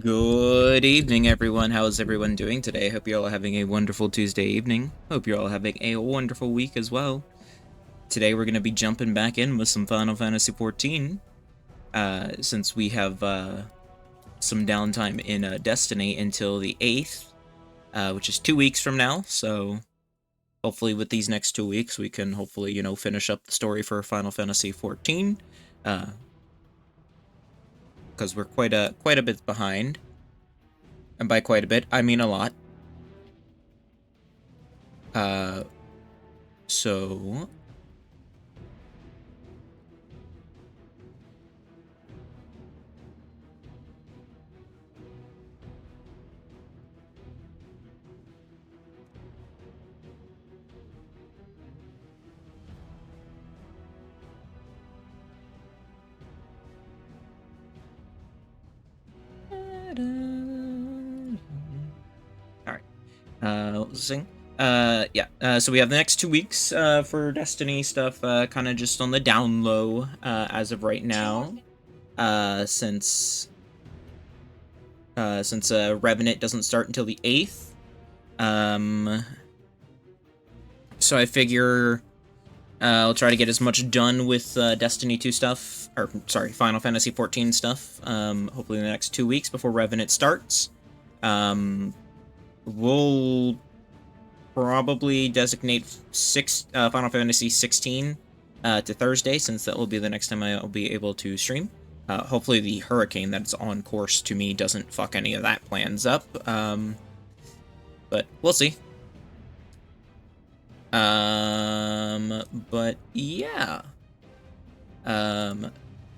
Good evening, everyone. How is everyone doing today? Hope you're all having a wonderful Tuesday evening. Hope you're all having a wonderful week as well. Today we're going to be jumping back in with some Final Fantasy XIV, since we have some downtime in Destiny until the 8th, which is 2 weeks from now. So hopefully with these next 2 weeks we can hopefully, finish up the story for Final Fantasy XIV, because we're quite a bit behind. And by quite a bit, I mean a lot. Uh, so... Alright. Let's sing. Yeah. So we have the next 2 weeks, for Destiny stuff, kind of just on the down low, as of right now. Since Revenant doesn't start until the 8th. So I figure, I'll try to get as much done with, Destiny 2 stuff, or, sorry, Final Fantasy XIV stuff, hopefully in the next 2 weeks before Revenant starts. We'll probably designate Final Fantasy 16 to Thursday, since that will be the next time I'll be able to stream. Hopefully the hurricane that's on course to me doesn't fuck any of that plans up. But we'll see. But yeah.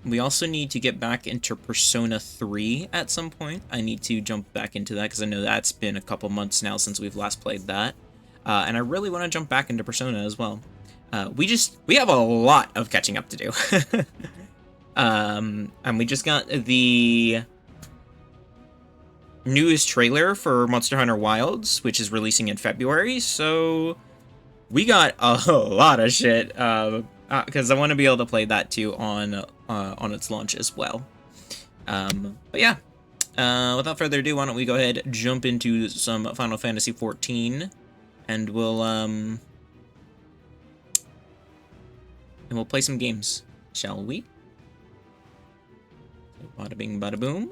We also need to get back into Persona 3 at some point. I need to jump back into that because I know that's been a couple months now since we've last played that. And I really want to jump back into Persona as well. We have a lot of catching up to do. And we just got the newest trailer for Monster Hunter Wilds, which is releasing in February, so we got a lot of shit, because I want to be able to play that too on its launch as well. But yeah, without further ado, why don't we go ahead and jump into some Final Fantasy XIV, and we'll play some games, shall we? Bada bing, bada boom.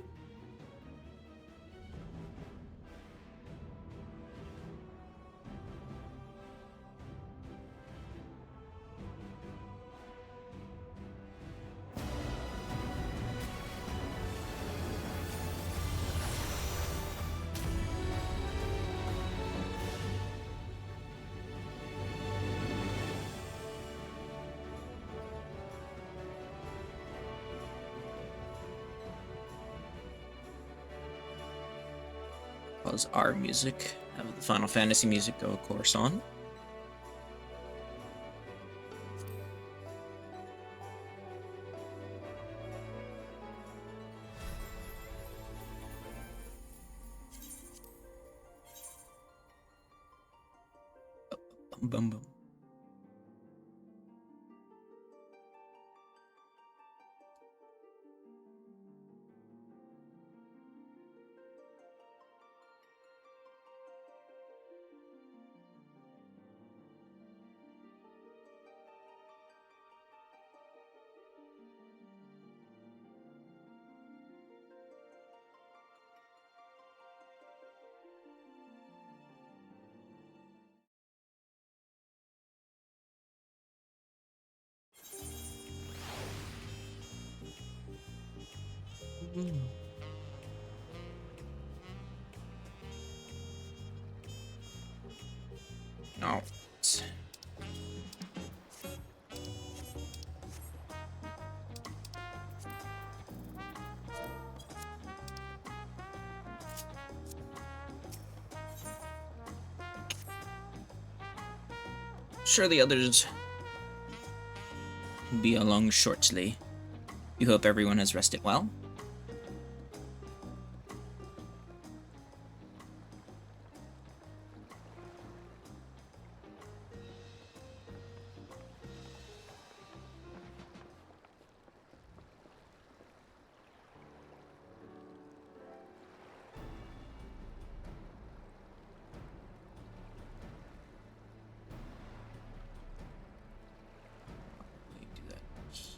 Pause our music, have the Final Fantasy music go, of course, on. Bum, bum, bum. No. Sure, the others will be along shortly. You hope everyone has rested well?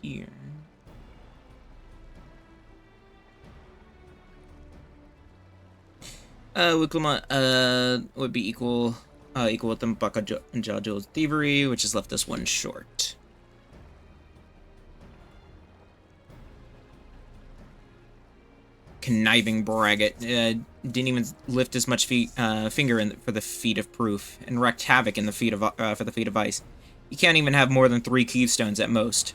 here. Wiklama, would be equal with the Mbakajajo's thievery, which has left us one short. Conniving braggart, didn't even lift as much finger for the feet of proof, and wreaked havoc in the feet of for the feet of ice. He can't even have more than 3 keystones at most.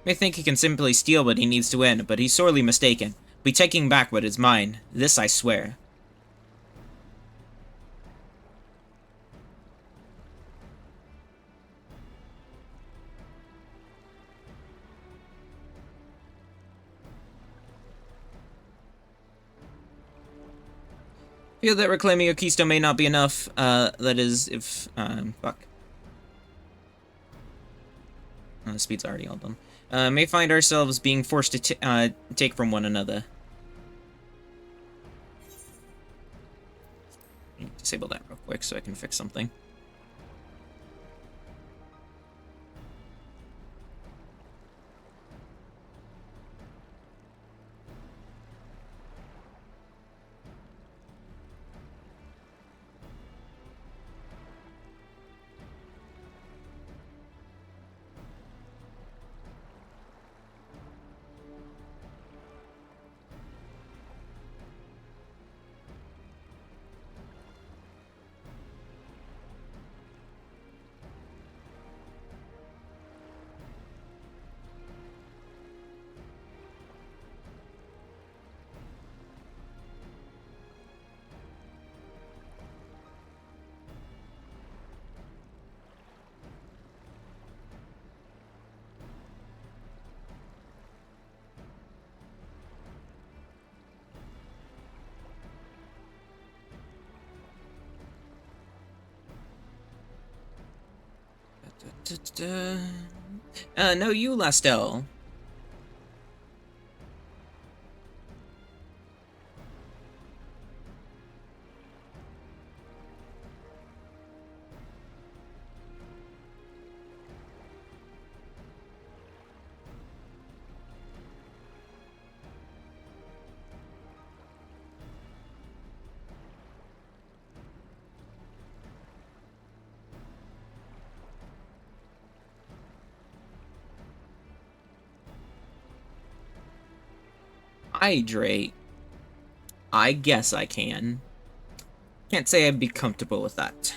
May think he can simply steal what he needs to win, but he's sorely mistaken. Be taking back what is mine. This I swear. Feel that reclaiming a keystone may not be enough. That is, if fuck. Speed's already all done. May find ourselves being forced to take from one another. Disable that real quick so I can fix something. No, you, Lastel. Hydrate. I guess I can. Can't say I'd be comfortable with that.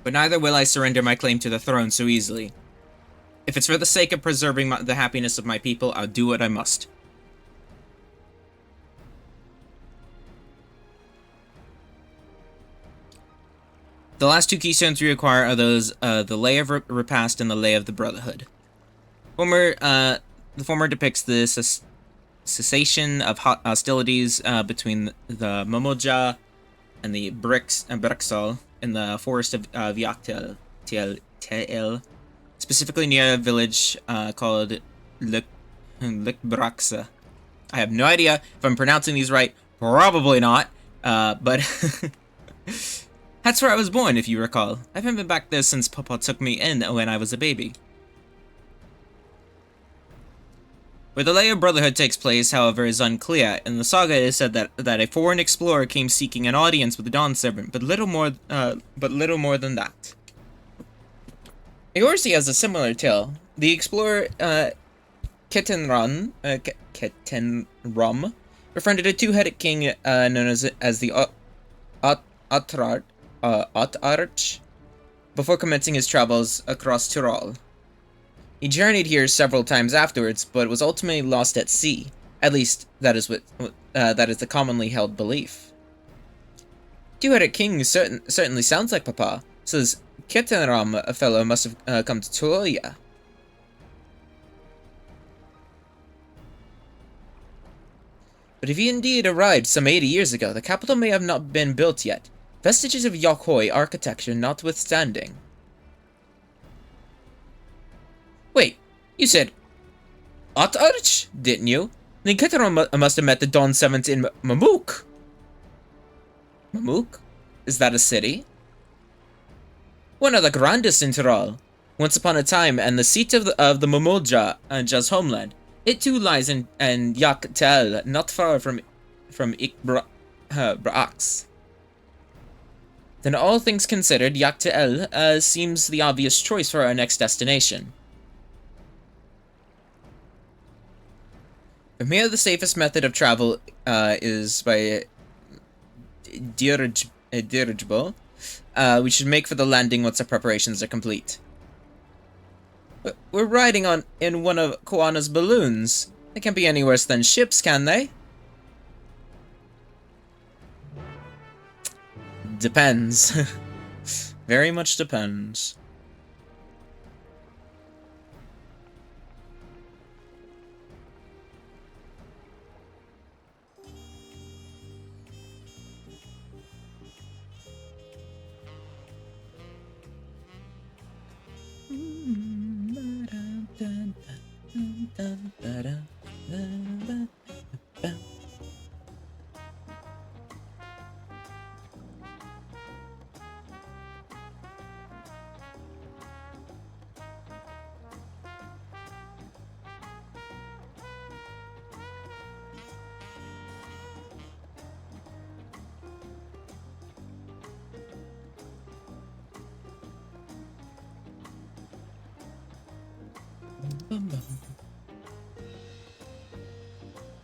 But neither will I surrender my claim to the throne so easily. If it's for the sake of preserving the happiness of my people, I'll do what I must. The last 2 keystones we require are those, the Lay of Repast and the Lay of the Brotherhood. The former depicts the cessation of hostilities between the Momoja and the Brixal in the forest of Yaktel, specifically near a village called Likbraxa. I have no idea if I'm pronouncing these right. Probably not, but... That's where I was born, if you recall. I haven't been back there since Papa took me in when I was a baby. Where the Lay of Brotherhood takes place, however, is unclear. In the saga, it is said that a foreign explorer came seeking an audience with the Dawn Servant, but little more than that. Eorsi has a similar tale. The explorer Ketenram befriended a 2-headed king known as the Atarch before commencing his travels across Tyrol. He journeyed here several times afterwards, but was ultimately lost at sea. At least, that is the commonly held belief. 2-headed king certainly sounds like Papa, so this Ketenram fellow must have come to Toroya. But if he indeed arrived some 80 years ago, the capital may have not been built yet. Vestiges of Yokhoi architecture notwithstanding. Wait, you said Atarch, didn't you? Then Keteron must have met the Dawn Seventh in Mamuk. Mamuk? Is that a city? One of the grandest in Tyrol. Once upon a time, and the seat of the Momolja's homeland. It too lies in Yaktel, not far from Brax. Then all things considered, Yaktel seems the obvious choice for our next destination. From here, the safest method of travel is by dirigible. We should make for the landing once the preparations are complete. We're riding in one of Koana's balloons. They can't be any worse than ships, can they? Depends. Very much depends.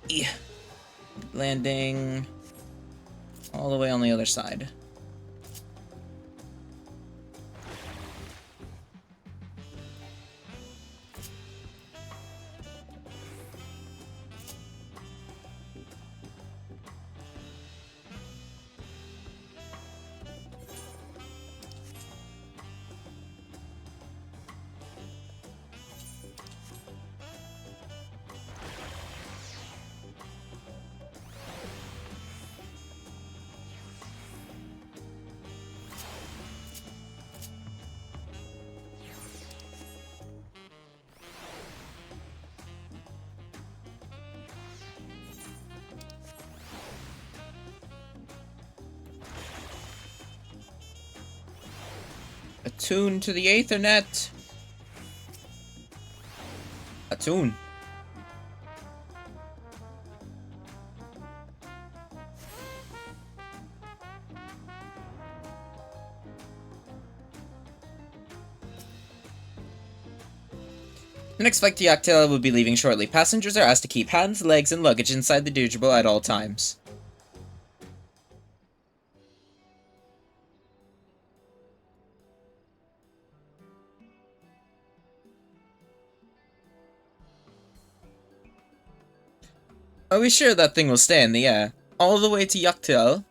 Yeah. Landing all the way on the other side. Attune to the Aethernet. Attune. The next flight to Yaktel will be leaving shortly. Passengers are asked to keep hands, legs, and luggage inside the dirigible at all times. Are we sure that thing will stay in the air? All the way to Yaktel?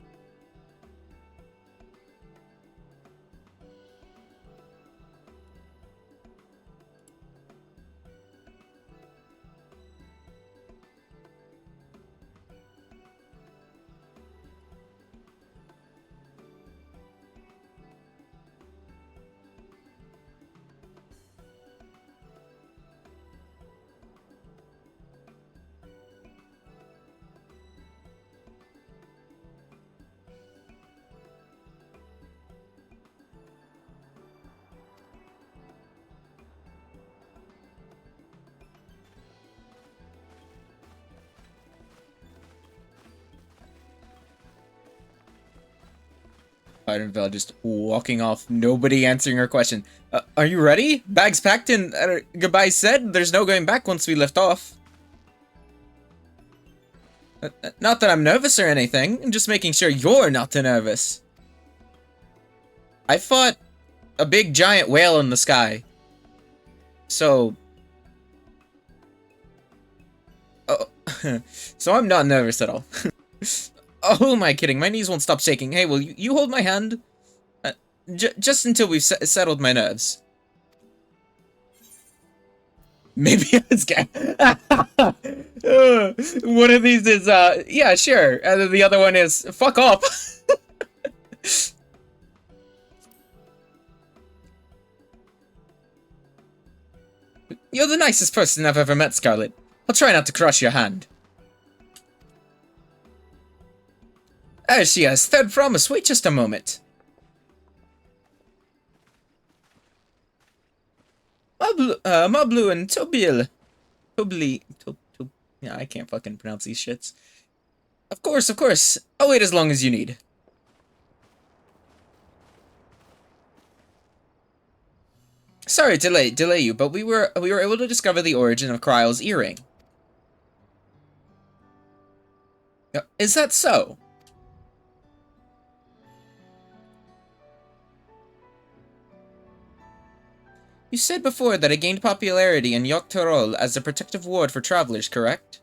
Ironville just walking off, nobody answering her question. Are you ready? Bags packed and goodbye said? There's no going back once we lift off. Not that I'm nervous or anything, I'm just making sure you're not too nervous. I fought a big giant whale in the sky. So... Oh, so I'm not nervous at all. Oh, who am I kidding? My knees won't stop shaking. Hey, will you hold my hand? Just until we've settled my nerves. Maybe I was one of these is, yeah, sure. And then the other one is, fuck off. You're the nicest person I've ever met, Scarlet. I'll try not to crush your hand. There she is. Third promise. Wait just a moment. Mablu and Tobil. Yeah, I can't fucking pronounce these shits. Of course, of course. I'll wait as long as you need. Sorry to delay you, but we were able to discover the origin of Kryle's earring. Is that so? You said before that it gained popularity in Dawntrail as a protective ward for travelers, correct?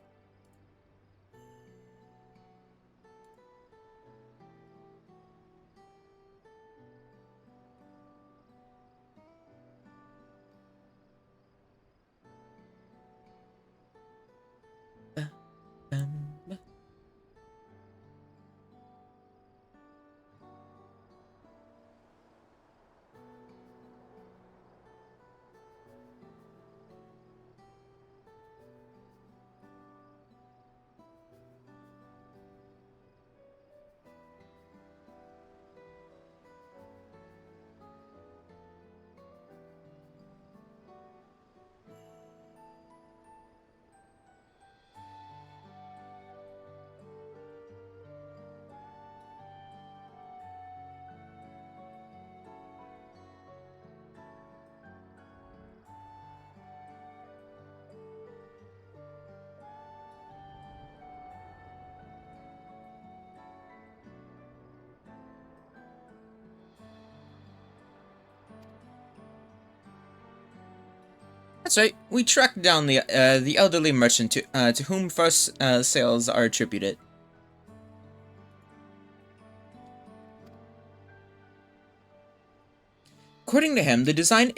That's right. We tracked down the elderly merchant to whom first sales are attributed. According to him, the design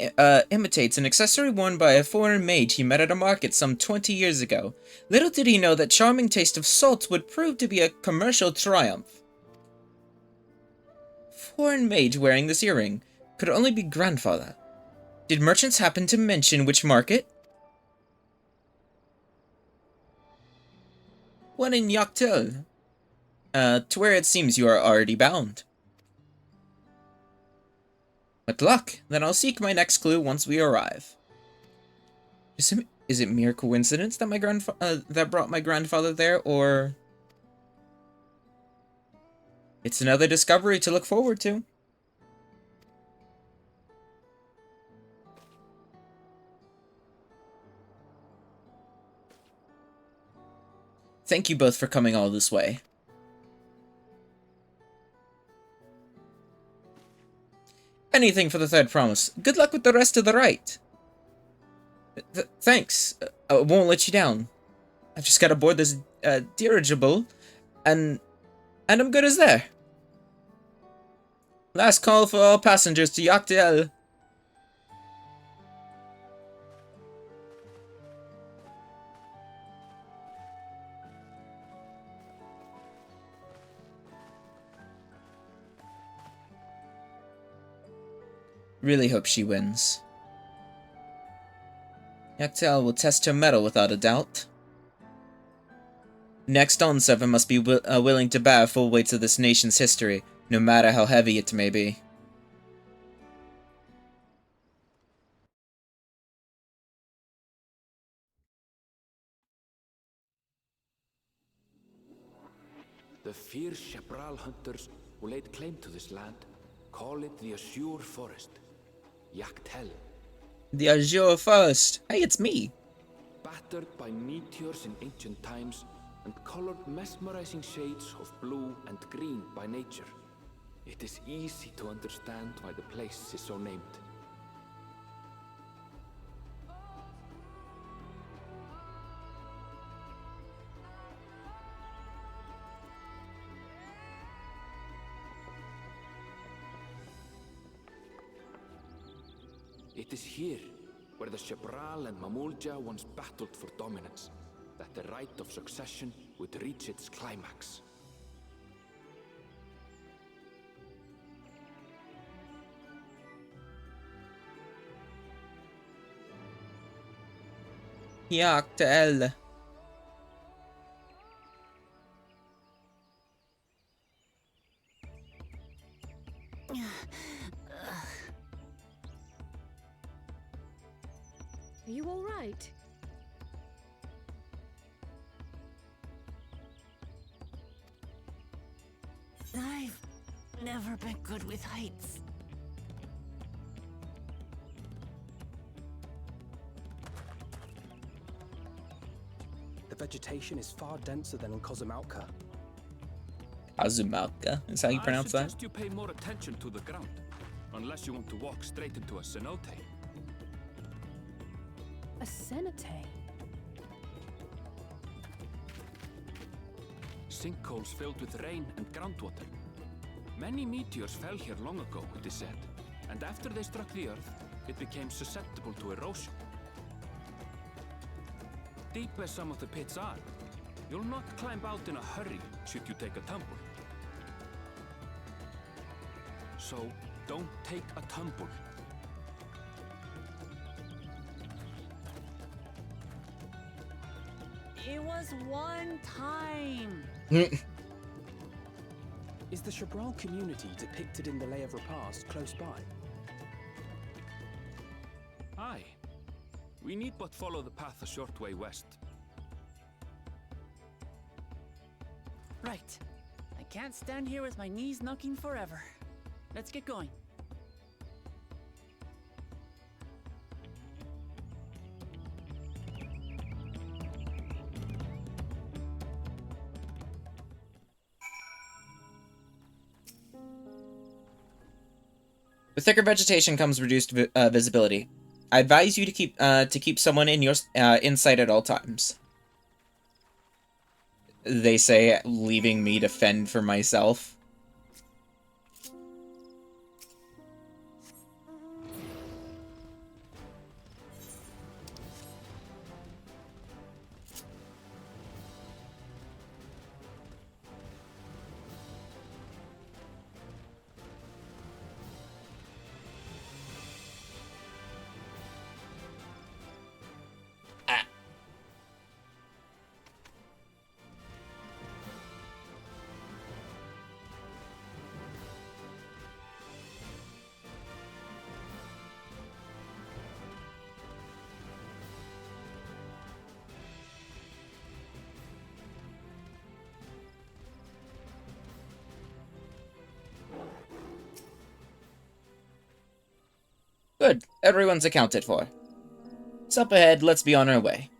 imitates an accessory worn by a foreign mage he met at a market some 20 years ago. Little did he know that charming taste of salt would prove to be a commercial triumph. Foreign mage wearing this earring could only be grandfather. Did merchants happen to mention which market? One in Dawntrail. To where it seems you are already bound. With luck, then I'll seek my next clue once we arrive. Is it mere coincidence that that brought my grandfather there, or it's another discovery to look forward to? Thank you both for coming all this way. Anything for the third promise. Good luck with the rest of the rite. Thanks. I won't let you down. I've just got aboard this dirigible, and I'm good as there. Last call for all passengers to Dawntrail. Really hope she wins. Dawntrail will test her mettle without a doubt. Next on servant must be willing to bear full weights of this nation's history, no matter how heavy it may be. The fierce Chapral hunters who laid claim to this land call it the Azure Forest, Dawntrail. The Azure Forest. Hey, it's me. Battered by meteors in ancient times and colored mesmerizing shades of blue and green by nature, it is easy to understand why the place is so named. It is here, where the Chapral and Mamulja once battled for dominance, that the right of succession would reach its climax. Dawntrail. I've never been good with heights. The vegetation is far denser than in Kozumauka. Azumauka is how you pronounce I that? suggest you pay more attention to the ground, unless you want to walk straight into a cenote. A cenote? Sinkholes filled with rain and groundwater. Many meteors fell here long ago, it is said, and after they struck the Earth, it became susceptible to erosion. Deep as some of the pits are, you'll not climb out in a hurry should you take a tumble. So, don't take a tumble. It was one time. Is the Chabral community depicted in the Lay of Repast close by? Aye. We need but follow the path a short way west. Right. I can't stand here with my knees knocking forever. Let's get going. With thicker vegetation comes reduced visibility. I advise you to keep someone in your insight at all times. They say, leaving me to fend for myself. Good. Everyone's accounted for. It's up ahead. Let's be on our way.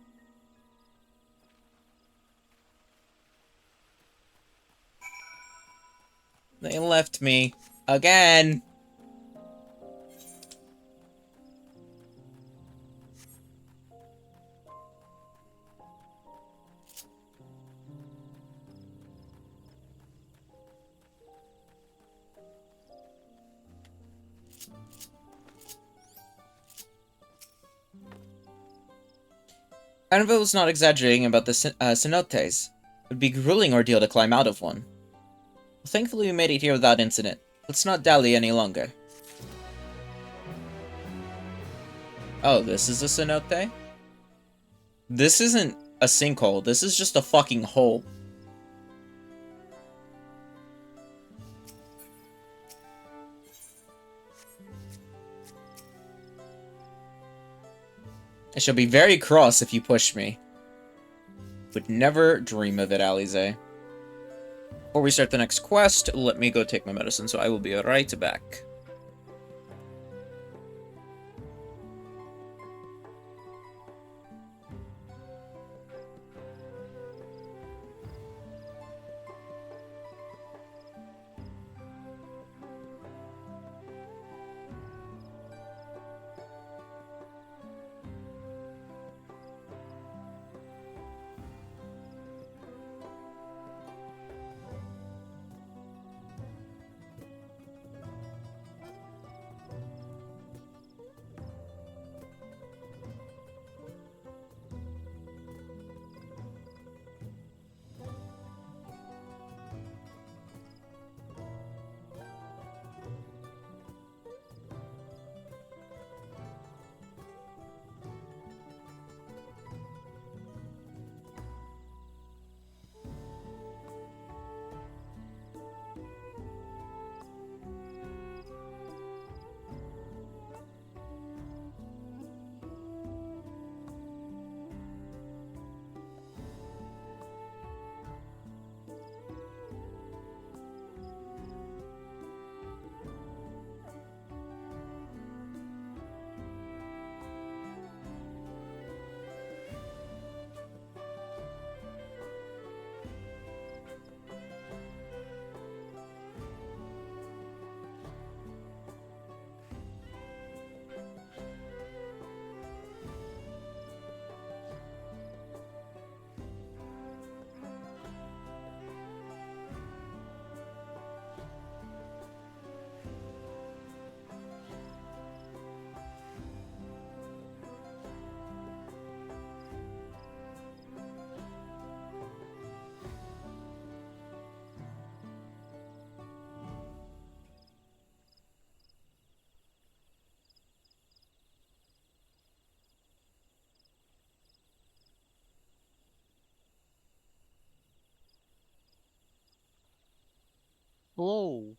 They left me. Again! Anvil was not exaggerating about the cenotes. It would be a grueling ordeal to climb out of one. Thankfully, we made it here without incident. Let's not dally any longer. Oh, this is a cenote? This isn't a sinkhole. This is just a fucking hole. I shall be very cross if you push me. Would never dream of it, Alize. Before we start the next quest, let me go take my medicine, so I will be right back. blow.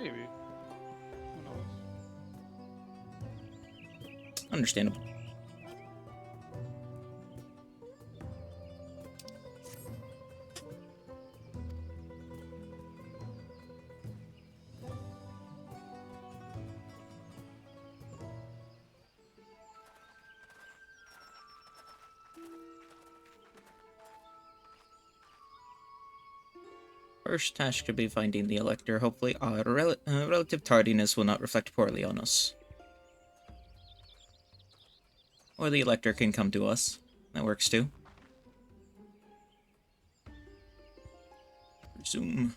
Maybe. Who knows? Understandable. First task should be finding the Elector. Hopefully, our relative tardiness will not reflect poorly on us. Or the Elector can come to us. That works too. Resume.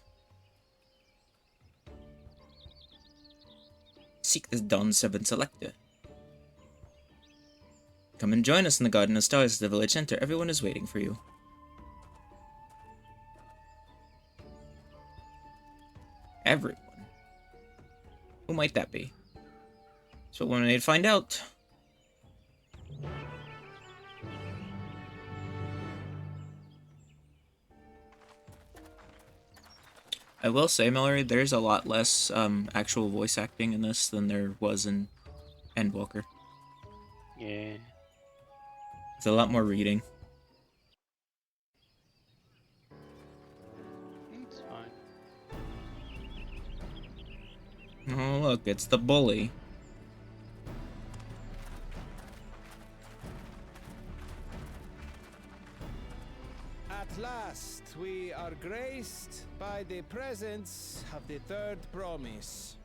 Seek the Dawn 7th Elector. Come and join us in the Garden of Stars at the village center. Everyone is waiting for you. Everyone. Who might that be? So we need to find out. I will say, Mallory, there's a lot less actual voice acting in this than there was in Endwalker. Yeah. It's a lot more reading. It's fine. Oh, look, it's the bully. At last, we are graced by the presence of the third promise.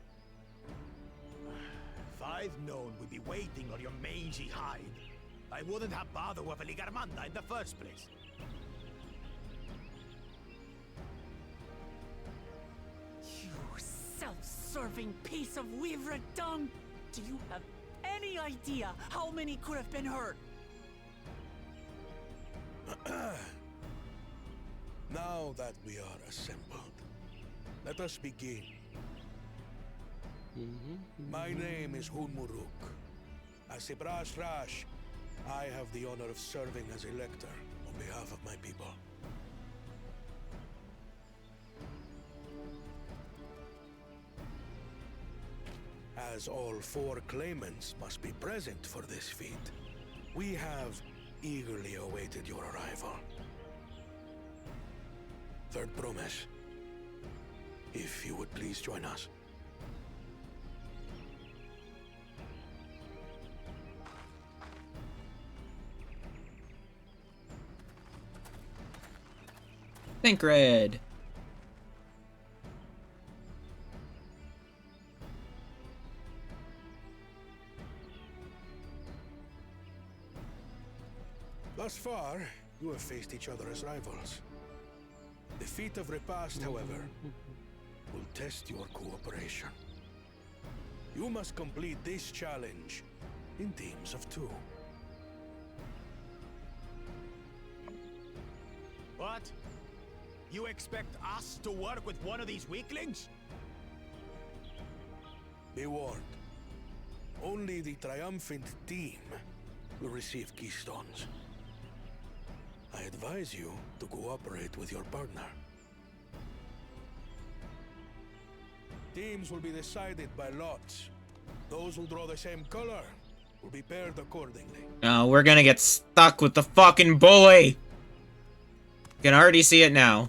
If I'd known we'd be waiting on your mangy hide, I wouldn't have bothered with a Ligarmanda in the first place. You self-serving piece of weaver dung! Do you have any idea how many could have been hurt? Now that we are assembled, let us begin. My name is Hunmuruk. As a Brash Rash, I have the honor of serving as Elector on behalf of my people. As all 4 claimants must be present for this feat, we have eagerly awaited your arrival. Third promise. If you would please join us. Think red. Thus far, you have faced each other as rivals. The feat of repast, however, will test your cooperation. You must complete this challenge in teams of 2. What? You expect us to work with one of these weaklings? Be warned. Only the triumphant team will receive keystones. I advise you to cooperate with your partner. Teams will be decided by lots. Those who draw the same color will be paired accordingly. No, we're gonna get stuck with the fucking bully! Can already see it now.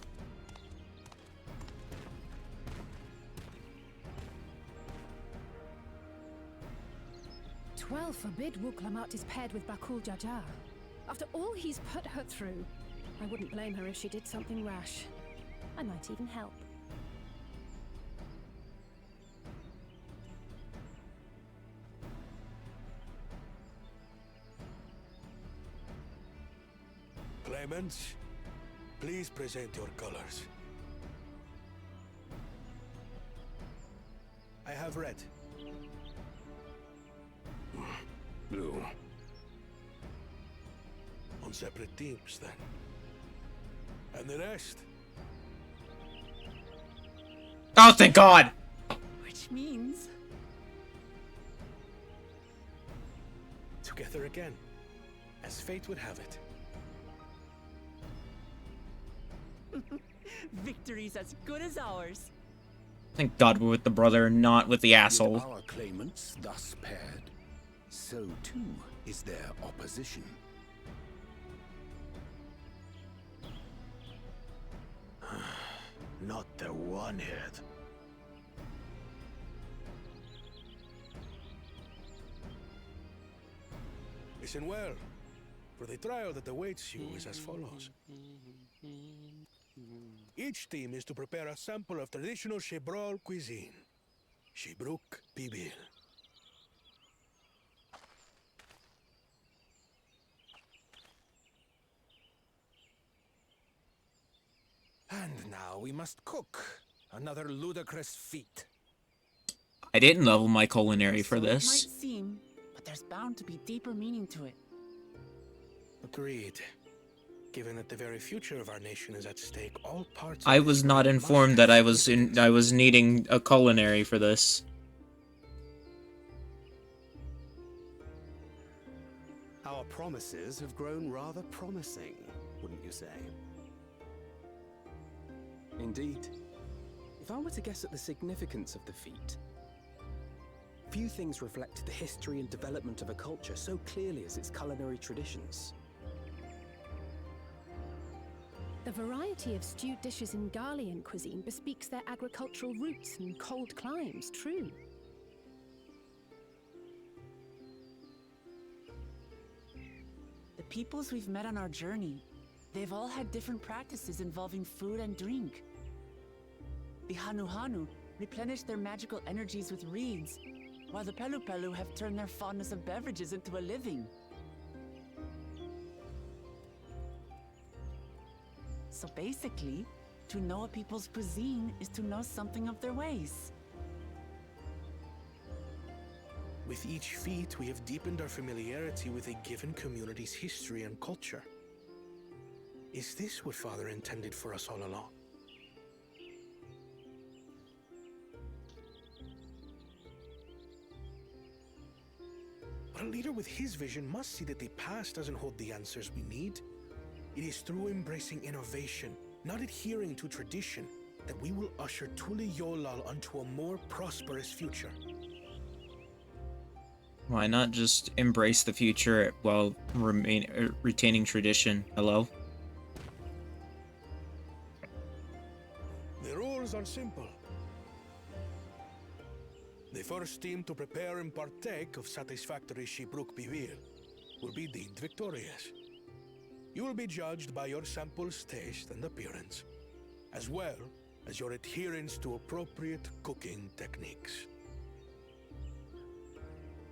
Twelve forbid Wuklamat is paired with Bakul Jajar. After all he's put her through, I wouldn't blame her if she did something rash. I might even help. Claimants, please present your colors. I have red. Blue. On separate teams, then. And the rest? Oh, thank God! Which means... Together again, as fate would have it. victory's as good as ours. Thank God we're with the brother, not with the asshole. With our claimants thus paired, so too is their opposition. Not the one-head. Listen well, for the trial that awaits you is as follows. Each team is to prepare a sample of traditional Shebrol cuisine. Shibruk Bibil. And now we must cook. Another ludicrous feat. I didn't level my culinary for So this. It might seem, but there's bound to be deeper meaning to it. Agreed. Given that the very future of our nation is at stake, all parts. I was not informed that I was needing a culinary for this. Our promises have grown rather promising, wouldn't you say? Indeed. If I were to guess at the significance of the feat, few things reflect the history and development of a culture so clearly as its culinary traditions. The variety of stewed dishes in Garlean cuisine bespeaks their agricultural roots and cold climes, true. The peoples we've met on our journey, they've all had different practices involving food and drink. The Hanu replenish their magical energies with reeds, while the Pelu have turned their fondness of beverages into a living. So basically, to know a people's cuisine is to know something of their ways. With each feat, we have deepened our familiarity with a given community's history and culture. Is this what Father intended for us all along? But a leader with his vision must see that the past doesn't hold the answers we need. It is through embracing innovation, not adhering to tradition, that we will usher Tuli Yolal onto a more prosperous future. Why not just embrace the future while retaining tradition? Hello? The rules are simple. The first team to prepare and partake of satisfactory Shibruk Bivir will be deemed victorious. You will be judged by your sample's taste and appearance, as well as your adherence to appropriate cooking techniques.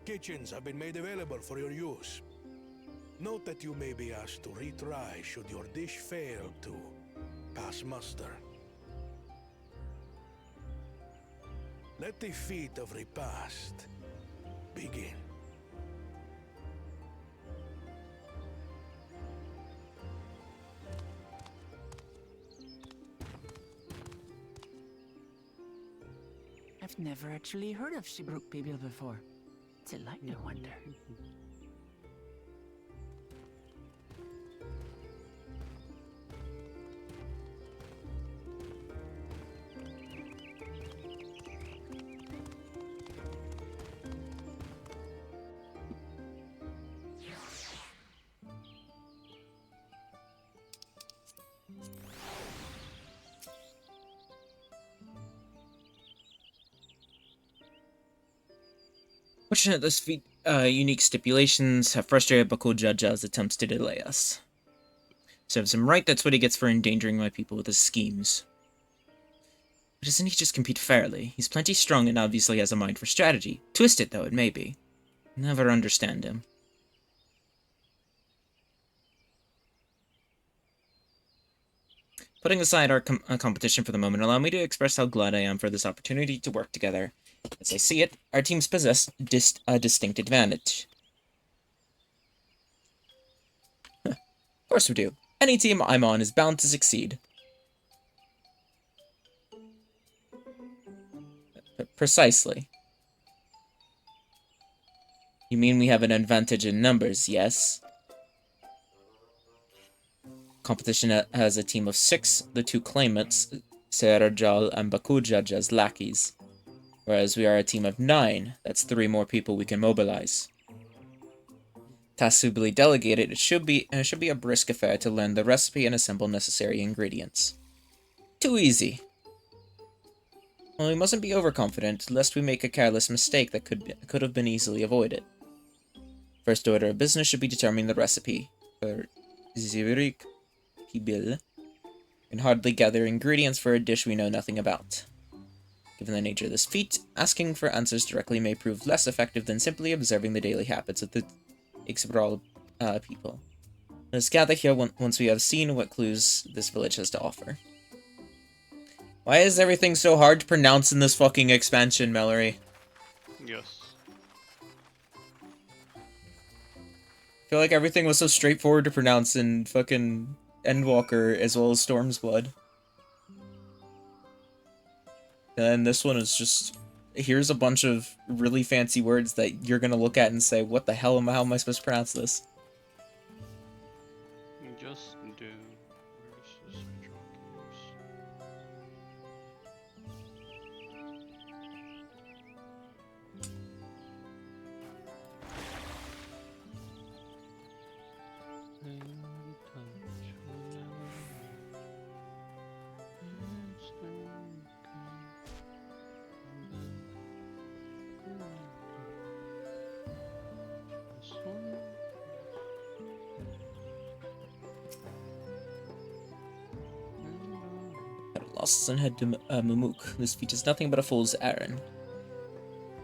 Kitchens have been made available for your use. Note that you may be asked to retry should your dish fail to pass muster. Let the feat of repast begin. I've never actually heard of Shibruk Bibil before. What's it like, I wonder? Fortunate this feat, unique stipulations have frustrated Bakul Jaja's attempts to delay us. Serves him right, that's what he gets for endangering my people with his schemes. But doesn't he just compete fairly? He's plenty strong and obviously has a mind for strategy. Twisted though it may be. Never understand him. Putting aside our competition for the moment, allow me to express how glad I am for this opportunity to work together. As I see it, our teams possess a distinct advantage. Of course we do. Any team I'm on is bound to succeed. Precisely. You mean we have an advantage in numbers, yes? Competition has a team of 6, the 2 claimants, Serajal, and Bakujaj as lackeys, whereas we are a team of 9. That's 3 more people we can mobilize. Task suitably delegated, it should be a brisk affair to learn the recipe and assemble necessary ingredients. Too easy. Well, we mustn't be overconfident, lest we make a careless mistake that could have been easily avoided. First order of business should be determining the recipe for Zivirik Pibil. We can hardly gather ingredients for a dish we know nothing about. Given the nature of this feat, asking for answers directly may prove less effective than simply observing the daily habits of the Ixbral people. Let's gather here once we have seen what clues this village has to offer. Why is everything so hard to pronounce in this fucking expansion, Mallory? Yes. I feel like everything was so straightforward to pronounce in fucking Endwalker as well as Storm's Blood. And this one is just, here's a bunch of really fancy words that you're gonna look at and say, what the hell how am I supposed to pronounce this? Just do. Where's this drunkies? Lost and head to Mumuk. This feat is nothing but a fool's errand.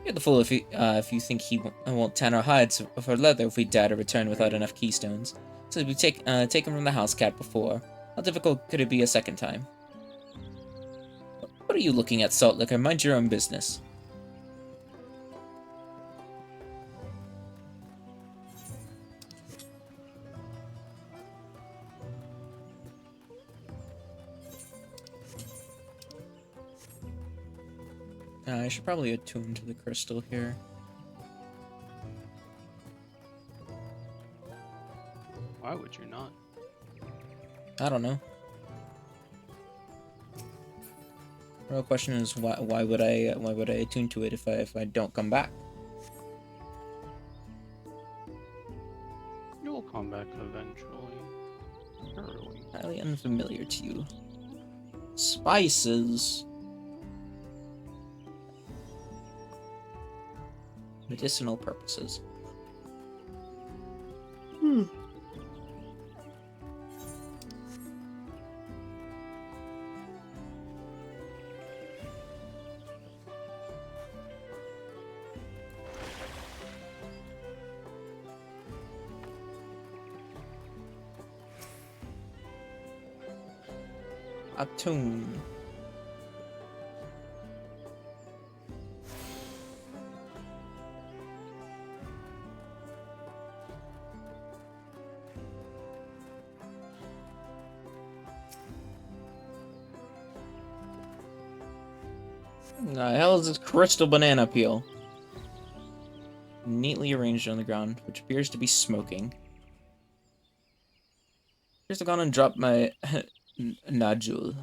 You're the fool if you think he won't tan our hides of our leather if we dare to return without enough keystones. So we taken from the house cat before. How difficult could it be a second time? What are you looking at, Salt Liquor? Mind your own business. I should probably attune to the crystal here. Why would you not? I don't know. The real question is why would I attune to it if I don't come back? You'll come back eventually. Surely. Highly unfamiliar to you. Spices. Medicinal purposes. Attune. The hell is this crystal banana peel? Neatly arranged on the ground, which appears to be smoking. Appears to have gone and dropped my Najul.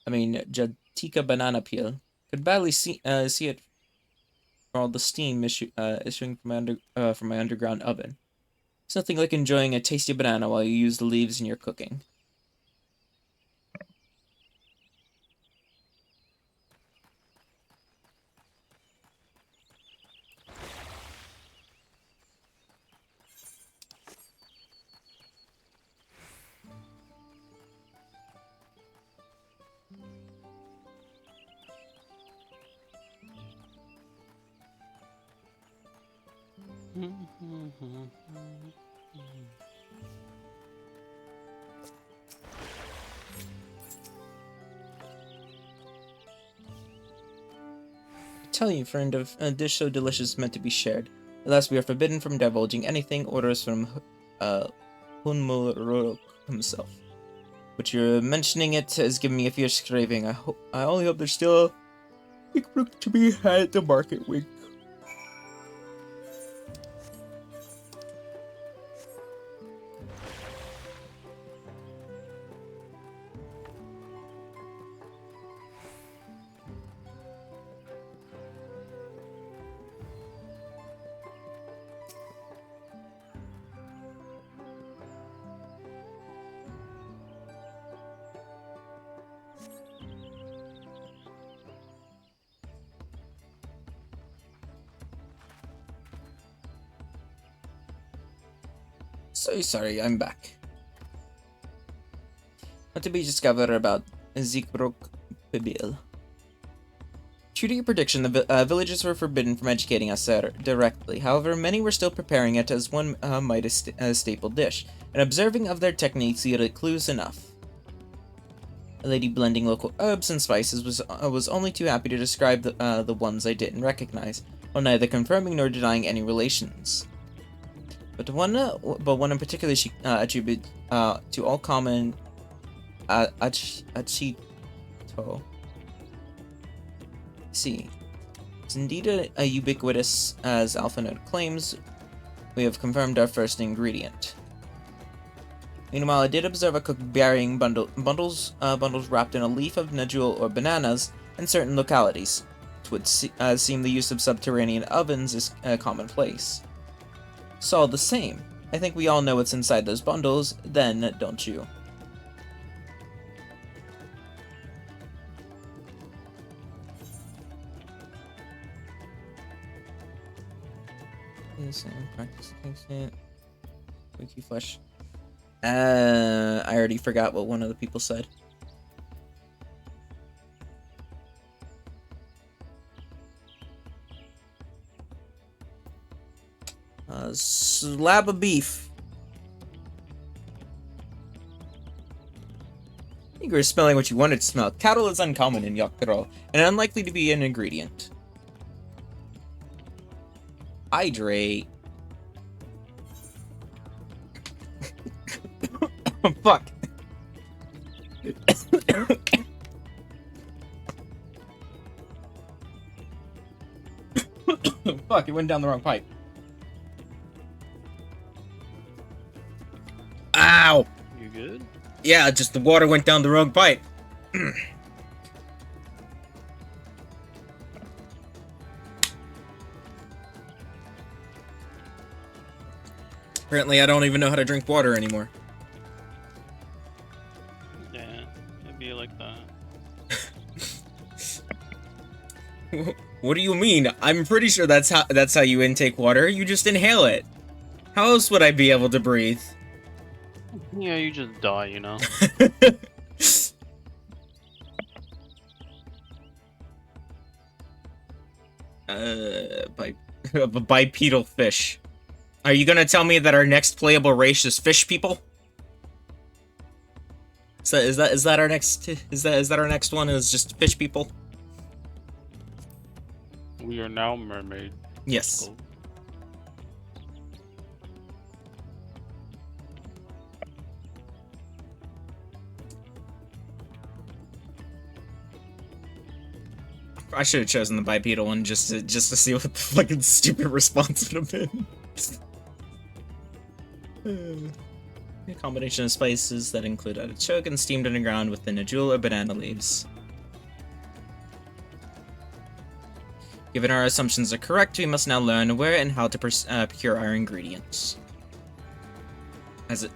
I mean, Jatika banana peel. Could badly see it for all the steam issuing from my underground oven. It's nothing like enjoying a tasty banana while you use the leaves in your cooking. Tell you, friend, of a dish so delicious meant to be shared. Alas, we are forbidden from divulging anything. Orders from Hunmurok himself. But you're mentioning it has given me a fierce craving. I only hope there's still a big brook to be had at the market week. So sorry, I'm back. What to be discovered about Zikrok Bibil? True to your prediction, the villagers were forbidden from educating us directly. However, many were still preparing it as one might a staple dish, and observing of their techniques yielded clues enough. A lady blending local herbs and spices was only too happy to describe the ones I didn't recognize, while neither confirming nor denying any relations. But one in particular she attributed to all common Achito. See, it's indeed a ubiquitous as Alpha claims. We have confirmed our first ingredient. Meanwhile, I did observe a cook burying bundles wrapped in a leaf of najul or bananas in certain localities. It would seem the use of subterranean ovens is commonplace. So all the same, I think we all know what's inside those bundles, then, don't you? Practice Wiki Flesh. I already forgot what one of the people said. Slab of beef. I think you were smelling what you wanted to smell. Cattle is uncommon in Yogg-Thorol, and unlikely to be an ingredient. Hydrate. Fuck. Fuck, it went down the wrong pipe. Ow! You good? Yeah, just the water went down the wrong pipe. Apparently, I don't even know how to drink water anymore. Yeah, it'd be like that. What do you mean? I'm pretty sure that's how you intake water. You just inhale it. How else would I be able to breathe? Yeah, you just die, you know? Bipedal fish. Are you gonna tell me that our next playable race is fish people? So is that our next one? Is just fish people? We are now mermaid. Yes. Oh. I should have chosen the bipedal one just to see what the fucking stupid response would have been. A combination of spices that include artichoke and steamed underground with the najul or banana leaves. Given our assumptions are correct, we must now learn where and how to procure our ingredients. As a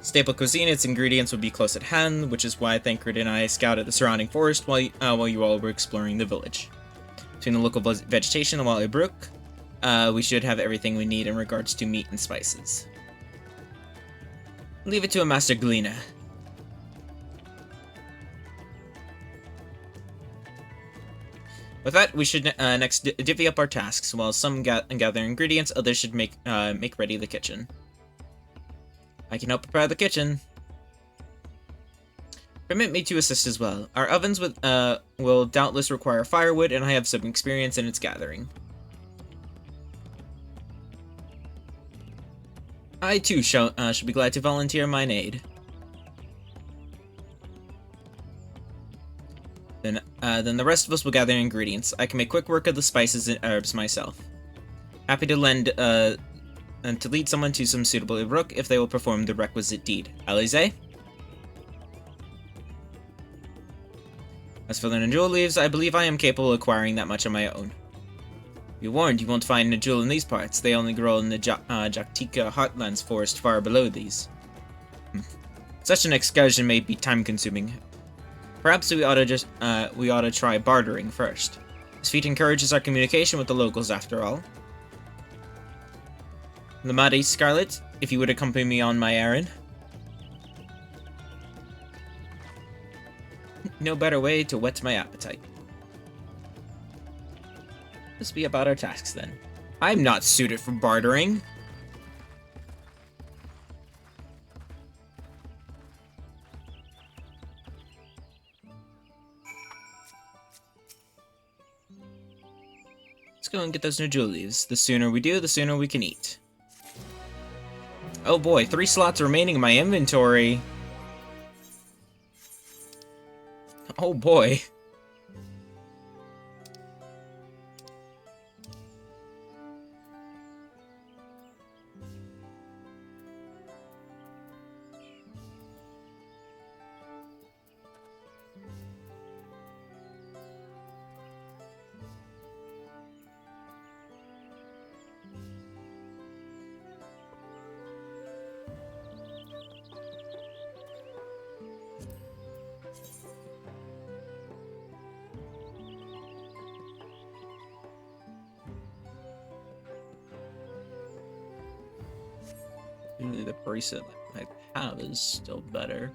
staple cuisine, its ingredients would be close at hand, which is why Thancred and I scouted the surrounding forest while you all were exploring the village. Between the local vegetation and Wally Brook, we should have everything we need in regards to meat and spices. Leave it to a master gleaner. With that, we should next divvy up our tasks. While some gather ingredients, others should make ready the kitchen. I can help prepare the kitchen. Permit me to assist as well. Our ovens will doubtless require firewood, and I have some experience in its gathering. I too shall be glad to volunteer mine aid. Then the rest of us will gather ingredients. I can make quick work of the spices and herbs myself. Happy to lend and to lead someone to some suitable rook if they will perform the requisite deed. Alize? As for the Najul leaves, I believe I am capable of acquiring that much on my own. Be warned, you won't find Najul in these parts. They only grow in the Jaktika Heartlands forest far below these. Such an excursion may be time-consuming. Perhaps we ought to try bartering first. This feat encourages our communication with the locals, after all. Lamadi Scarlet, if you would accompany me on my errand. No better way to whet my appetite. Let's be about our tasks then. I'm not suited for bartering. Let's go and get those Nujul leaves. The sooner we do, the sooner we can eat. Oh boy, 3 slots remaining in my inventory. Oh boy. Usually the bracelet I have is still better.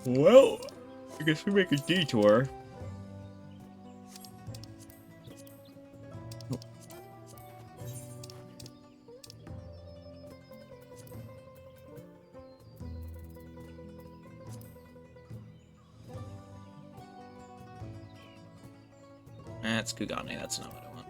Well, I guess we make a detour. That's Kugane, that's not what I want.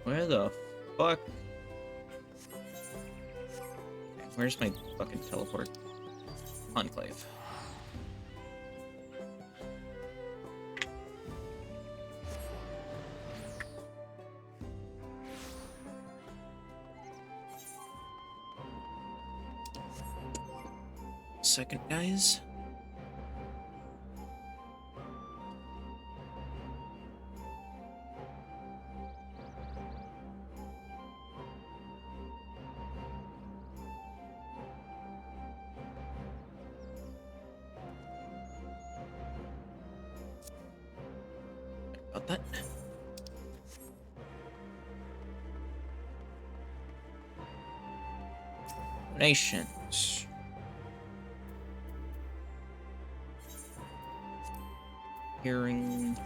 Where the fuck? Where's my fucking teleport? Enclave. Second, guys. About that. Donations. Hearing.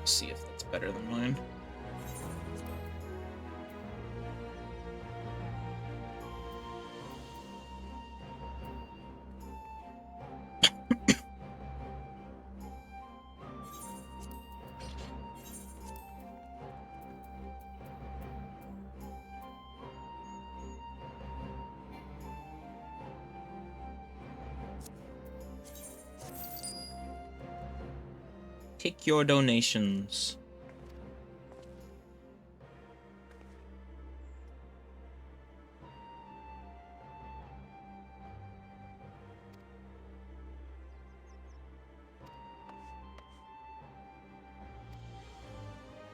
See if that's better than mine. Take your donations.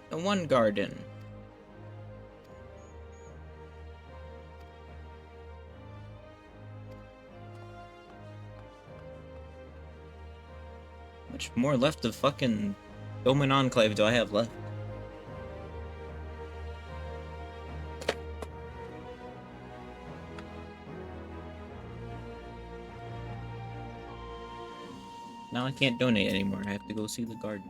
The one garden. Much more left of fucking Doman Enclave do I have left? Now I can't donate anymore. I have to go see the garden.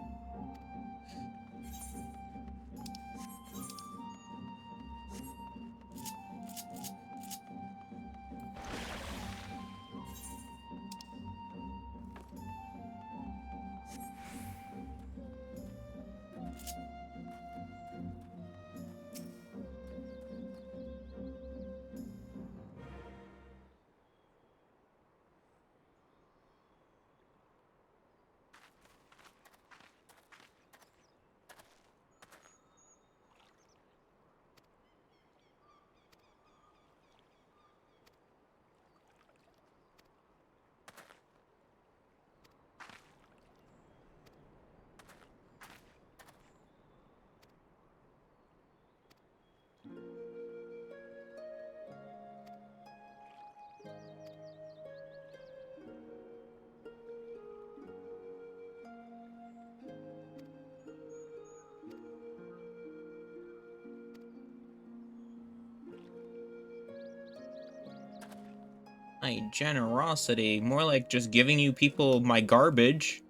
My generosity. More like just giving you people my garbage.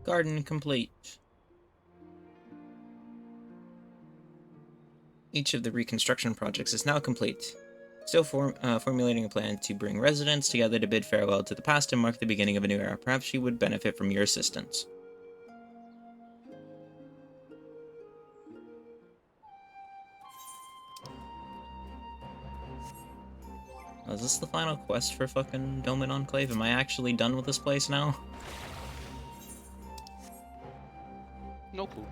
Garden complete. Each of the reconstruction projects is now complete. Still formulating a plan to bring residents together to bid farewell to the past and mark the beginning of a new era. Perhaps she would benefit from your assistance. Is this the final quest for fucking Doman Enclave? Am I actually done with this place now? No clue.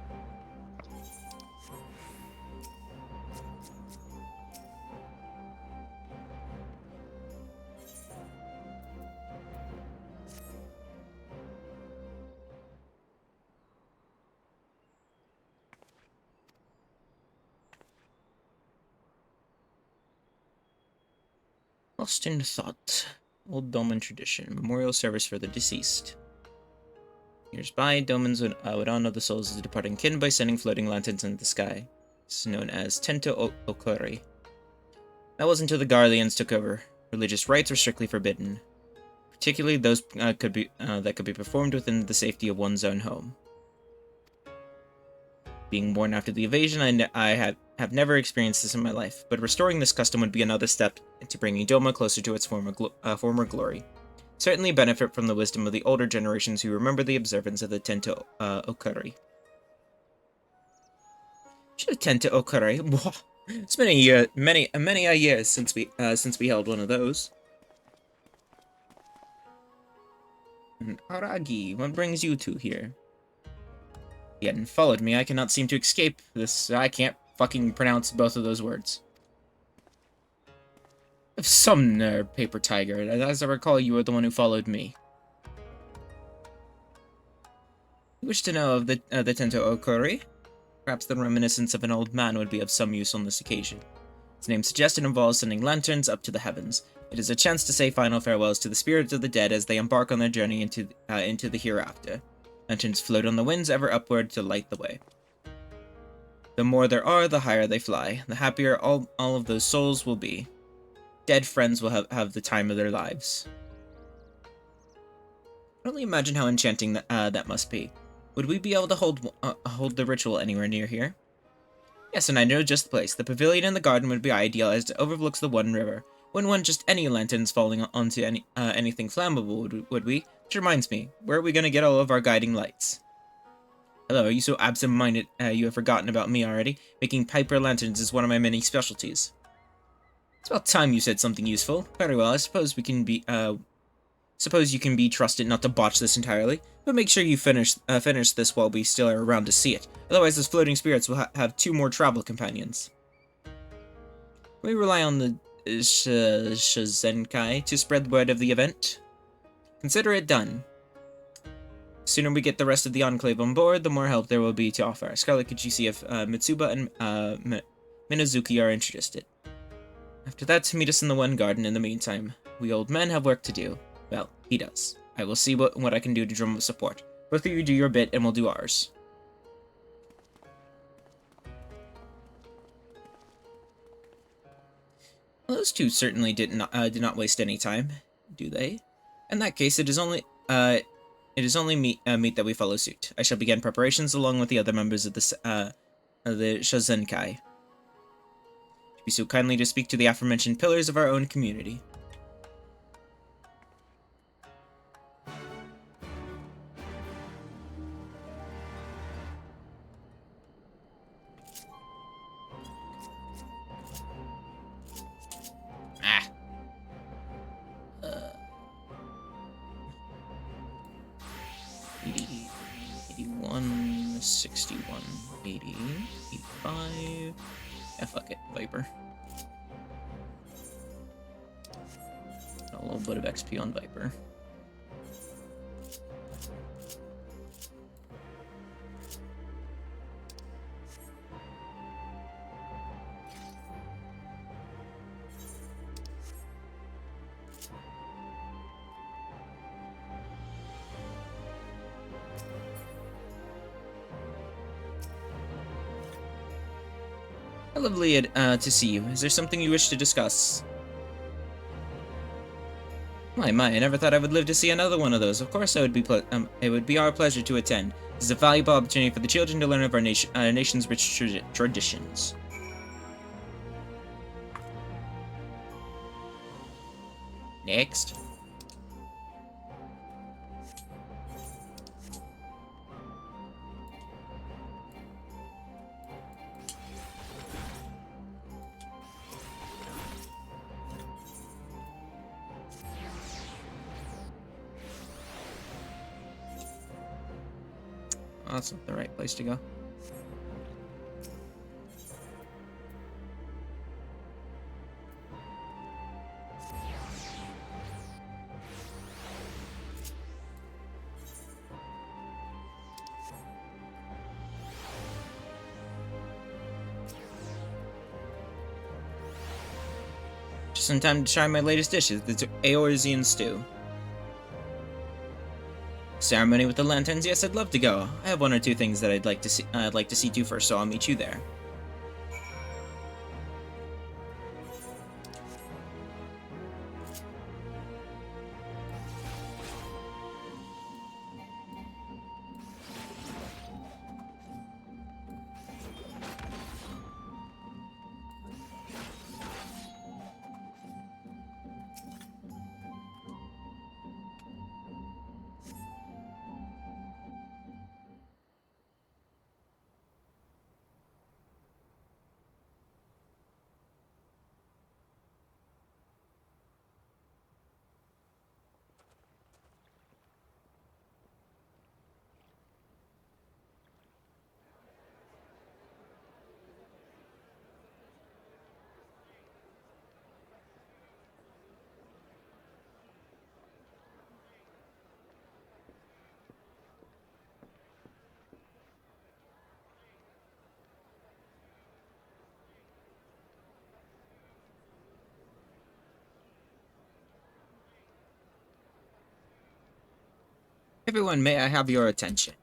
Lost in thought. Old Doman tradition. Memorial service for the deceased. Years by, Domans would honor the souls of the departing kin by sending floating lanterns into the sky. It's known as Tento Okori. That was until the Garleans took over. Religious rites were strictly forbidden, particularly those that could be performed within the safety of one's own home. Being born after the invasion, I have never experienced this in my life, but restoring this custom would be another step into bringing Doma closer to its former glory. Certainly benefit from the wisdom of the older generations who remember the observance of the Tento Okari. Tento Okari. It's been a year, many a years since we held one of those. Aragi, what brings you two here? You hadn't followed me. I cannot seem to escape this. I can't fucking pronounce both of those words. Some nerve, Paper Tiger. As I recall, you were the one who followed me. You wish to know of the Tento Okori? Perhaps the reminiscence of an old man would be of some use on this occasion. Its name suggests it involves sending lanterns up to the heavens. It is a chance to say final farewells to the spirits of the dead as they embark on their journey into the hereafter. Lanterns float on the winds ever upward to light the way. The more there are, the higher they fly. The happier all of those souls will be. Dead friends will have the time of their lives. I can only imagine how enchanting that must be. Would we be able to hold the ritual anywhere near here? Yes, and I know just the place. The pavilion in the garden would be ideal as it overlooks the One River. Wouldn't want just any lanterns falling onto anything flammable, would we? Which reminds me, where are we gonna get all of our guiding lights? Hello, are you so absent-minded you have forgotten about me already? Making paper lanterns is one of my many specialties. It's about time you said something useful. Very well, I suppose we can be, suppose you can be trusted not to botch this entirely, but make sure you finish this while we still are around to see it. Otherwise, those floating spirits will have 2 more travel companions. We rely on the Shizenkai to spread word of the event. Consider it done. The sooner we get the rest of the Enclave on board, the more help there will be to offer. Scarlet, could you see if Mitsuba and Minazuki are interested? After that, meet us in the One Garden in the meantime. We old men have work to do. Well, he does. I will see what I can do to drum up support. Both of you do your bit and we'll do ours. Well, those two certainly did not waste any time, do they? In that case, it is only meet that we follow suit. I shall begin preparations along with the other members of the Shozenkai. Be so kindly to speak to the aforementioned pillars of our own community. Ah. 81. 61, 80, 85. Yeah, fuck it, Viper. A little bit of XP on Viper. Lovely to see you. Is there something you wish to discuss? My, I never thought I would live to see another one of those. Of course, it would be our pleasure to attend. This is a valuable opportunity for the children to learn of our nation's rich traditions. Next. Oh, that's not the right place to go. Just in time to try my latest dishes, the Eorzean stew. Ceremony with the lanterns? Yes, I'd love to go. I have one or two things that I'd like to see to first, so I'll meet you there. Everyone, may I have your attention?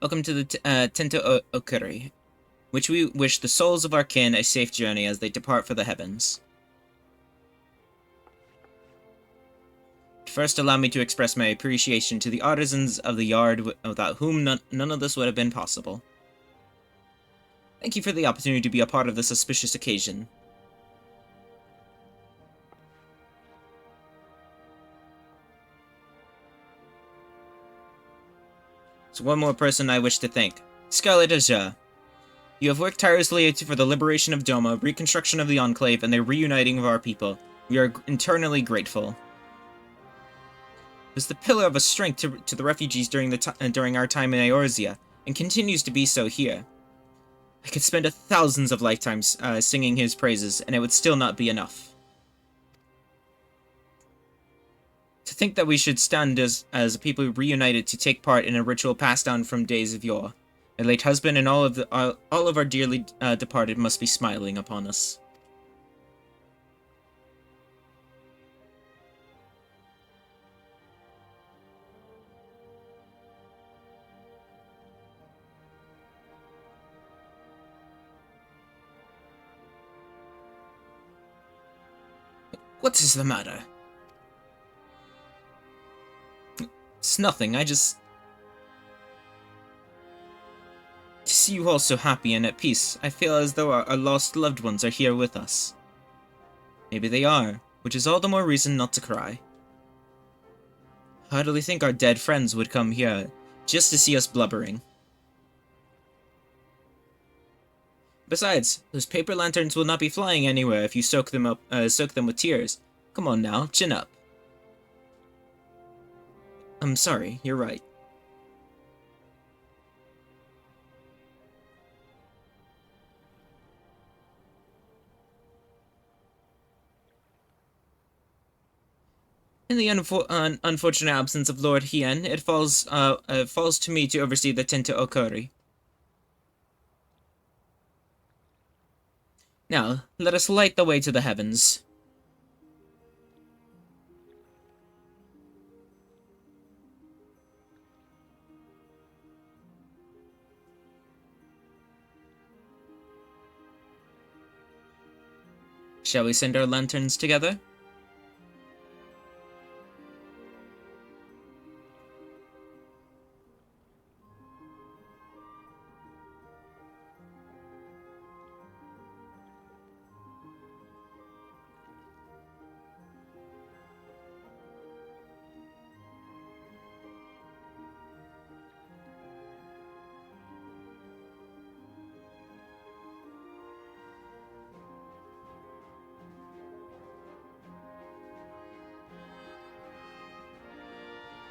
Welcome to the Tento Okuri, which we wish the souls of our kin a safe journey as they depart for the heavens. First, allow me to express my appreciation to the artisans of the yard without whom none of this would have been possible. Thank you for the opportunity to be a part of this auspicious occasion. So one more person I wish to thank. Scarlet Aja. You have worked tirelessly for the liberation of Doma, reconstruction of the Enclave, and the reuniting of our people. We are eternally grateful. It was the pillar of a strength to the refugees during our time in Eorzea, and continues to be so here. I could spend thousands of lifetimes singing his praises, and it would still not be enough. To think that we should stand as a people reunited to take part in a ritual passed down from days of yore. My late husband and all of our dearly departed must be smiling upon us. What is the matter? It's nothing, I just... To see you all so happy and at peace, I feel as though our lost loved ones are here with us. Maybe they are, which is all the more reason not to cry. I hardly think our dead friends would come here, just to see us blubbering. Besides, those paper lanterns will not be flying anywhere if you soak them with tears. Come on now, chin up. I'm sorry, you're right. In the unfortunate absence of Lord Hien, it falls to me to oversee the Tinta Okori. Now, let us light the way to the heavens. Shall we send our lanterns together?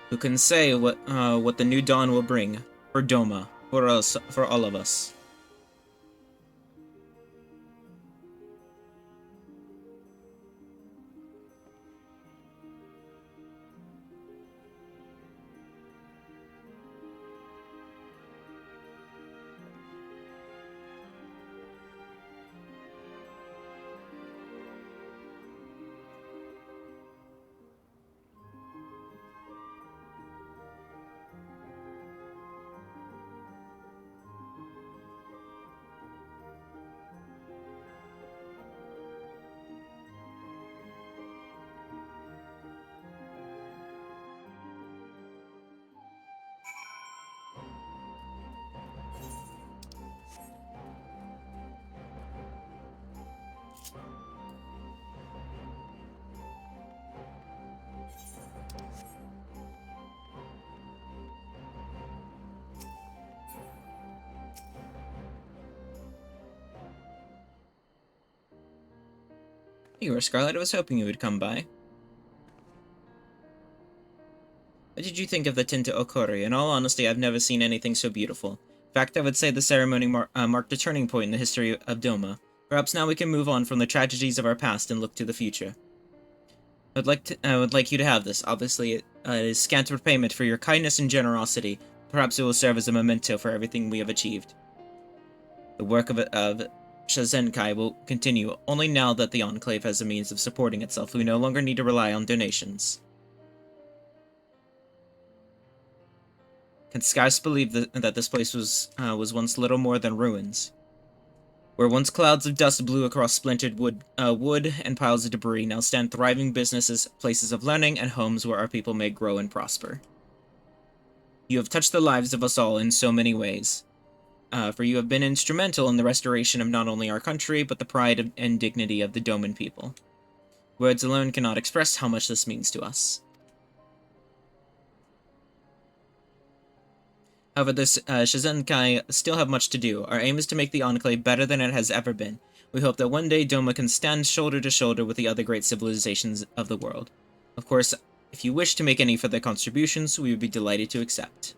Who can say what the new dawn will bring for Doma, for us, for all of us? You were Scarlet. I was hoping you would come by. What did you think of the Tinta Okori? In all honesty, I've never seen anything so beautiful. In fact, I would say the ceremony marked a turning point in the history of Doma. Perhaps now we can move on from the tragedies of our past and look to the future. I would like you to have this. Obviously, it is scant repayment for your kindness and generosity. Perhaps it will serve as a memento for everything we have achieved. The work of Shazenkai will continue, only now that the Enclave has a means of supporting itself. We no longer need to rely on donations. Can scarce believe that this place was once little more than ruins. Where once clouds of dust blew across splintered wood and piles of debris, now stand thriving businesses, places of learning, and homes where our people may grow and prosper. You have touched the lives of us all in so many ways. For you have been instrumental in the restoration of not only our country, but the pride and dignity of the Doman people. Words alone cannot express how much this means to us. However, this Shizenkai still have much to do. Our aim is to make the Enclave better than it has ever been. We hope that one day Doma can stand shoulder to shoulder with the other great civilizations of the world. Of course, if you wish to make any further contributions, we would be delighted to accept.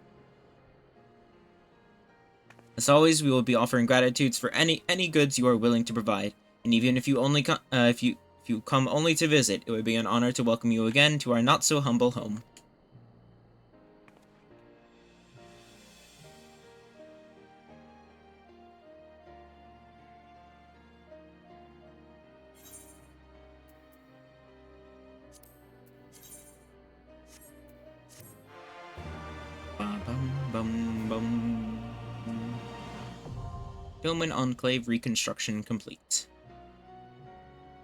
As always, we will be offering gratitudes for any goods you are willing to provide, and even if you only if you come only to visit, it would be an honor to welcome you again to our not so humble home. Doman Enclave reconstruction complete.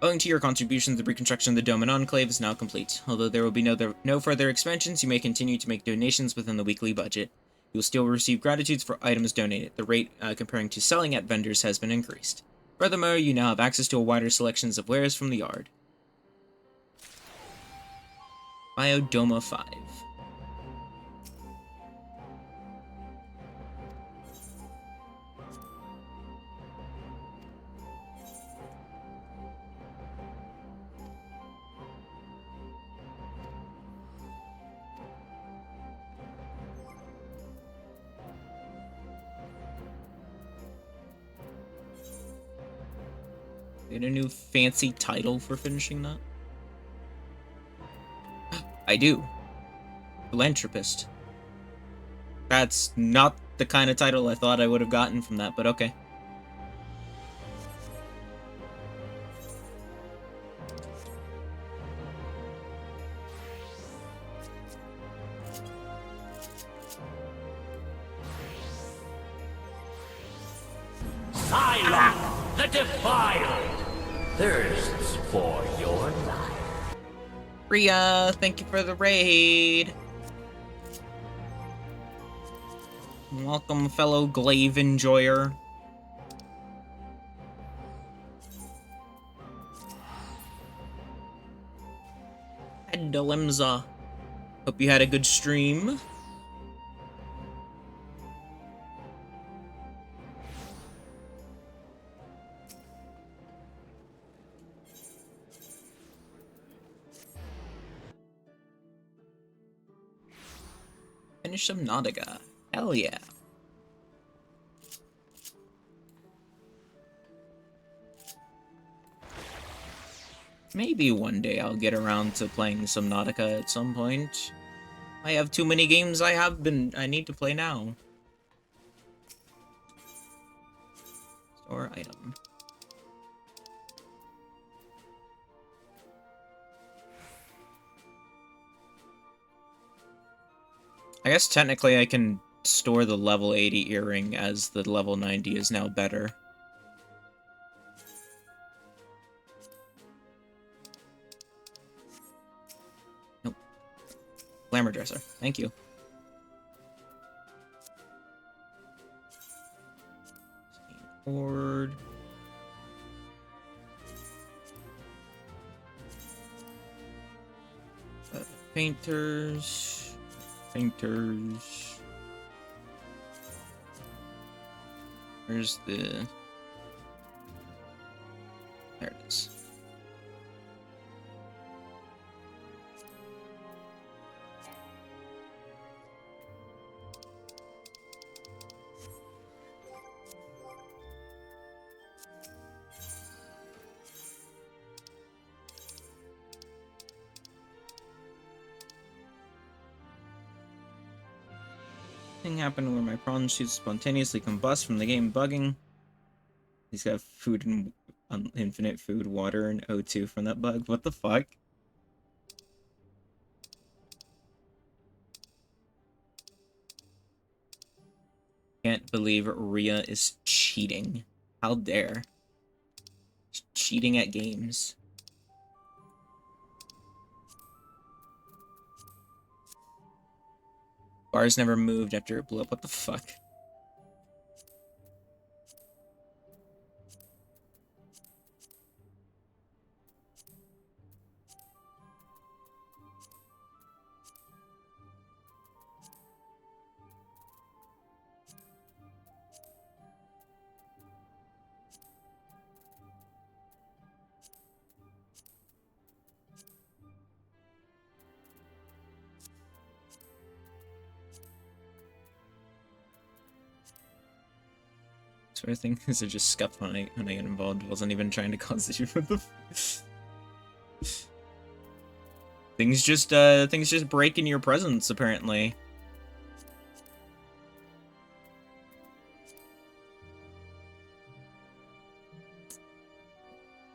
Owing to your contributions, the reconstruction of the Doman Enclave is now complete. Although there will be no further expansions, you may continue to make donations within the weekly budget. You will still receive gratitudes for items donated. The rate comparing to selling at vendors has been increased. Furthermore, you now have access to a wider selection of wares from the yard. Biodoma 5. Get a new fancy title for finishing that? I do. Philanthropist. That's not the kind of title I thought I would have gotten from that, but okay. Psylocke, the Defiled, thirsts for your life. Rhea, thank you for the raid. Welcome, fellow glaive enjoyer. And Dilemza. Hope you had a good stream. Finish some Nautica. Hell yeah. Maybe one day I'll get around to playing some Nautica at some point. I have too many games I need to play now. Store item. I guess technically I can store the level 80 earring as the level 90 is now better. Nope. Glamour dresser. Thank you. Board. Painters. Painters. Where's the... There it is. Thing happened where my prawn shoots spontaneously combust from the game bugging. He's got food and infinite food, water, and O2 from that bug. What the fuck? Can't believe Rhea is cheating. How dare. She's cheating at games. Bars never moved after it blew up. What the fuck? Sort of things are just scuffed when I get involved. Wasn't even trying to cause issue with the things just break in your presence apparently.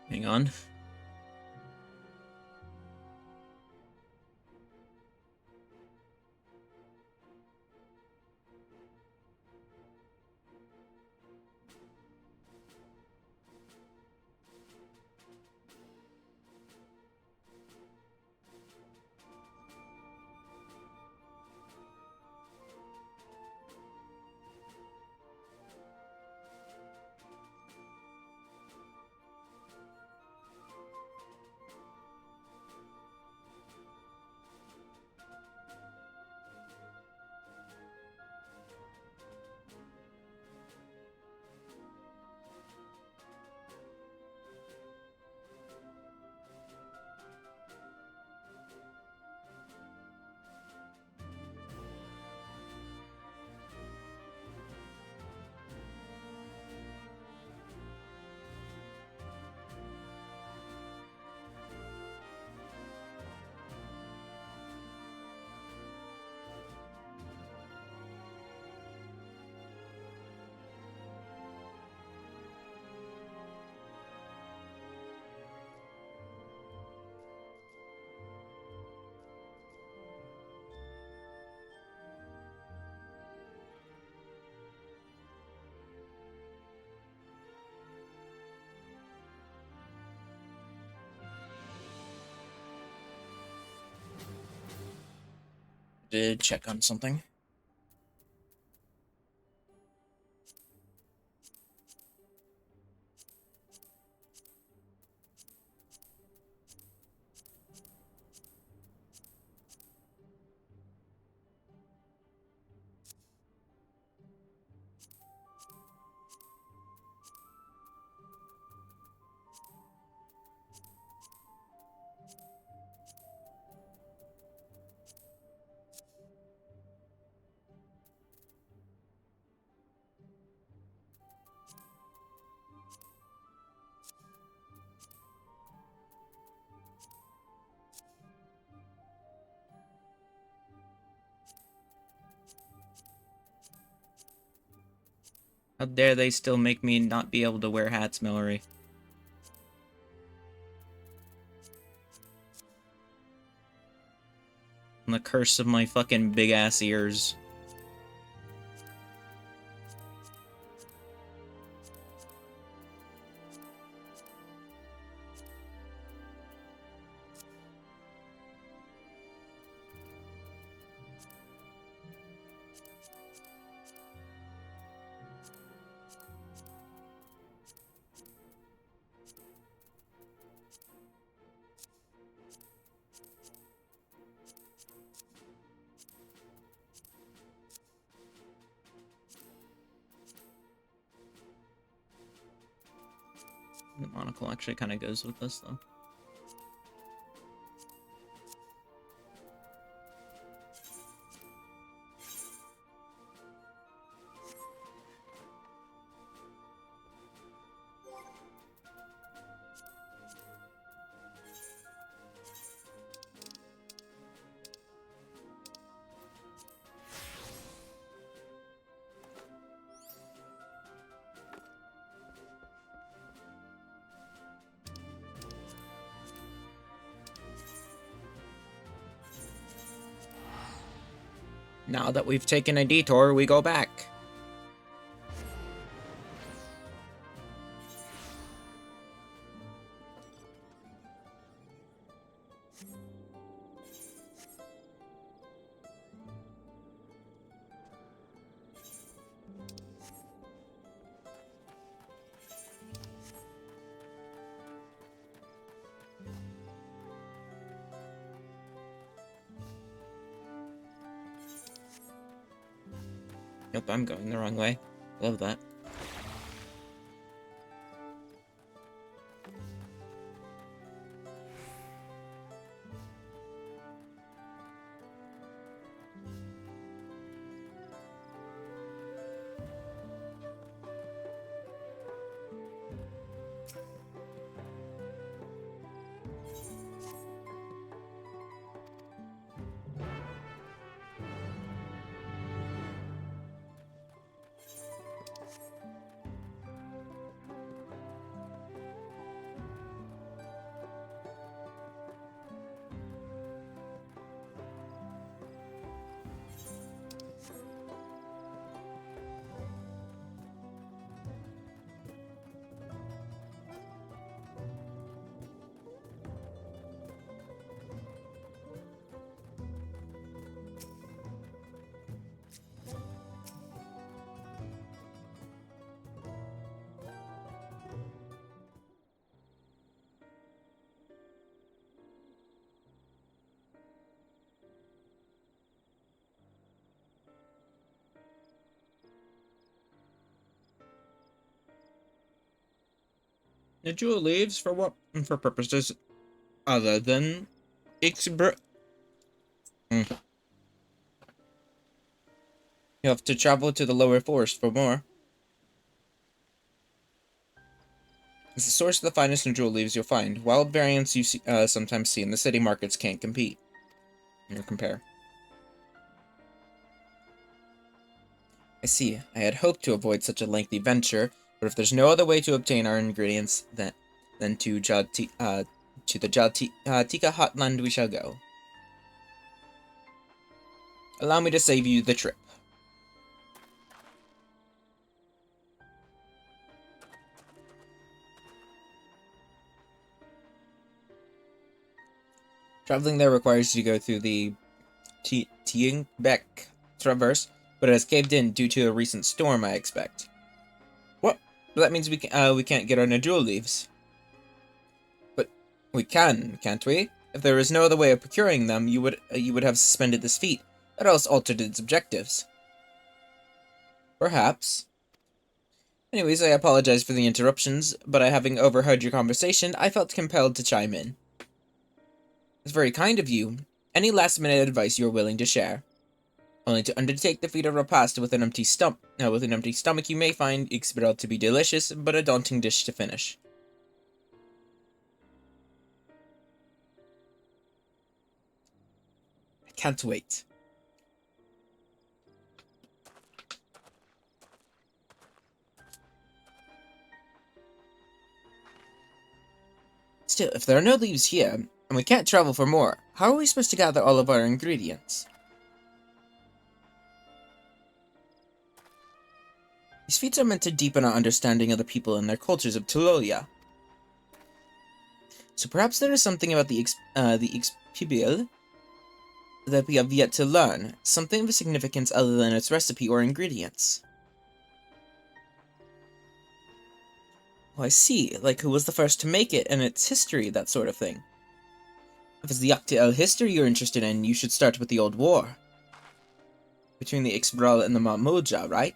Hang on. to check on something. How dare they still make me not be able to wear hats, Mallory? And the curse of my fucking big-ass ears. The monocle actually kind of goes with this, though. Now that we've taken a detour, we go back. Yep, I'm going the wrong way. Love that. The jewel leaves for what? For purposes other than You have to travel to the lower forest for more. It's the source of the finest and jewel leaves you'll find. Wild variants you sometimes see in the city markets can't compete. Or compare. I see. I had hoped to avoid such a lengthy venture, but if there's no other way to obtain our ingredients, then to the Tika Hotland we shall go. Allow me to save you the trip. Traveling there requires you to go through the Beck traverse, but it has caved in due to a recent storm, I expect. What? Well, that means we can't get our Najul leaves. But we can, can't we? If there is no other way of procuring them, you would have suspended this feat, or else altered its objectives. Perhaps. Anyways, I apologize for the interruptions, but having overheard your conversation, I felt compelled to chime in. It's very kind of you. Any last-minute advice you are willing to share? Only to undertake the feat of repast with an empty stomach. With an empty stomach, you may find Ixbrel to be delicious, but a daunting dish to finish. I can't wait. Still, if there are no leaves here, and we can't travel for more, how are we supposed to gather all of our ingredients? These feats are meant to deepen our understanding of the people and their cultures of Tulolia. So perhaps there is something about the Expibil that we have yet to learn, something of significance other than its recipe or ingredients. Oh, I see, like who was the first to make it and its history, that sort of thing. If it's the Yaktiel history you're interested in, you should start with the old war. Between the Ixbral and the Mahmuja, right?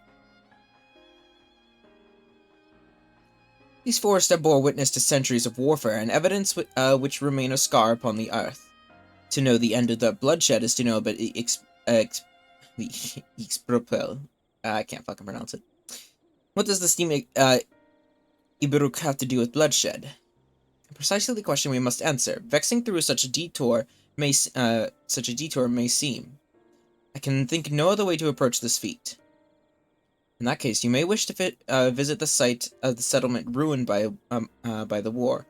These forests have bore witness to centuries of warfare and evidence which remain a scar upon the earth. To know the end of the bloodshed is to know about the Ixbropel. I can't fucking pronounce it. What does the steam Iberuk have to do with bloodshed? Precisely the question we must answer. Vexing through such a detour may seem. I can think no other way to approach this feat. In that case, you may wish to visit the site of the settlement ruined by the war,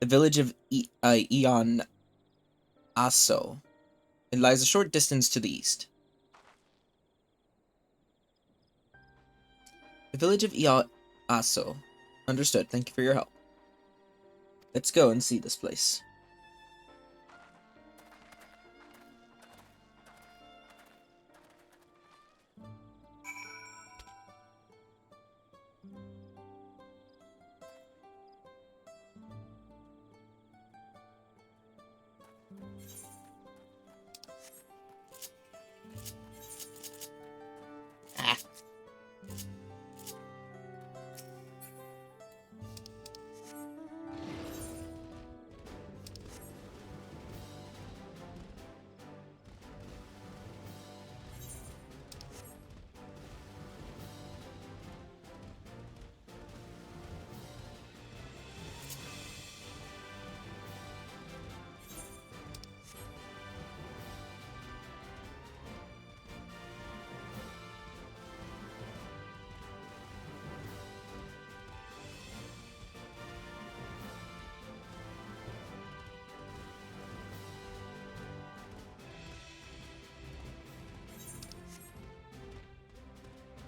the village of Ion Aso. It lies a short distance to the east. The village of Ion Aso. Understood. Thank you for your help. Let's go and see this place.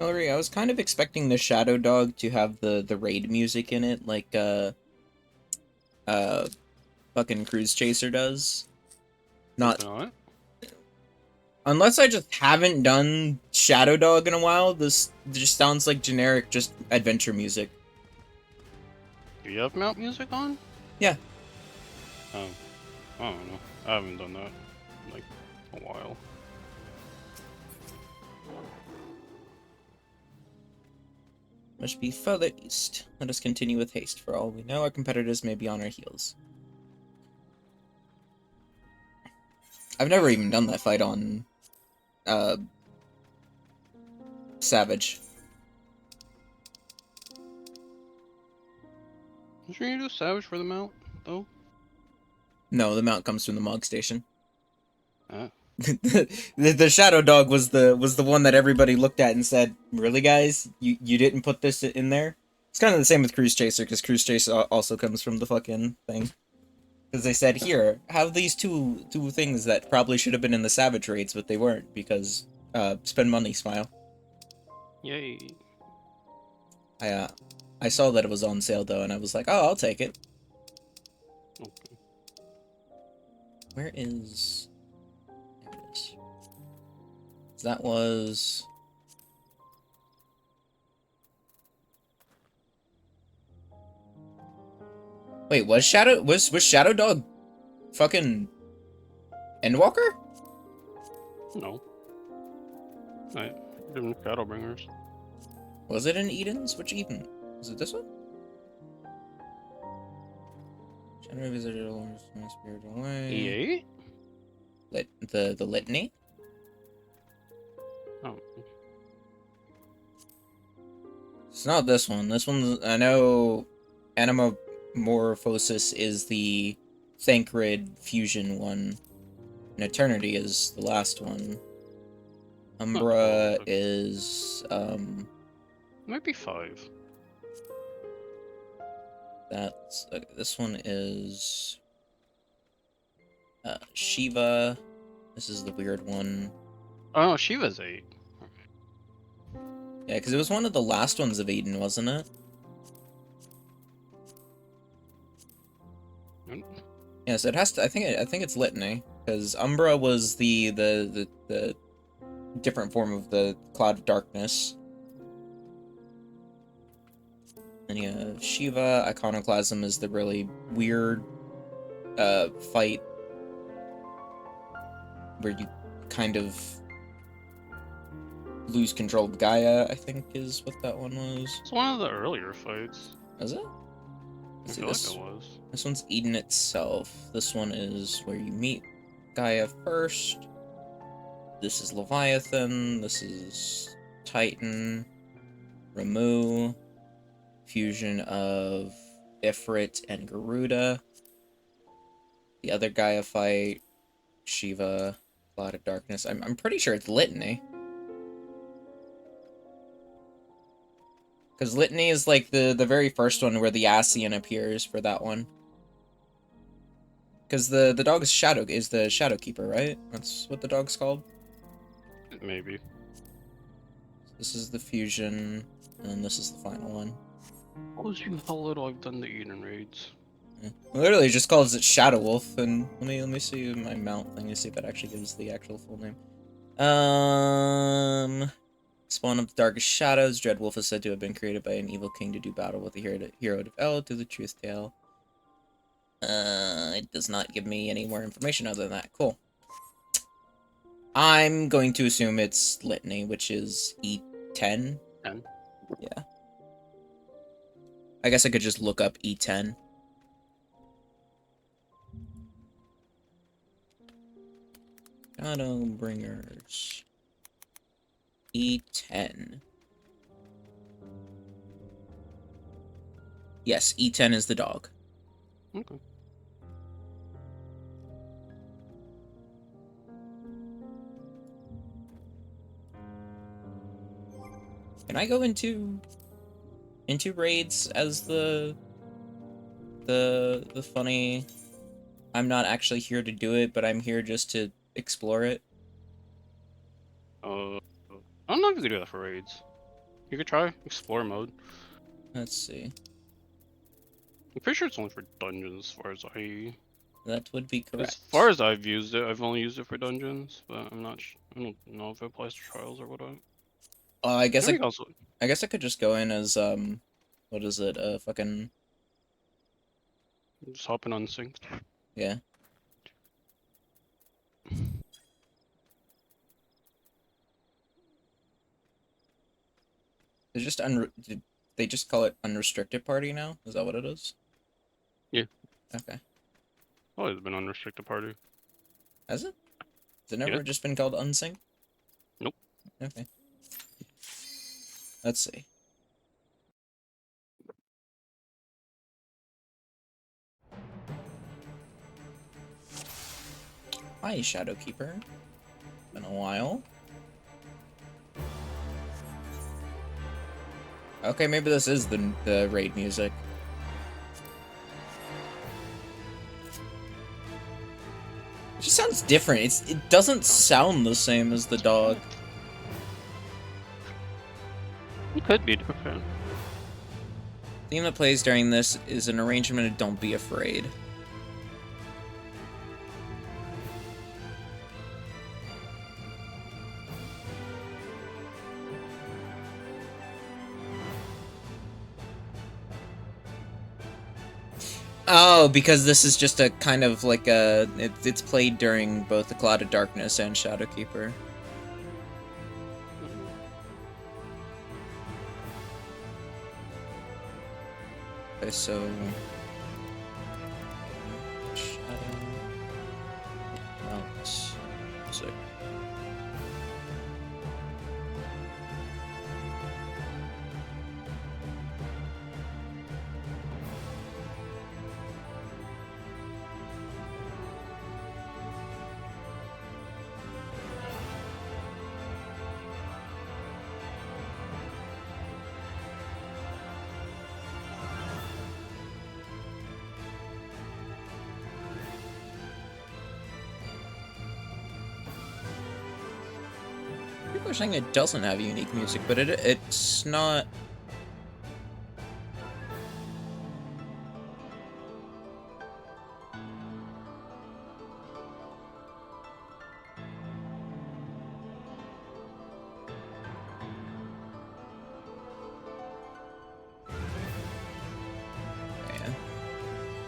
Hillary, I was kind of expecting the Shadow Dog to have the raid music in it, like fucking Cruise Chaser does. Not. Unless I just haven't done Shadow Dog in a while, this just sounds like generic, just adventure music. Do you have mount music on? Yeah. Oh, I don't know. I haven't done that in, like, a while. Must be further east. Let us continue with haste. For all we know, our competitors may be on our heels. I've never even done that fight on Savage. You sure you do Savage for the mount, though? No, the mount comes from the Mog Station. Ah. The Shadow Dog was the one that everybody looked at and said, "Really, guys? You didn't put this in there?" It's kind of the same with Cruise Chaser, because Cruise Chaser also comes from the fucking thing. Because they said, "Here, have these two things that probably should have been in the Savage raids, but they weren't because spend money, smile." Yay! I saw that it was on sale though, and I was like, "Oh, I'll take it." Okay. Where is? That was... Wait, was Shadow Dog fucking Endwalker? No. Right. Them Shadowbringers. Was it in Eden's? Which Eden? Was it this one? Shadow visited my spirit away. E8? The litany? Oh. It's not this one. This one's, I know Anamorphosis is the Thancred fusion one. And Eternity is the last one. Umbra is, Might be 5. That's, this one is, Shiva. This is the weird one. Oh, Shiva's 8. Yeah, because it was one of the last ones of Eden, wasn't it? Yeah, so it has to. I think it's Litany, because Umbra was the different form of the Cloud of Darkness. And you have Shiva. Iconoclasm is the really weird fight where you kind of lose control of Gaia, I think is what that one was. It's one of the earlier fights. Is it? I feel like it was. This one's Eden itself. This one is where you meet Gaia first. This is Leviathan. This is Titan. Ramu. Fusion of Ifrit and Garuda. The other Gaia fight. Shiva. Cloud of Darkness. I'm pretty sure it's Litany. Because Litany is like the very first one where the Ascian appears for that one. Because the dog is the Shadow Keeper, right? That's what the dog's called? Maybe. This is the fusion, and this is the final one. How little I've done the Eden raids. Yeah. Literally just calls it Shadow Wolf, and let me see my mount thing to see if that actually gives the actual full name. Spawn of the Darkest Shadows. Dreadwolf is said to have been created by an evil king to do battle with the hero of El to the truth tale. It does not give me any more information other than that. Cool. I'm going to assume it's Litany, which is E10. 10? Yeah. I guess I could just look up E10. Shadowbringers. E10. Yes, E10 is the dog. Okay. Can I go into raids as the funny I'm not actually here to do it, but I'm here just to explore it? I don't know if you could do that for raids. You could try explore mode. Let's see. I'm pretty sure it's only for dungeons, as far as That would be correct. As far as I've used it, I've only used it for dungeons, but I don't know if it applies to trials or whatnot. I guess Also, I guess I could just go in as what is it? Fucking just hopping unsynced. yeah. Did they just call it unrestricted party now? Is that what it is? Yeah. Okay. Always been unrestricted party. Has it? Has it never just been called unsync? Nope. Okay. Let's see. Hi, Shadowkeeper. Been a while. Okay, maybe this is the raid music. It just sounds different. It doesn't sound the same as the dog. It could be different. The theme that plays during this is an arrangement of Don't Be Afraid. Oh, because this is just a kind of like a... It's played during both the Cloud of Darkness and Shadowkeeper. Okay, so... Shadow... Mount... So... People are saying it doesn't have unique music, but it's not...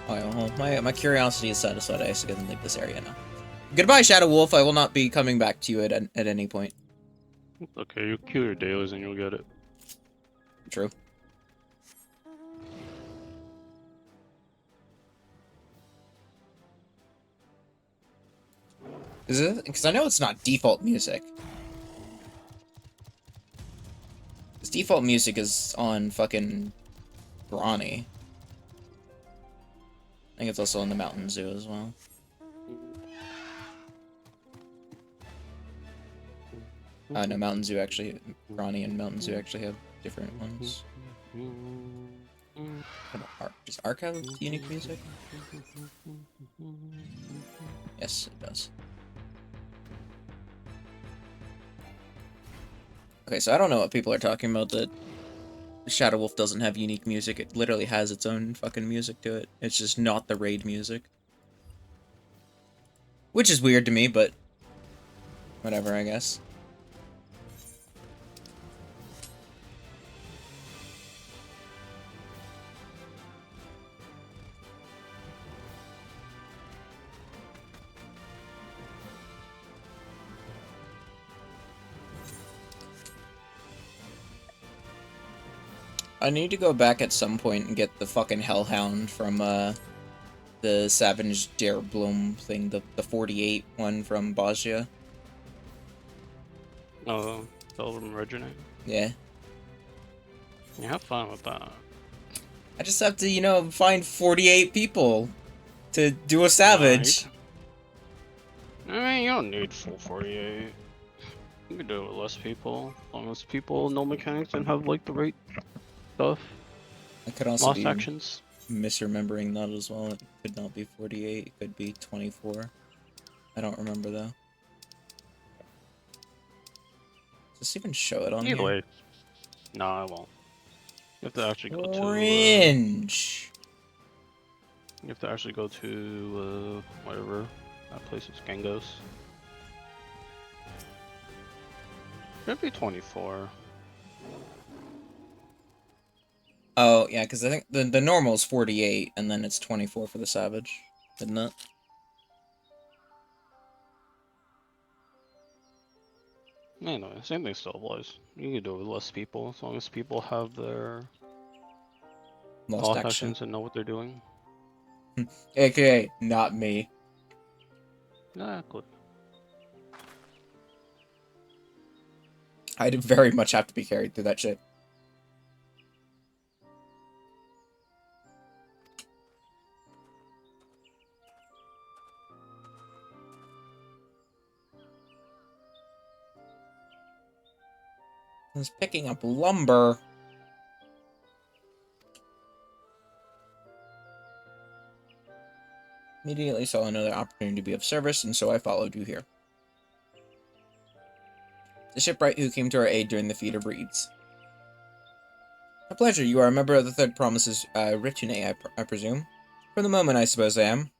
Oh, well, my curiosity is satisfied. I have to leave this area now. Goodbye, Shadow Wolf. I will not be coming back to you at any point. Okay, you kill your dailies and you'll get it. True. Is it? Because I know it's not default music. This default music is on fucking Brawny. I think it's also on the Mountain Zoo as well. No, Mountain Zoo actually, Brawny and Mountain Zoo actually have different ones. Does Ark have unique music? Yes, it does. Okay, so I don't know what people are talking about that Shadow Wolf doesn't have unique music. It literally has its own fucking music to it. It's just not the raid music. Which is weird to me, but whatever, I guess. I need to go back at some point and get the fucking Hellhound from, the Savage Dare Bloom thing, the 48 one from Bosnia. Oh, Seldom Reginate? Yeah. You have fun with that. I just have to, you know, find 48 people to do a Savage. I mean, you don't need full 48. You can do it with less people, as long as people know mechanics and have, like, the right stuff. I could also Lost be actions. misremembering that as well. It could not be 48, it could be 24. I don't remember, though. Does this even show it on Either here? way. No, I won't. You have to actually go to... Orange! you have to actually go to, whatever that place is, Gengos. Should be 24. Oh, yeah, because I think the normal is 48, and then it's 24 for the Savage, isn't it? Anyway, same thing still applies. You can do it with less people, as long as people have their lost actions and know what they're doing. AKA, not me. Exactly. I'd very much have to be carried through that shit. I was picking up lumber. Immediately saw another opportunity to be of service, and so I followed you here. The shipwright who came to our aid during the feat of reeds. A pleasure. You are a member of the Third Promises Ritune, I presume. For the moment, I suppose I am.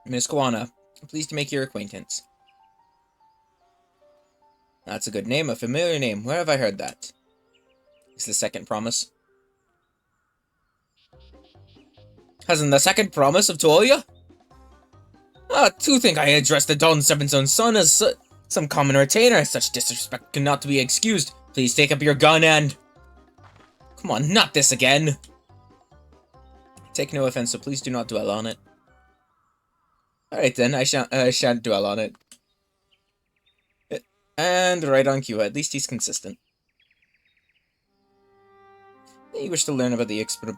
Miss Kwana, pleased to make your acquaintance. That's a good name, a familiar name. Where have I heard that? It's the second promise. Hasn't the second promise of Tuolia? To think I addressed the Dawn Seven's own son as some common retainer. Such disrespect cannot be excused. Please take up your gun and... Come on, not this again! Take no offense, so please do not dwell on it. Alright then, I shan't dwell on it. And right on cue, at least he's consistent. You wish to learn about the expert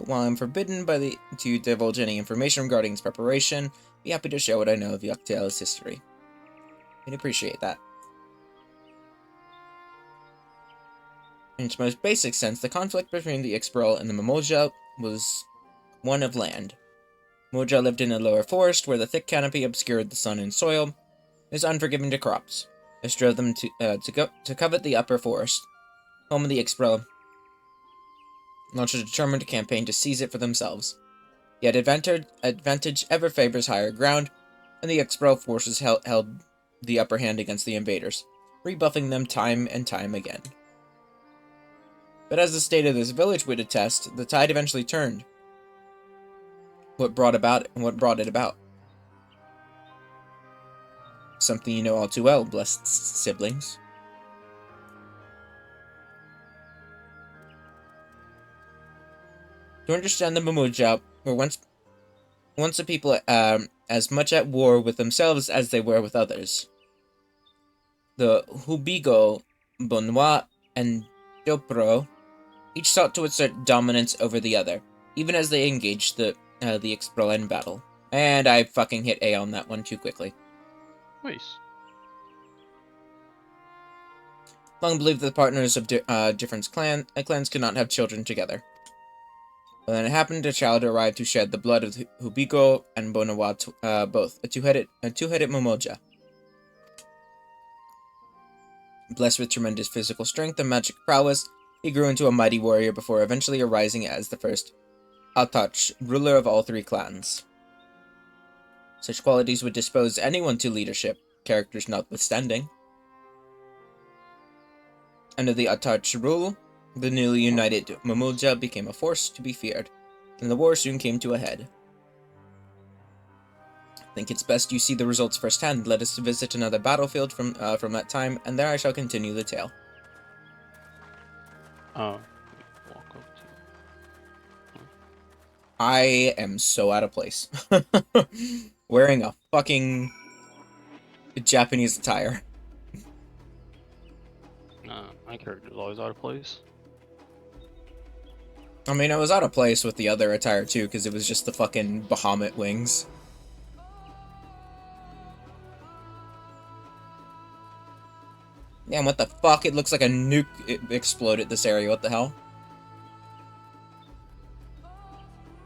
while I'm forbidden to divulge any information regarding its preparation. Be happy to share what I know of Yoctail's history. I'd appreciate that. In its most basic sense, the conflict between the Ixbrel and the Mamoja was one of land. Moja lived in a lower forest where the thick canopy obscured the sun and soil. It was unforgiving to crops. This drove them to covet the upper forest, home of the Ixbrel, launched a determined campaign to seize it for themselves. Yet advantage ever favors higher ground, and the Ixbrel forces held the upper hand against the invaders, rebuffing them time and time again. But as the state of this village would attest, the tide eventually turned. What brought it about? Something you know all too well, blessed siblings. To understand the Mamuja were once a people as much at war with themselves as they were with others. The Hubigo, Bonwa, and Dopro each sought to assert dominance over the other, even as they engaged the Ixbrel in battle. And I fucking hit A on that one too quickly. Nice. Long believed that the partners of different clans could not have children together. But then it happened, a child arrived to shed the blood of Hubiko and Bonawa, both, a two-headed Momoja. Blessed with tremendous physical strength and magic prowess, he grew into a mighty warrior before eventually arising as the first Atach, ruler of all three clans. Such qualities would dispose anyone to leadership, characters notwithstanding. Under the Atach rule, the newly united Mamuja became a force to be feared, and the war soon came to a head. I think it's best you see the results firsthand. Let us visit another battlefield from that time, and there I shall continue the tale. Oh, walk up to. I am so out of place. Wearing a fucking Japanese attire. My character's always out of place. I mean, I was out of place with the other attire too, because it was just the fucking Bahamut wings. Damn, what the fuck? It looks like a nuke exploded this area. What the hell?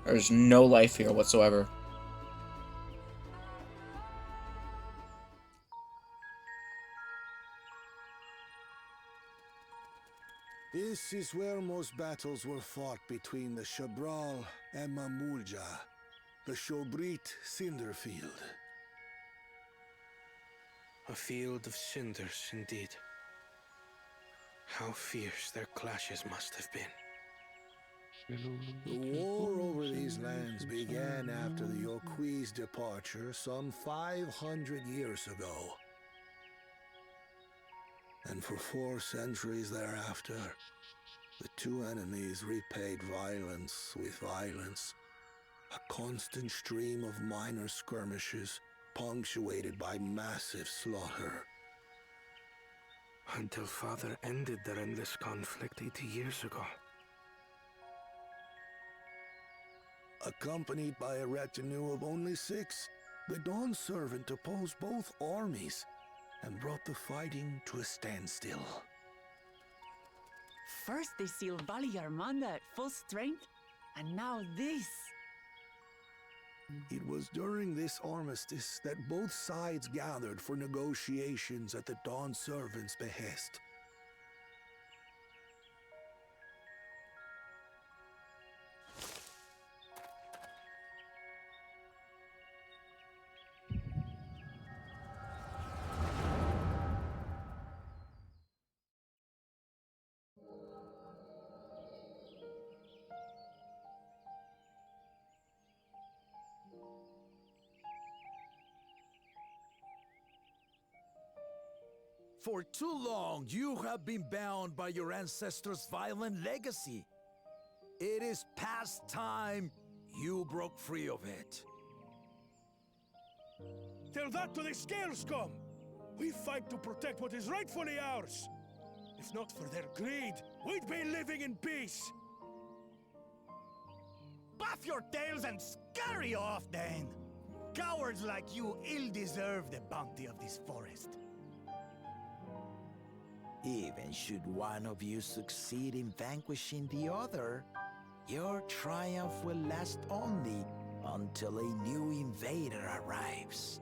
There's no life here whatsoever. This is where most battles were fought between the Shabral and Mamulja, the Shobrit Cinder Field. A field of cinders, indeed. How fierce their clashes must have been. The war over these lands began after the Yokui's departure some 500 years ago. And for 4 centuries thereafter, the two enemies repaid violence with violence. A constant stream of minor skirmishes, punctuated by massive slaughter. Until Father ended their endless conflict 80 years ago. Accompanied by a retinue of only 6, the Dawn Servant opposed both armies and brought the fighting to a standstill. First they sealed Valley Armanda at full strength, and now this. It was during this armistice that both sides gathered for negotiations at the Dawn Servant's behest. For too long, you have been bound by your ancestors' violent legacy. It is past time you broke free of it. Tell that to the Scale Scum! We fight to protect what is rightfully ours! If not for their greed, we'd be living in peace! Buff your tails and scurry off, then! Cowards like you ill deserve the bounty of this forest. Even should one of you succeed in vanquishing the other, your triumph will last only until a new invader arrives.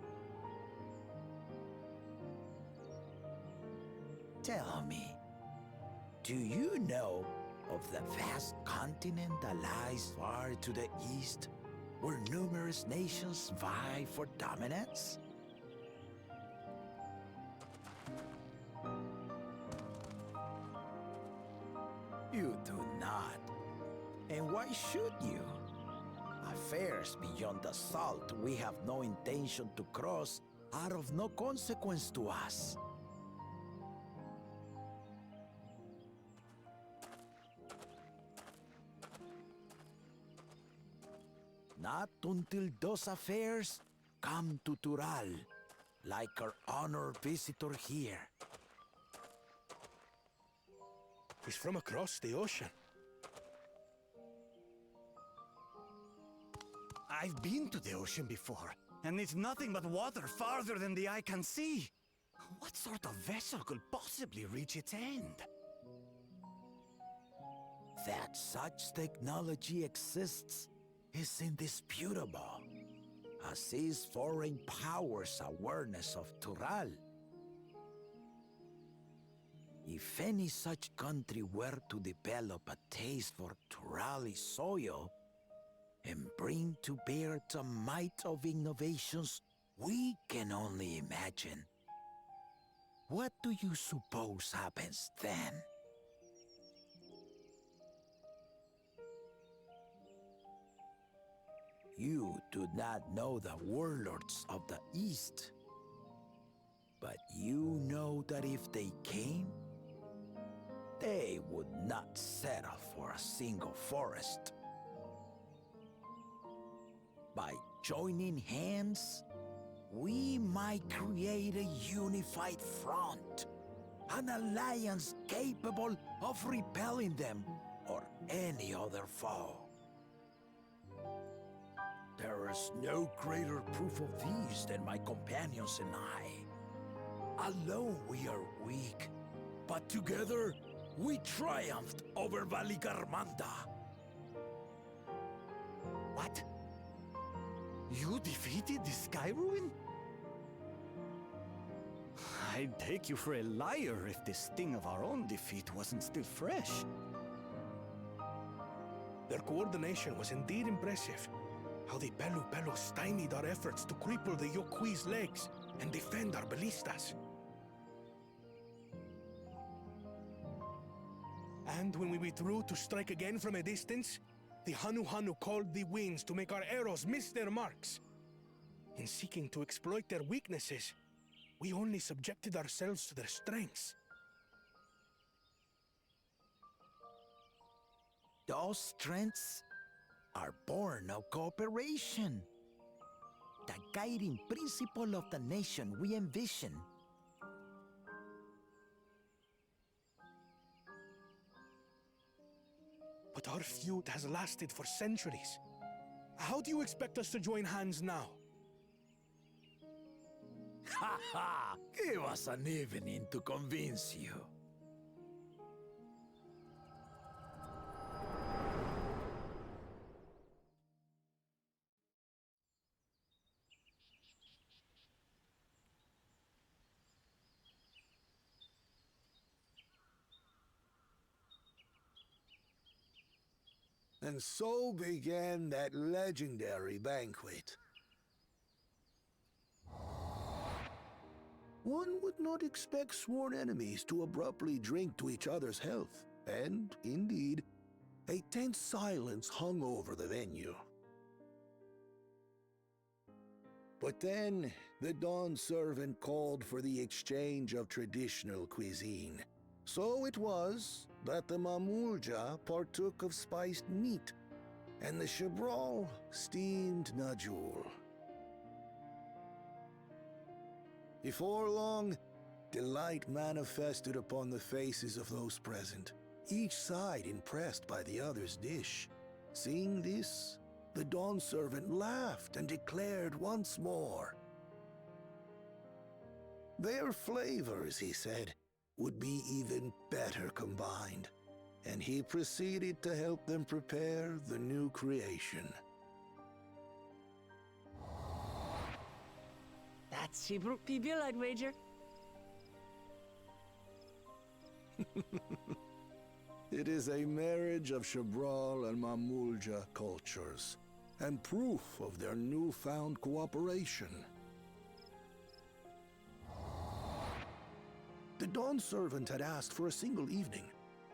Tell me, do you know of the vast continent that lies far to the east, where numerous nations vie for dominance? You do not. And why should you? Affairs beyond the salt we have no intention to cross are of no consequence to us. Not until those affairs come to Tural, like our honored visitor here. He's from across the ocean. I've been to the ocean before, and it's nothing but water farther than the eye can see. What sort of vessel could possibly reach its end? That such technology exists is indisputable, as is foreign powers' awareness of Tural. If any such country were to develop a taste for Turali soil and bring to bear the might of innovations we can only imagine, what do you suppose happens then? You do not know the warlords of the East, but you know that if they came, they would not settle for a single forest. By joining hands, we might create a unified front, an alliance capable of repelling them or any other foe. There is no greater proof of these than my companions and I. Alone we are weak, but together we triumphed over Valigarmanda. What? You defeated the Sky Ruin? I'd take you for a liar if the sting of our own defeat wasn't still fresh. Their coordination was indeed impressive. How the Pelu stymied our efforts to cripple the Yokui's legs and defend our ballistas. And when we withdrew to strike again from a distance, the Hanu called the winds to make our arrows miss their marks. In seeking to exploit their weaknesses, we only subjected ourselves to their strengths. Those strengths are born of cooperation, the guiding principle of the nation we envision. But our feud has lasted for centuries. How do you expect us to join hands now? Ha ha! Give us an evening to convince you. And so began that legendary banquet. One would not expect sworn enemies to abruptly drink to each other's health, and, indeed, a tense silence hung over the venue. But then, the Dawn servant called for the exchange of traditional cuisine. So it was that the Mamulja partook of spiced meat, and the Chebral steamed Najul. Before long, delight manifested upon the faces of those present, each side impressed by the other's dish. Seeing this, the Dawn servant laughed and declared once more. Their flavors, he said, would be even better combined, and he proceeded to help them prepare the new creation. That's Shibruk Pibil, I'd wager. It is a marriage of Chebral and Mamulja cultures, and proof of their newfound cooperation. The Dawn servant had asked for a single evening,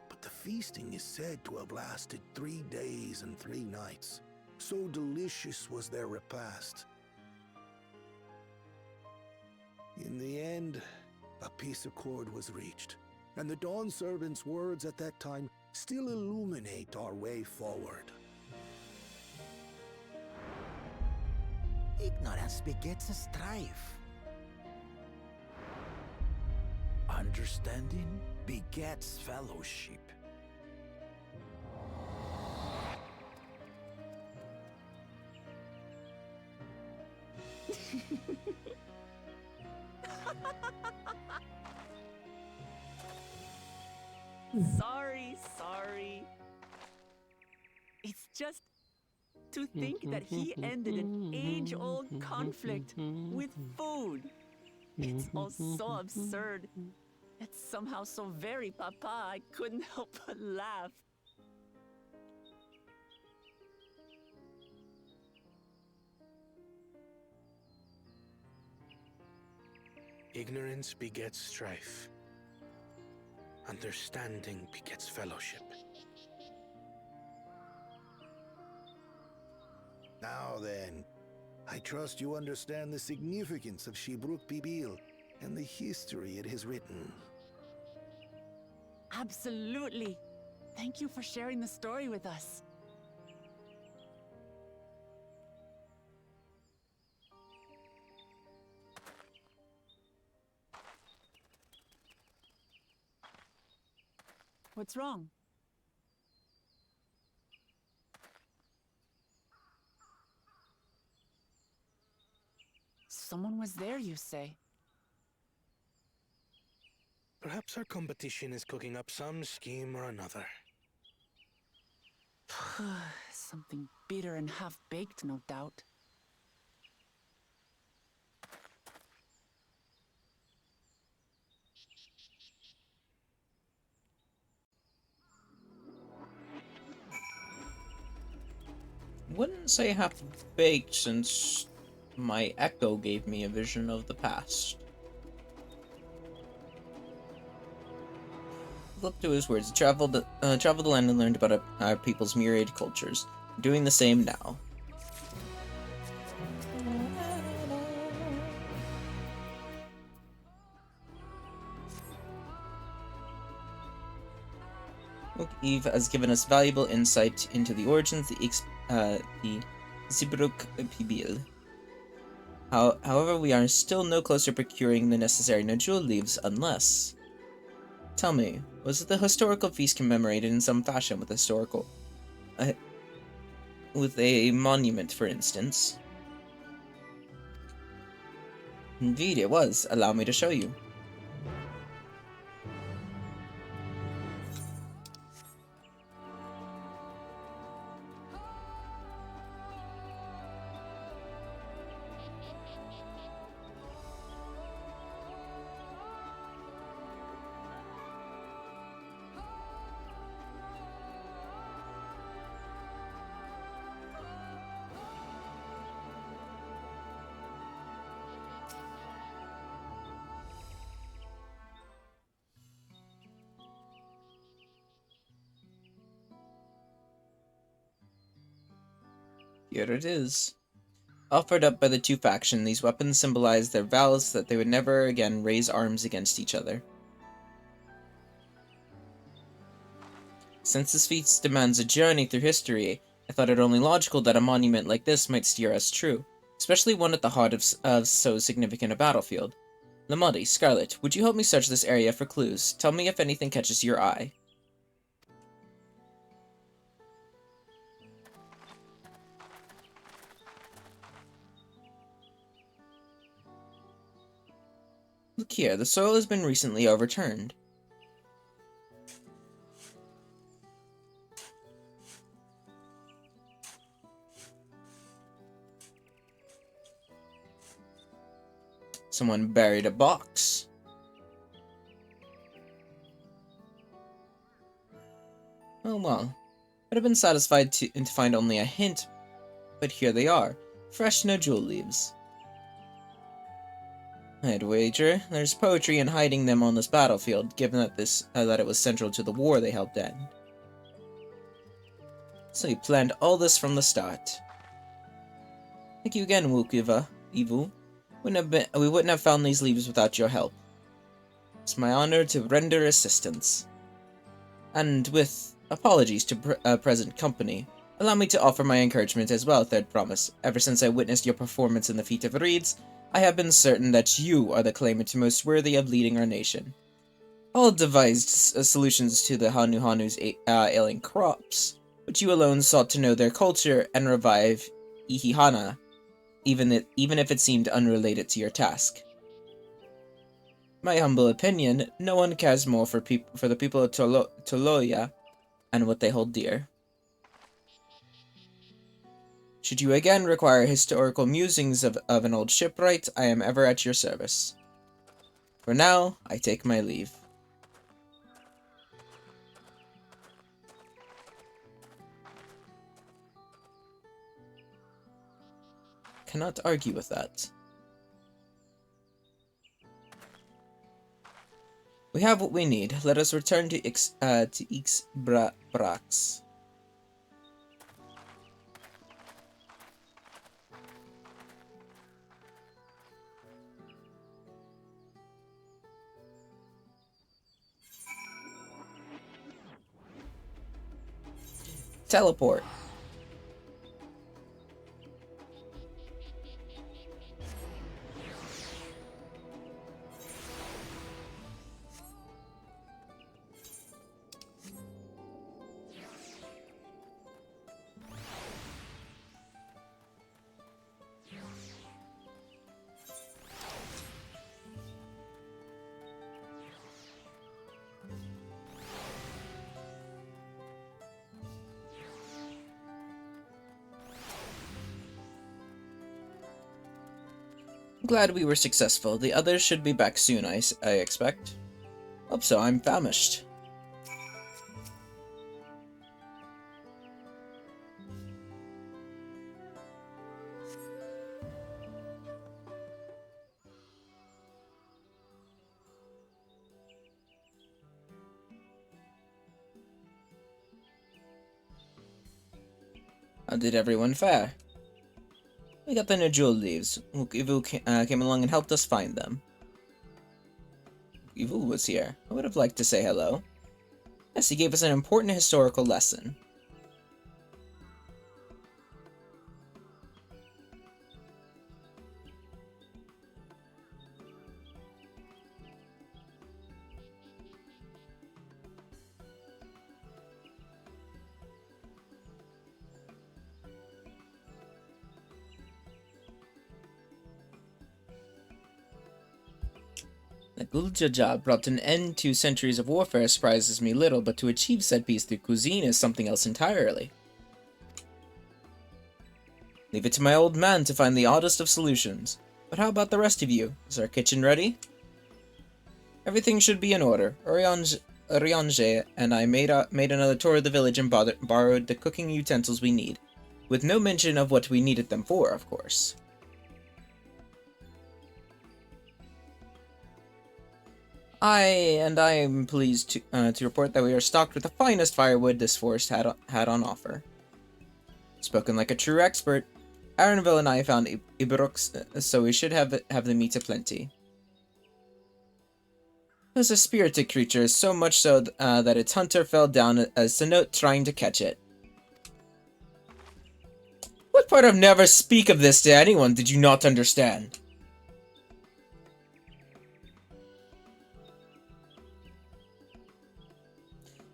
but the feasting is said to have lasted 3 days and 3 nights. So delicious was their repast. In the end, a peace accord was reached, and the Dawn servant's words at that time still illuminate our way forward. Ignorance begets a strife. Understanding begets fellowship. Sorry. It's just to think that he ended an age-old conflict with food. It's all so absurd. It's somehow so very papa, I couldn't help but laugh. Ignorance begets strife. Understanding begets fellowship. Now then, I trust you understand the significance of Shibruk Pibil and the history it has written. Absolutely. Thank you for sharing the story with us. What's wrong? Someone was there, you say? Perhaps our competition is cooking up some scheme or another. Something bitter and half-baked, no doubt. Wouldn't say half-baked since my echo gave me a vision of the past. Look to his words. Traveled the land and learned about our people's myriad cultures. Doing the same now. Look, Eve has given us valuable insight into the origins of the Zibruk Pibil. However, we are still no closer procuring the necessary nodule leaves unless... Tell me, was the historical feast commemorated in some fashion with with a monument, for instance? Indeed, it was. Allow me to show you. Here it is. Offered up by the two factions, these weapons symbolize their vows that they would never again raise arms against each other. Since this feast demands a journey through history, I thought it only logical that a monument like this might steer us true, especially one at the heart of so significant a battlefield. Lamodi, Scarlet, would you help me search this area for clues? Tell me if anything catches your eye. Look here, the soil has been recently overturned. Someone buried a box. Oh well. I'd have been satisfied to find only a hint, but here they are. Fresh nodule leaves. I'd wager there's poetry in hiding them on this battlefield, given that that it was central to the war they helped end. So you planned all this from the start. Thank you again, Wukiva, Ivu. We wouldn't have found these leaves without your help. It's my honor to render assistance. And with apologies to present company, allow me to offer my encouragement as well, Third Promise. Ever since I witnessed your performance in the Feat of Reeds, I have been certain that you are the claimant most worthy of leading our nation. All devised solutions to the Hanu's ailing crops, but you alone sought to know their culture and revive Ihihana, even if it seemed unrelated to your task. My humble opinion, no one cares more for the people of Toloya and what they hold dear. Should you again require historical musings of an old shipwright, I am ever at your service. For now, I take my leave. Cannot argue with that. We have what we need. Let us return to Ixbrax. Teleport. Glad we were successful. The others should be back soon, I expect. Hope so, I'm famished. How did everyone fare? We got the nodule leaves. Ivu came along and helped us find them. Ivu was here. I would have liked to say hello. Yes, he gave us an important historical lesson. The Guljaja brought an end to centuries of warfare surprises me little, but to achieve said peace through cuisine is something else entirely. Leave it to my old man to find the oddest of solutions. But how about the rest of you? Is our kitchen ready? Everything should be in order. Oriange and I made another tour of the village and borrowed the cooking utensils we need, with no mention of what we needed them for, of course. I am pleased to report that we are stocked with the finest firewood this forest had on offer. Spoken like a true expert. Arenville and I found Ibrox, so we should have the meat aplenty. It was a spirited creature, so much so that its hunter fell down as a note trying to catch it. What part of never speak of this to anyone did you not understand?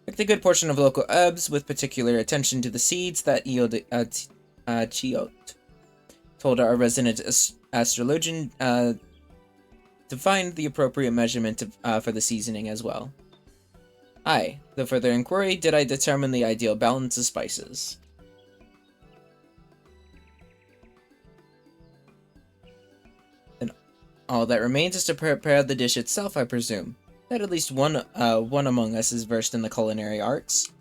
Picked a good portion of local herbs, with particular attention to the seeds that yielded Chiot. Told our resident astrologian to find the appropriate measurement for the seasoning as well. Aye, the further inquiry did I determine the ideal balance of spices. Then all that remains is to prepare the dish itself, I presume. That at least one among us is versed in the culinary arts.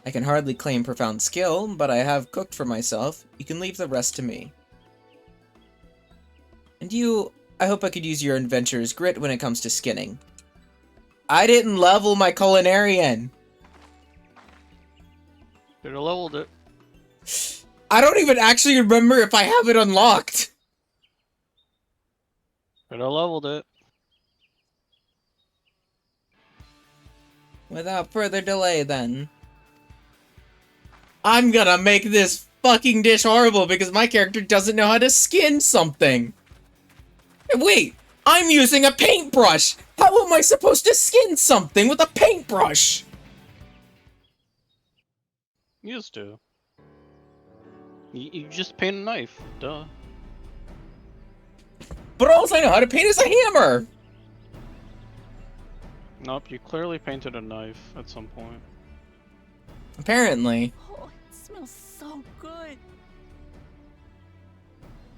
I can hardly claim profound skill, but I have cooked for myself. You can leave the rest to me. And you, I hope I could use your adventurer's grit when it comes to skinning. I didn't level my culinarian! Could have leveled it. I don't even actually remember if I have it unlocked! Could have leveled it. Without further delay, then. I'm gonna make this fucking dish horrible because my character doesn't know how to skin something! Wait! I'm using a paintbrush! How am I supposed to skin something with a paintbrush? Used to. You just paint a knife. Duh. But all I know how to paint is a hammer! Nope, you clearly painted a knife at some point. Apparently. Oh, it smells so good.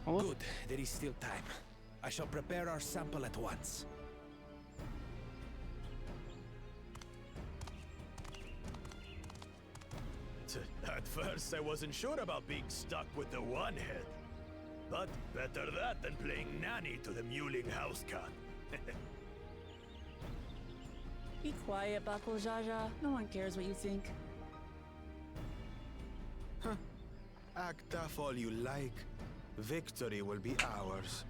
Good, there is still time. I shall prepare our sample at once. At first, I wasn't sure about being stuck with the one head. But better that than playing nanny to the mewling house cat. Be quiet, Bakul Jaja. No one cares what you think. Huh. Act tough all you like. Victory will be ours.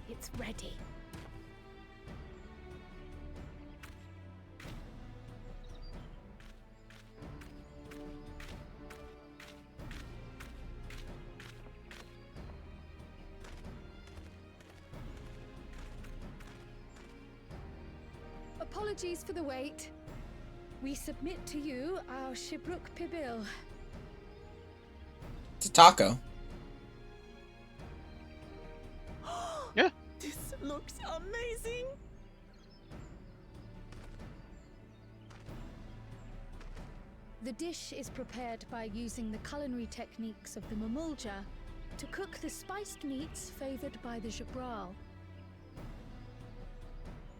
It's ready. Apologies for the wait. We submit to you our Shibruk Pibil. It's a taco. Yeah. This looks amazing. The dish is prepared by using the culinary techniques of the Mamulja to cook the spiced meats favored by the Jabral.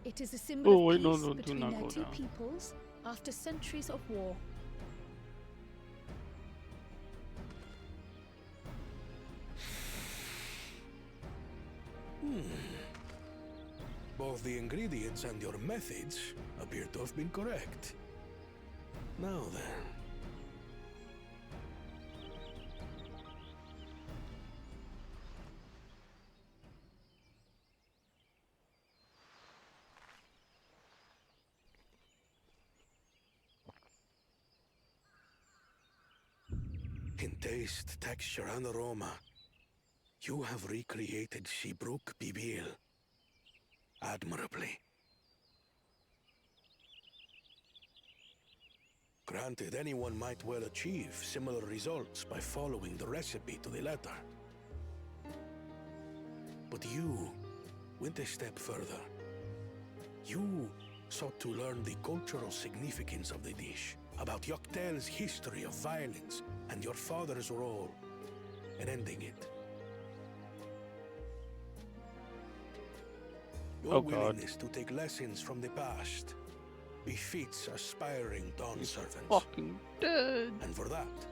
It is a symbol of peace between their two peoples after centuries of war. Both the ingredients and your methods appear to have been correct. Now then. In taste, texture, and aroma, you have recreated Shibruk Bibil admirably. Granted, anyone might well achieve similar results by following the recipe to the letter. But you went a step further. You sought to learn the cultural significance of the dish, about Yoktel's history of violence and your father's role in ending it. Your willingness to take lessons from the past befits aspiring Dawn servants. Fucking dead. And for that,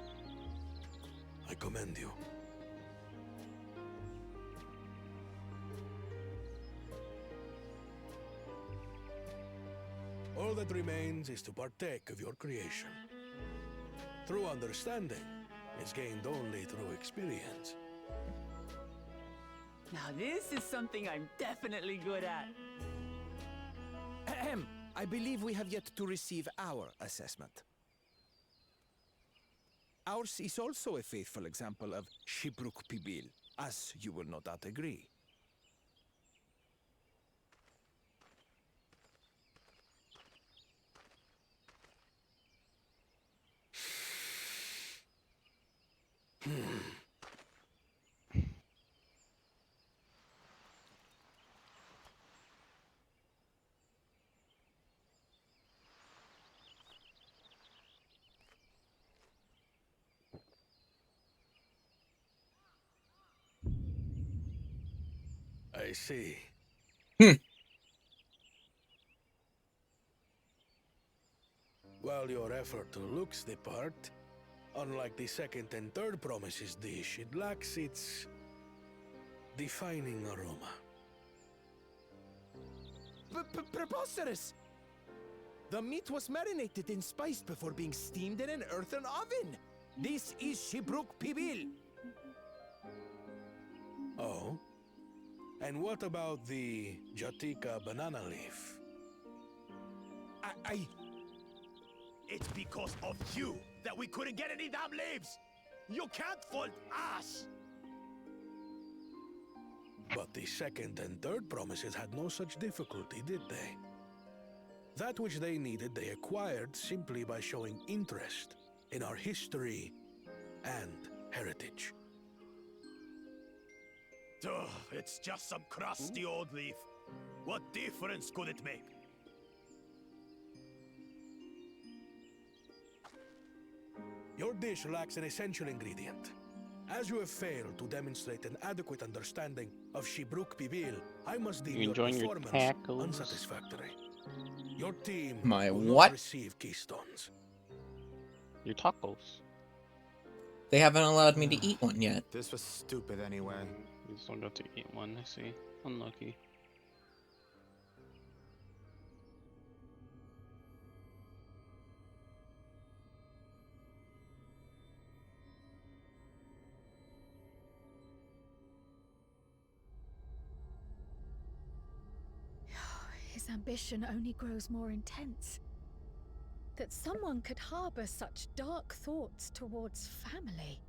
I commend you. All that remains is to partake of your creation. True understanding is gained only through experience. Now this is something I'm definitely good at. Ahem. I believe we have yet to receive our assessment. Ours is also a faithful example of Shibruk Pibil, as you will no doubt agree. I see. While your effort looks the part, unlike the second and third promises dish, it lacks its defining aroma. Preposterous! The meat was marinated and spiced before being steamed in an earthen oven. This is Shibruk Pibil. Oh? And what about the Jatika banana leaf? It's because of you that we couldn't get any damn leaves! You can't fault us! But the second and third promises had no such difficulty, did they? That which they needed they acquired simply by showing interest in our history and heritage. Ugh, it's just some crusty old leaf. What difference could it make? Your dish lacks an essential ingredient. As you have failed to demonstrate an adequate understanding of Shibruk Pibil, I must deem your performance unsatisfactory. Your team will not receive keystones. Your tacos. They haven't allowed me to eat one yet. This was stupid anyway. You still got to eat one, I see. Unlucky. His ambition only grows more intense. That someone could harbor such dark thoughts towards family.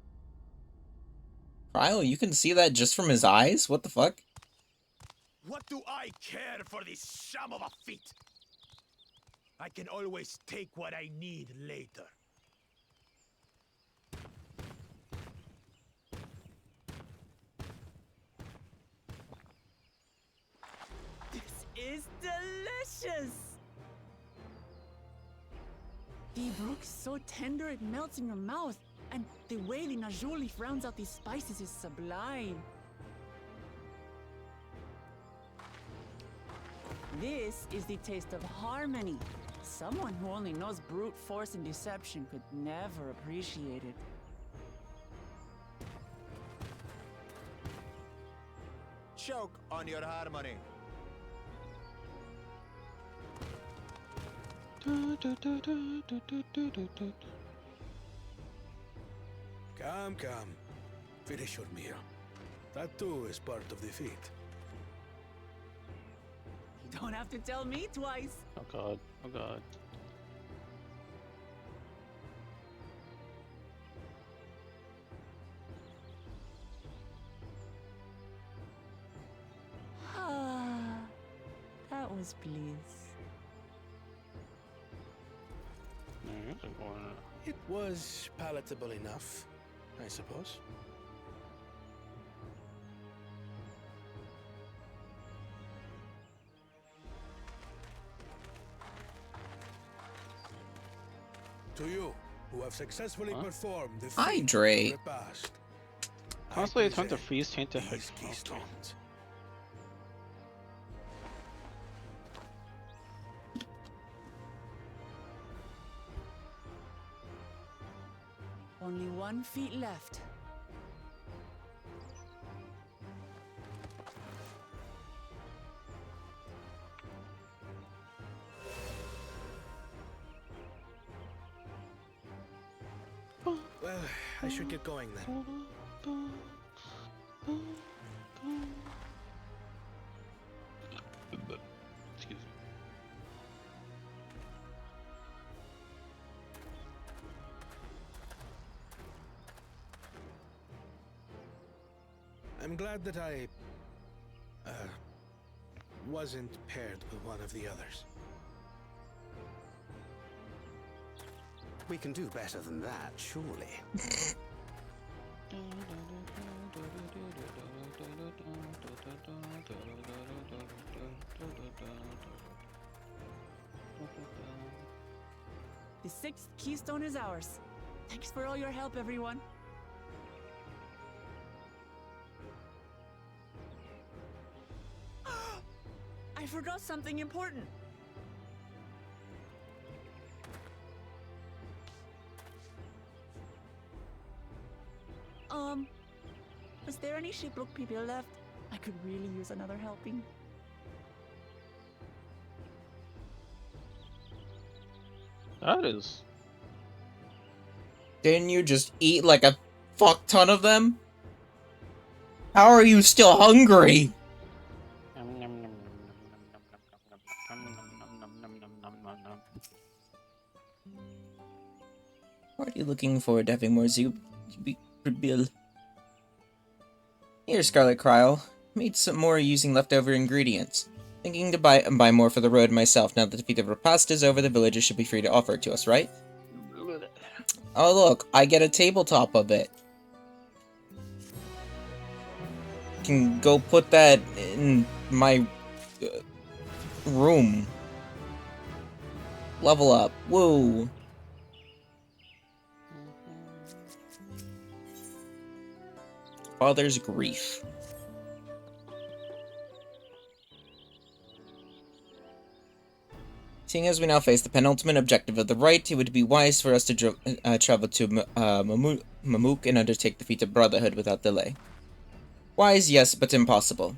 Kyle, you can see that just from his eyes? What the fuck? What do I care for this sham of a feat? I can always take what I need later. This is delicious! The brook is so tender it melts in your mouth, and the way the najou leaf rounds out these spices is sublime. This is the taste of harmony. Someone who only knows brute force and deception could never appreciate it. Choke on your harmony. Come, come. Finish your meal. That too is part of the feat. You don't have to tell me twice. Oh god. Oh god. Ah, that was bliss. It was palatable enough, I suppose. To you, who have successfully performed the feat Hydrate. of the repast, Honestly, it's time to freeze tainted these head. keystones. Only 1 feet left. Well, I should get going then. Excuse me. I'm glad that I wasn't paired with one of the others. We can do better than that, surely. The 6th keystone is ours. Thanks for all your help, everyone. I forgot something important. Was there any Shibruk people left? I could really use another helping. That is. Didn't you just eat like a fuck ton of them? How are you still hungry? Are you looking forward to having more Bill? Here, Scarlet Cryle. Made some more using leftover ingredients. Thinking to buy more for the road myself. Now that the defeat of repast is over, the villagers should be free to offer it to us, right? Oh look, I get a tabletop of it. Can go put that in my room. Level up. Woo. Father's grief. Seeing as we now face the penultimate objective of the rite, it would be wise for us to travel to Mamuk and undertake the feat of Brotherhood without delay. Wise, yes, but impossible.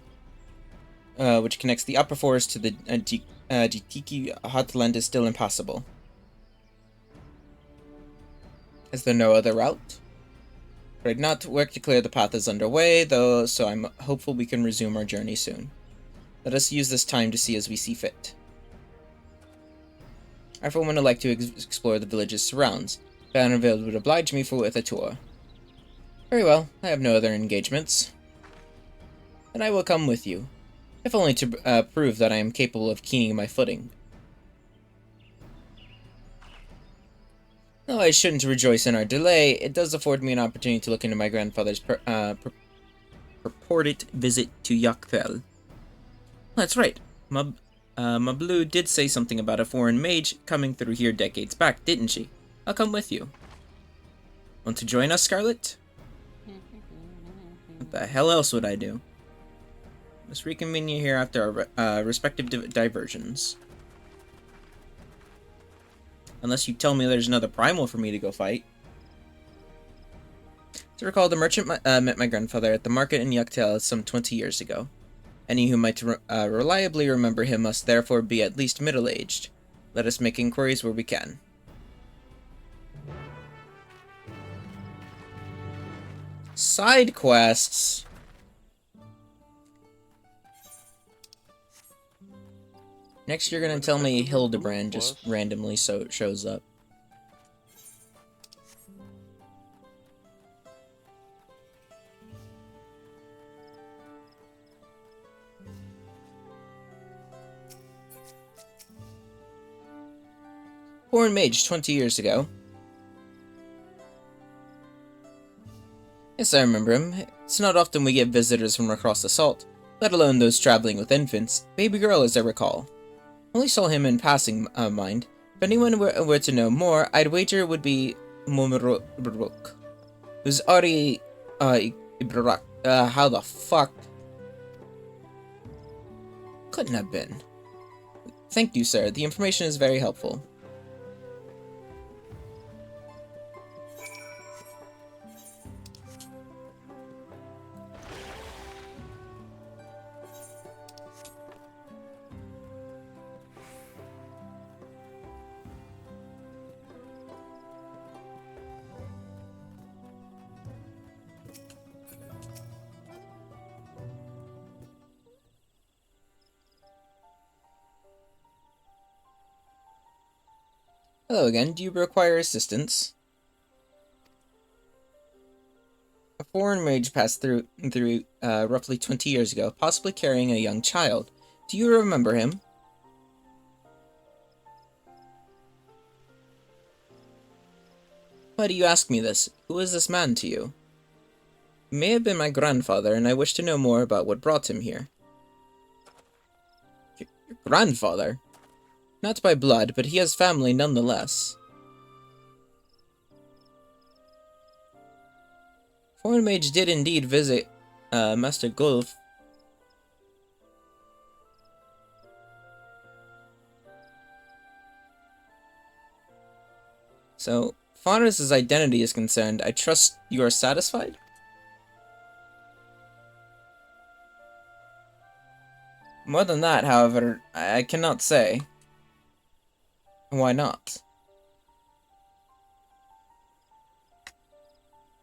Which connects the upper forest to the Jitiki Hotland is still impassable. Is there no other route? Right, not work to clear the path is underway, though, so I'm hopeful we can resume our journey soon. Let us use this time to see as we see fit. I for one would like to explore the village's surrounds. Bannerville would oblige me with a tour. Very well, I have no other engagements. Then I will come with you, if only to prove that I am capable of keening my footing. Though I shouldn't rejoice in our delay, it does afford me an opportunity to look into my grandfather's purported visit to Dawntrail. That's right. Mablu did say something about a foreign mage coming through here decades back, didn't she? I'll come with you. Want to join us, Scarlet? What the hell else would I do? Let's reconvene here after our respective diversions. Unless you tell me there's another primal for me to go fight. To recall, the merchant met my grandfather at the market in Dawntrail some 20 years ago. Any who might reliably remember him must therefore be at least middle-aged. Let us make inquiries where we can. Side quests. Next, you're gonna tell me Hildebrand just randomly shows up. Born mage 20 years ago. Yes, I remember him. It's not often we get visitors from across the salt, let alone those traveling with infants. Baby girl, as I recall. Only saw him in passing, mind. If anyone were to know more, I'd wager it would be Mumruk. Who's Ari, Ibrak. How the fuck? Couldn't have been. Thank you, sir. The information is very helpful. Hello again. Do you require assistance? A foreign mage passed through roughly 20 years ago, possibly carrying a young child. Do you remember him? Why do you ask me this? Who is this man to you? He may have been my grandfather, and I wish to know more about what brought him here. Your grandfather? Not by blood, but he has family nonetheless. Foreign mage did indeed visit Master Gulf. So, far as his identity is concerned, I trust you are satisfied? More than that, however, I cannot say. Why not?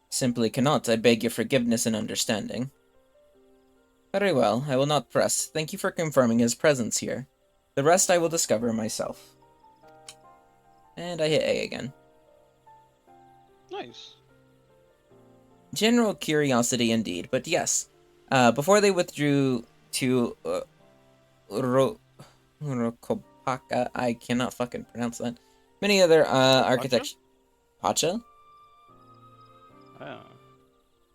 Simply cannot. I beg your forgiveness and understanding. Very well, I will not press. Thank you for confirming his presence here. The rest I will discover myself. And I hit A again. Nice. General curiosity indeed, but yes. Before they withdrew to Rokopaka, I cannot fucking pronounce that. Many other architects. Pacha? Oh.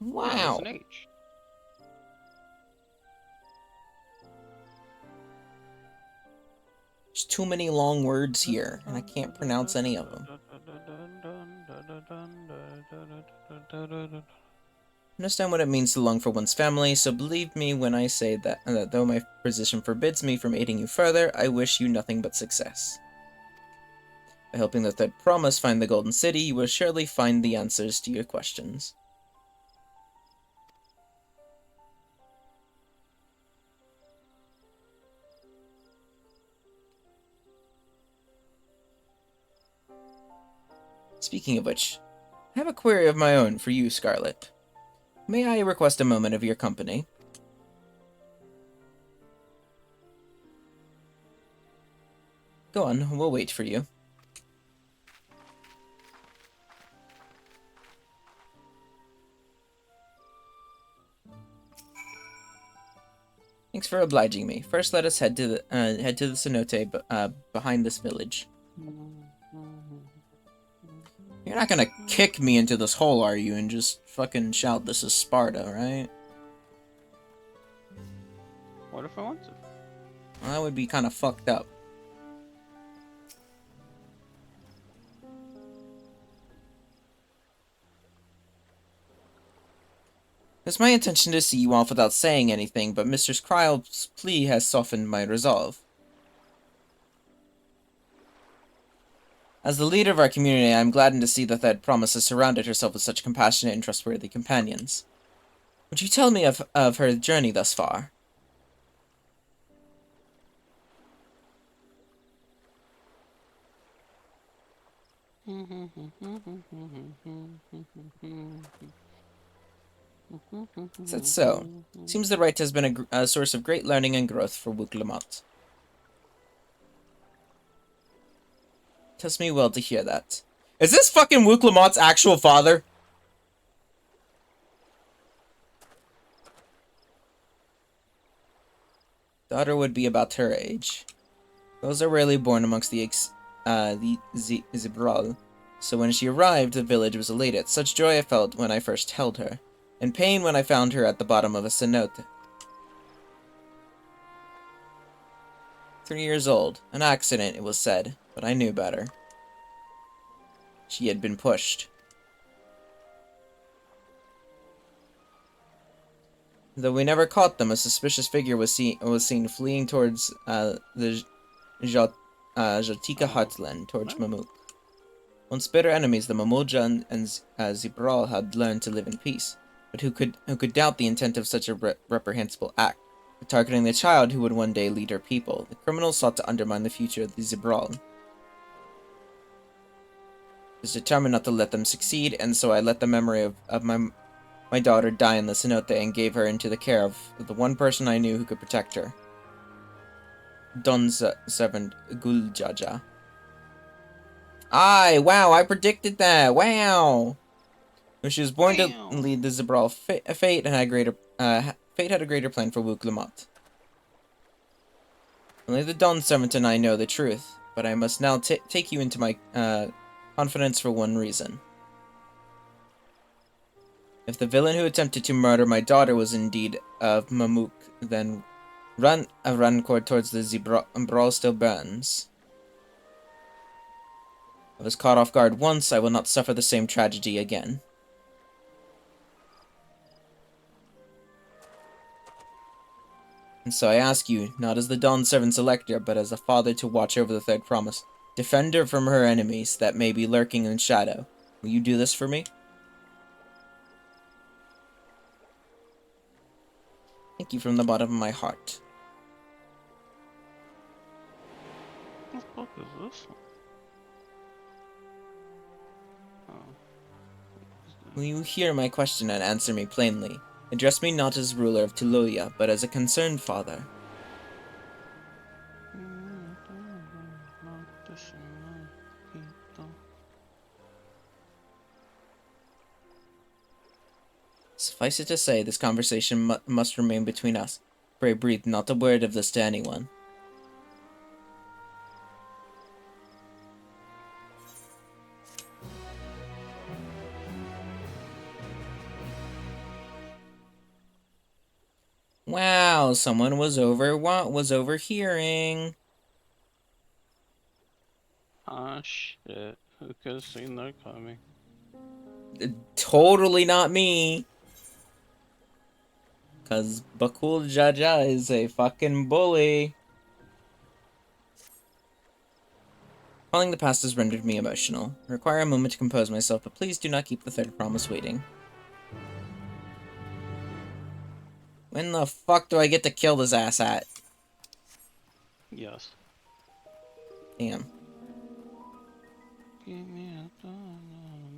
Wow. That's an H. There's too many long words here, and I can't pronounce any of them. Understand what it means to long for one's family, so believe me when I say that though my position forbids me from aiding you further, I wish you nothing but success. By helping the third promise find the Golden City, you will surely find the answers to your questions. Speaking of which, I have a query of my own for you, Scarlet. May I request a moment of your company? Go on, we'll wait for you. Thanks for obliging me. First, let us head to the cenote behind this village. You're not gonna kick me into this hole, are you, and just fucking shout this is Sparta, right? What if I want to? Well, that would be kind of fucked up. It's my intention to see you off without saying anything, but Mr. Kryle's plea has softened my resolve. As the leader of our community, I am gladdened to see that Thed Promise has surrounded herself with such compassionate and trustworthy companions. Would you tell me of her journey thus far? That's so. Seems the rite has been a source of great learning and growth for Wuklamot. Does me well to hear that. Is this fucking Wuklamot's actual father? Daughter would be about her age. Those are rarely born amongst the Zibral. So when she arrived, the village was elated. Such joy I felt when I first held her, and pain when I found her at the bottom of a cenote. 3 years old. An accident, it was said, but I knew better. She had been pushed. Though we never caught them, a suspicious figure was seen fleeing towards the Jotika heartland, towards Mamuk. Once bitter enemies, the Mamulja and Zibral had learned to live in peace. But who could doubt the intent of such a reprehensible act? Targeting the child who would one day lead her people, the criminals sought to undermine the future of the Zibral. I was determined not to let them succeed, and so I let the memory of my daughter die in the cenote and gave her into the care of the one person I knew who could protect her. Don's servant Guljaja. Wow, I predicted that. Wow. When she was born to lead the Zabral, fate had a greater plan for Wook Lamont. Only the Dawn Servant and I know the truth, but I must now take you into my confidence for one reason. If the villain who attempted to murder my daughter was indeed of Mamuk, then a run cord towards the Zabral still burns. I was caught off guard once, I will not suffer the same tragedy again. And so I ask you, not as the Dawn Servant's elector, but as a father to watch over the third promise. Defend her from her enemies that may be lurking in shadow. Will you do this for me? Thank you from the bottom of my heart. What the fuck is this? Oh. Will you hear my question and answer me plainly? Address me not as ruler of Tuluya, but as a concerned father. Suffice it to say, this conversation must remain between us. Pray breathe not a word of this to anyone. Wow, someone was overhearing. Ah, shit. Who could have seen that coming? Totally not me. Cause Bakul Jaja is a fucking bully. Calling the past has rendered me emotional. I require a moment to compose myself, but please do not keep the third promise waiting. When the fuck do I get to kill this ass at? Yes. Damn. Give me a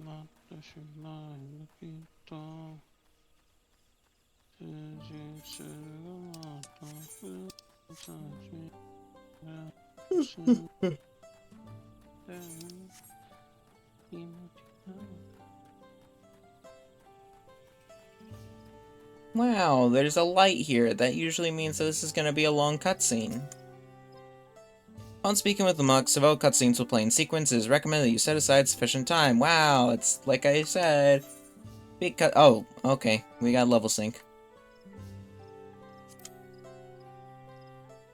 not that you mind the people. Wow, there's a light here. That usually means that this is gonna be a long cutscene. On speaking with the monks, if all cutscenes will play in sequence, it is recommended that you set aside sufficient time. Wow, it's like I said. Big cut. Oh, okay. We got level sync.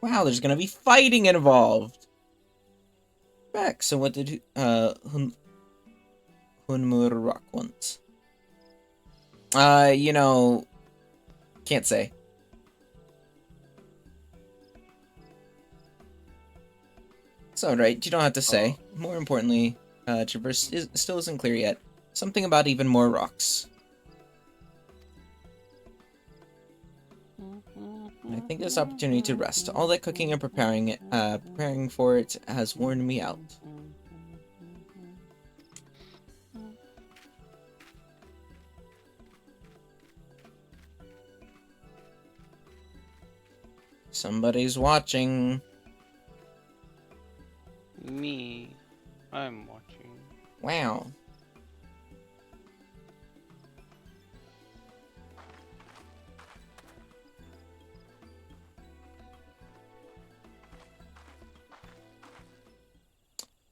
Wow, there's gonna be fighting involved. Back. So what did Hunmur Rock want? You know, can't say. It's alright, you don't have to say. More importantly, Traverse still isn't clear yet. Something about even more rocks. I think this opportunity to rest. All that cooking and preparing for it has worn me out. Somebody's watching. Me. I'm watching. Wow.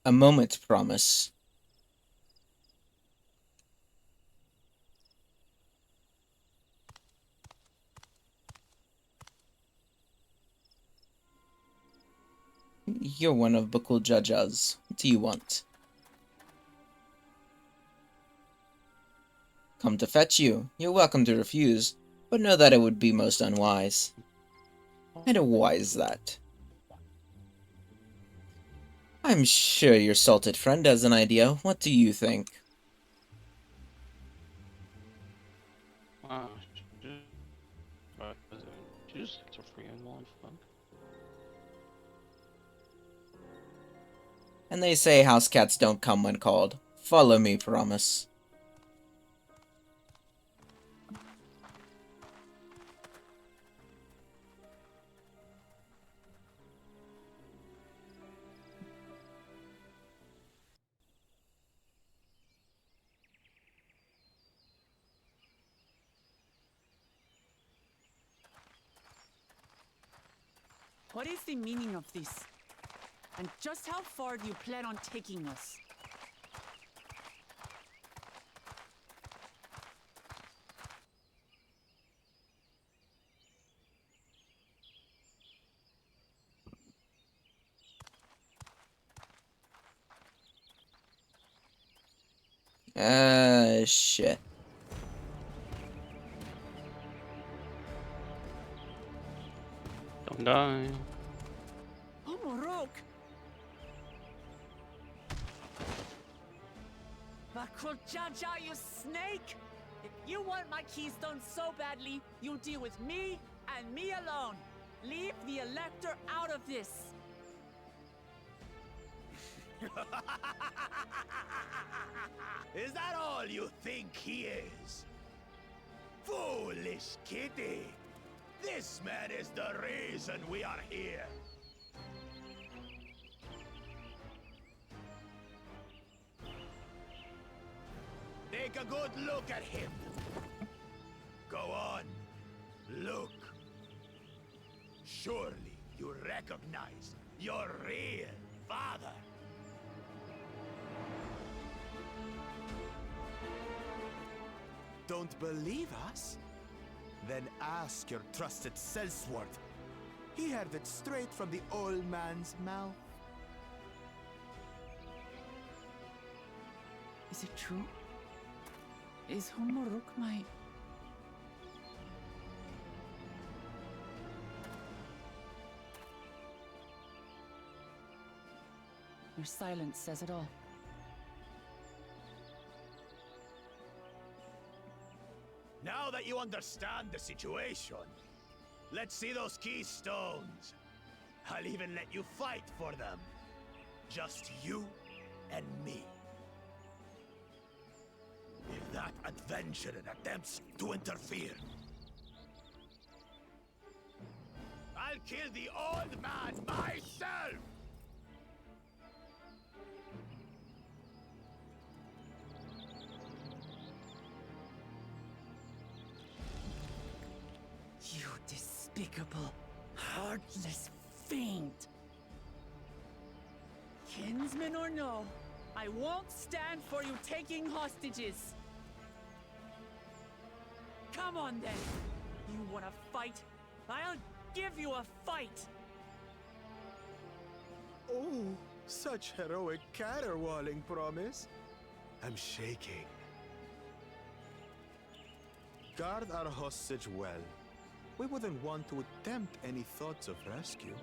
A moment promise. You're one of Bakul Jaja's. What do you want? Come to fetch you. You're welcome to refuse, but know that it would be most unwise. And why is that? I'm sure your salted friend has an idea. What do you think? Just it's a free and one fun. And they say house cats don't come when called. Follow me, promise. What is the meaning of this? And just how far do you plan on taking us? Shit. Don't die. Oh, Morok! Bakuljaja, you snake! If you want my keystone so badly, you deal with me and me alone. Leave the Elector out of this. Is that all you think he is? Foolish kitty! This man is the reason we are here. Take a good look at him. Go on, look. Surely you recognize your real father. Don't believe us? Then ask your trusted Sellsworth. He heard it straight from the old man's mouth. Is it true? Is Humoruk my... Your silence says it all. Now that you understand the situation, let's see those keystones. I'll even let you fight for them. Just you and me. If that adventurer attempts to interfere, I'll kill the old man myself! You despicable, heartless fiend! Kinsman or no, I won't stand for you taking hostages! Come on then! You wanna fight? I'll give you a fight! Oh, such heroic caterwauling promise. I'm shaking. Guard our hostage well. We wouldn't want to attempt any thoughts of rescue.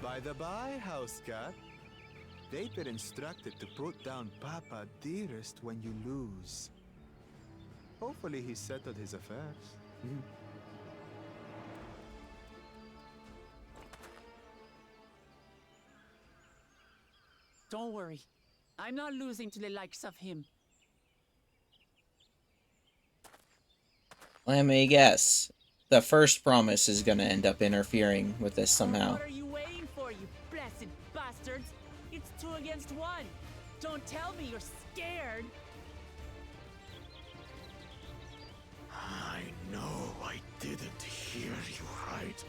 By the by, house cat, they've been instructed to put down Papa dearest when you lose. Hopefully he settled his affairs. Don't worry. I'm not losing to the likes of him. Let me guess. The first promise is gonna end up interfering with this somehow. What are you waiting for, you blessed bastards? It's 2 against 1. Don't tell me you're scared. I know I didn't hear you right.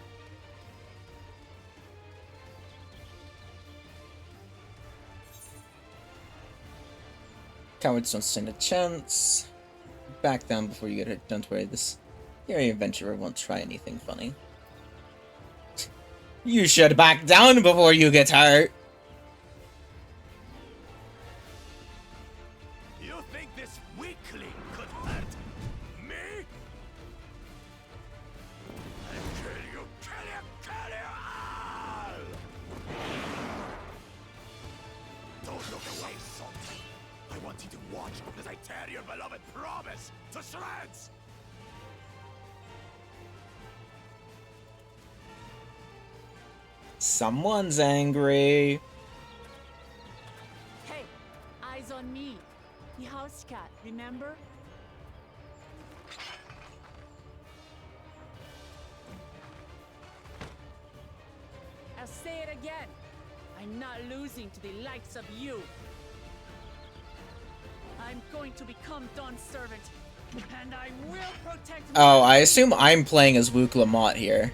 Cowards don't stand a chance. Back down before you get hurt. Don't worry, this hairy adventurer won't try anything funny. You should back down before you get hurt! You think this weakling could hurt me? I'll kill you, kill you, kill you all! Don't look away, son. I want you to watch as I tear your beloved promise to shreds! Someone's angry. Hey, eyes on me. The house cat, remember? I'll say it again. I'm not losing to the likes of you. I'm going to become Dawn's servant, and I will protect. Oh, I assume I'm playing as Luke Lamont here.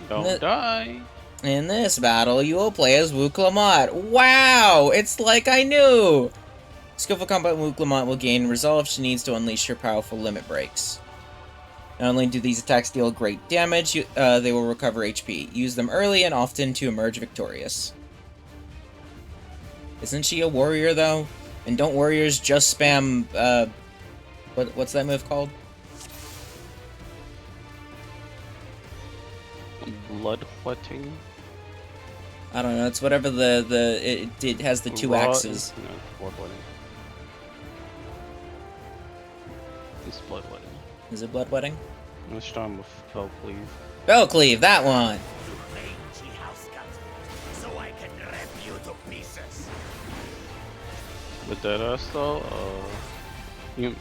Don't die. In this battle, you will play as Luke Lamont. Wow! It's like I knew! Skillful combat Luke Lamont will gain resolve if she needs to unleash her powerful limit breaks. Not only do these attacks deal great damage, they will recover HP. Use them early and often to emerge victorious. Isn't she a warrior, though? And don't warriors just spam, what's that move called? Bloodletting? I don't know, it's whatever it has the two axes. No, bloodletting. It's bloodletting. Is it bloodletting? Which time with Fell Cleave? Bell Cleave, that one! So I can rip you to pieces. With that ass though, if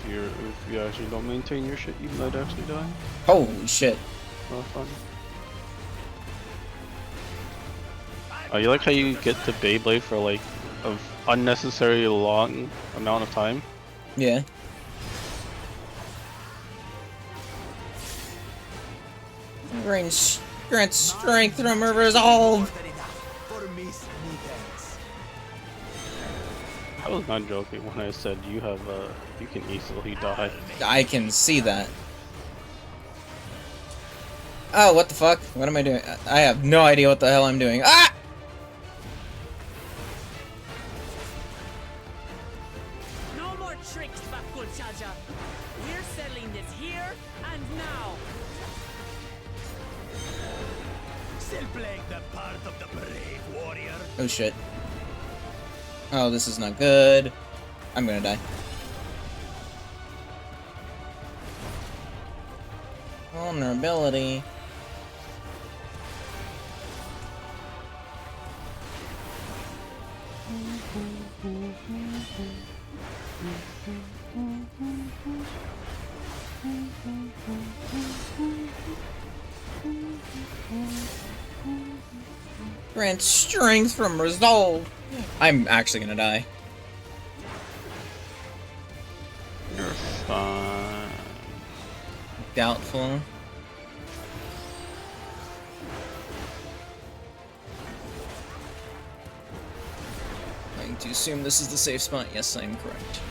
you actually don't maintain your shit, you might actually die. Holy shit. Oh, fun. Oh, you like how you get to Beyblade for like an unnecessarily long amount of time? Yeah. Grant strength from her resolve. I was not joking when I said you can easily die. I can see that. Oh, what the fuck? What am I doing? I have no idea what the hell I'm doing. Ah! No more tricks, Bakul Chaja. We're settling this here and now. Still playing the part of the brave warrior. Oh shit. Oh, this is not good. I'm gonna die. Vulnerability. Grant strength from resolve. I'm actually gonna die. You're fine. Doubtful. I'm going to assume this is the safe spot. Yes, I'm correct.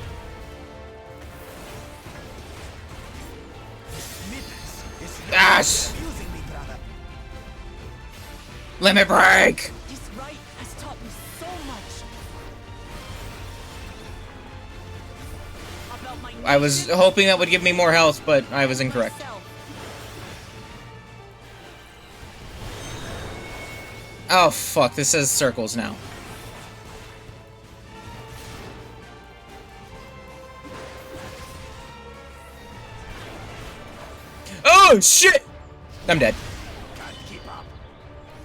Ash! Limit break! This rite has taught me so much. About my I was hoping that would give me more health, but I was incorrect. Oh fuck, this says circles now. Oh shit! I'm dead.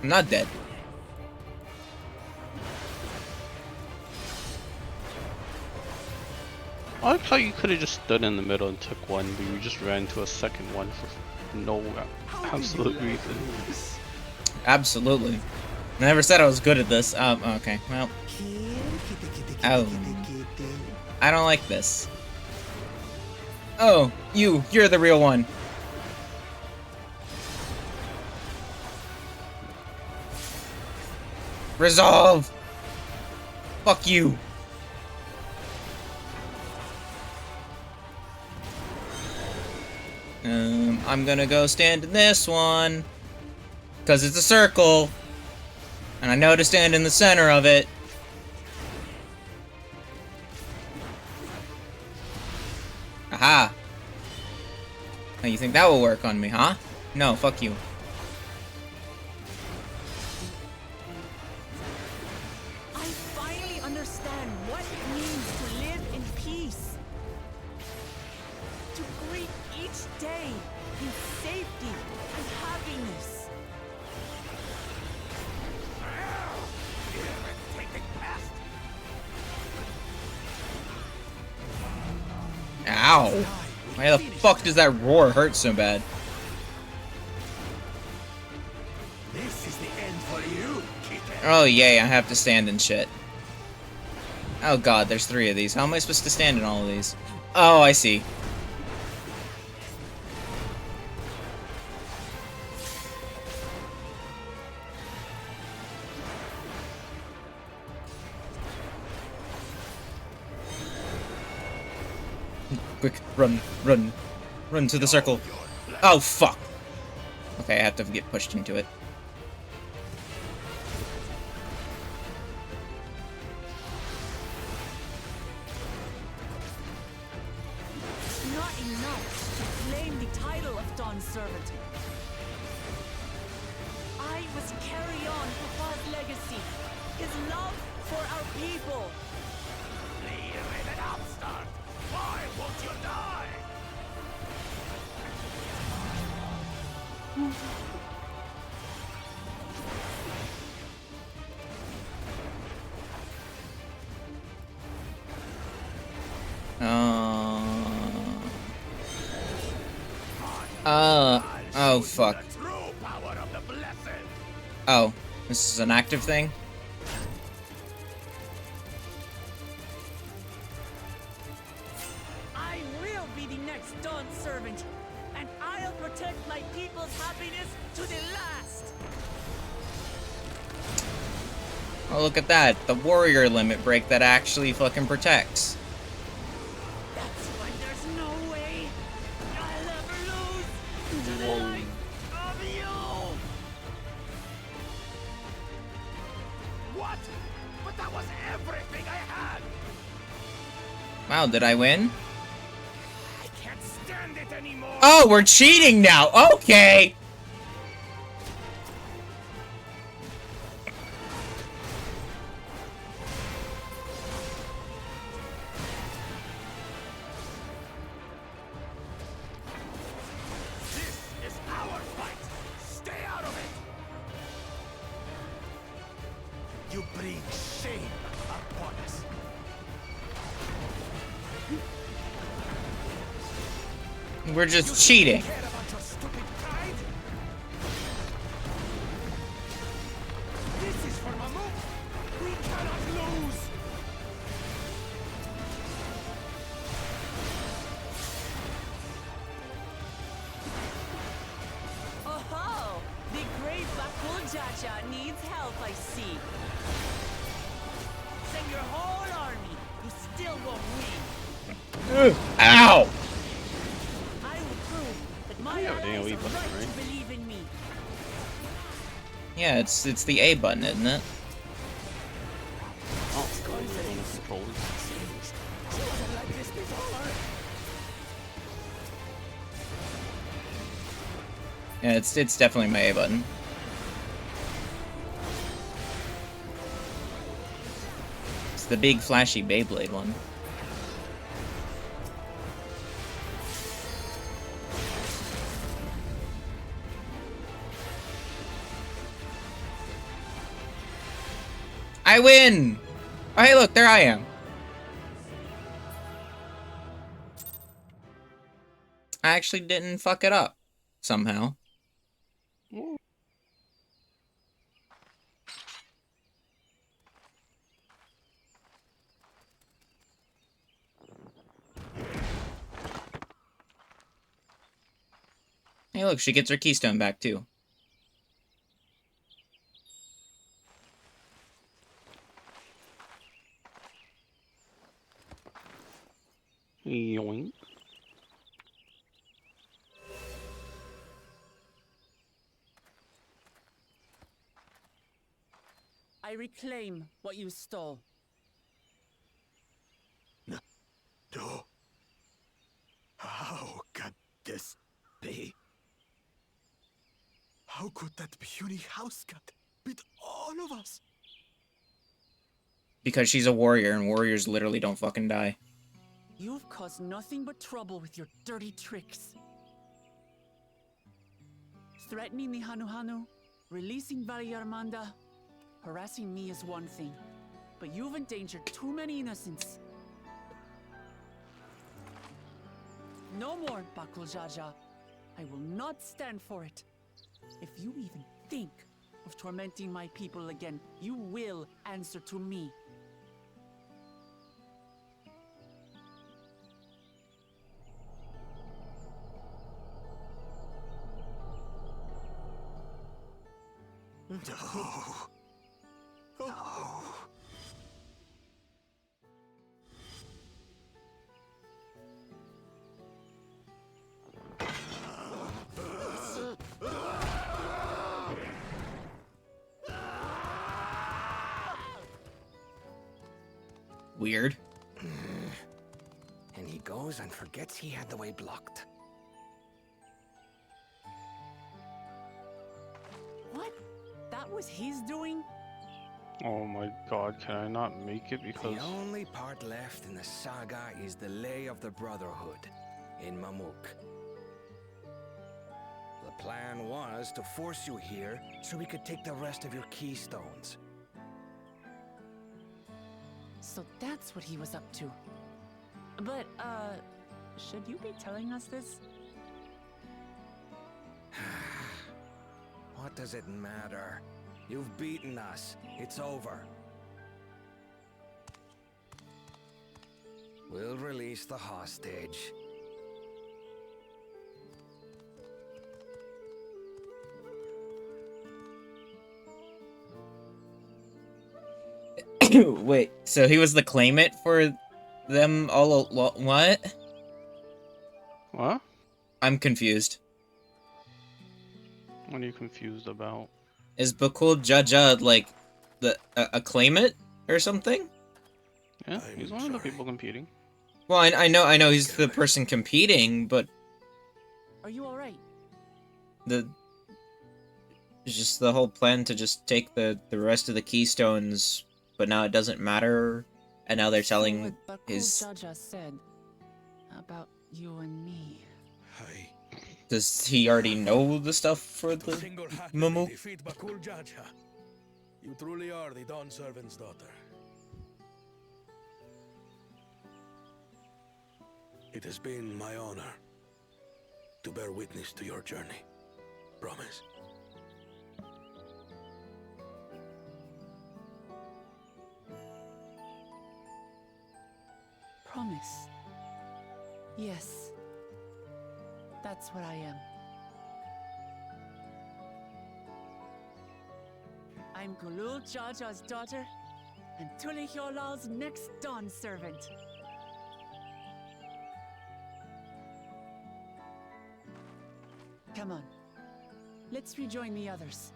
I'm not dead. I like how you could have just stood in the middle and took one, but you just ran to a second one for no absolute reason. Absolutely. I never said I was good at this. Okay, well. Oh. I don't like this. Oh, you're the real one. Resolve! Fuck you. I'm gonna go stand in this one. Because it's a circle. And I know to stand in the center of it. Aha. Now you think that will work on me, huh? No, fuck you. I finally understand what it means to live in peace. To greet each day in safety and happiness. Ow! Why the fuck does that roar hurt so bad? This This is the end for you, Kitten. Oh, yay, I have to stand and shit. Oh god, there's 3 of these. How am I supposed to stand in all of these? Oh, I see. Quick, run, run. Run to the circle. Oh, fuck. Okay, I have to get pushed into it. Not enough to claim the title of Dawn Servant. I must carry on Papa's legacy, his love for our people. Leave it upstart. Why won't you die? Oh, fuck. Oh, this is an active thing? I will be the next Dawn Servant, and I'll protect my people's happiness to the last. Oh, look at that. The warrior limit break that actually fucking protects. That's why there's no way I'll ever lose to the like of you. What? But that was everything I had. Wow, did I win? I can't stand it anymore. Oh, we're cheating now! Okay! This is our fight. Stay out of it. You bring shame upon us. We're just cheating. Care about your stupid pride? This is for Mamu. We cannot lose. Oh, the great Bakul Jaja needs help, I see. Send your whole army. You still won't win. Ow! I will prove that my Yeah, allies damn, we are button, right to right? believe in me. Yeah, it's the A button, isn't it? Oh, it's going on the controller. She wasn't like this before. Yeah, it's definitely my A button. It's the big flashy Beyblade one. I win! Oh, hey, look, there I am. I actually didn't fuck it up, somehow. Hey, look, she gets her keystone back, too. Yoink. I reclaim what you stole. No. How can this be? How could that puny house cat beat all of us? Because she's a warrior, and warriors literally don't fucking die. You've caused nothing but trouble with your dirty tricks. Threatening the Hanu, releasing Vallarmanda, harassing me is one thing, but you've endangered too many innocents. No more, Bakul Jaja. I will not stand for it. If you even think of tormenting my people again, you will answer to me. No. No. Weird. And he goes and forgets he had the way blocked. What? That was his doing? Oh my god, can I not make it because... The only part left in the saga is the Lay of the Brotherhood in Mamuk. The plan was to force you here so we could take the rest of your keystones. So that's what he was up to. But, should you be telling us this? What does it matter? You've beaten us. It's over. We'll release the hostage. Wait, so he was the claimant for them all what? What? I'm confused. What are you confused about? Is Bakul Jaja like a claimant or something? Yeah, he's one of the people competing. Well, I know he's the person competing, but Are you alright? just the whole plan to just take the rest of the keystones, but now it doesn't matter, and now they're telling What his. Jaja said about you and me. Does he already know the stuff for the Momo? Defeat Bakul Jaja. You truly are the Dawn Servant's daughter. It has been my honor to bear witness to your journey. Promise. Promise. Yes. That's what I am. I'm Kulul Jaja's daughter, and Tulihyolal's next Dawn servant. Come on. Let's rejoin the others.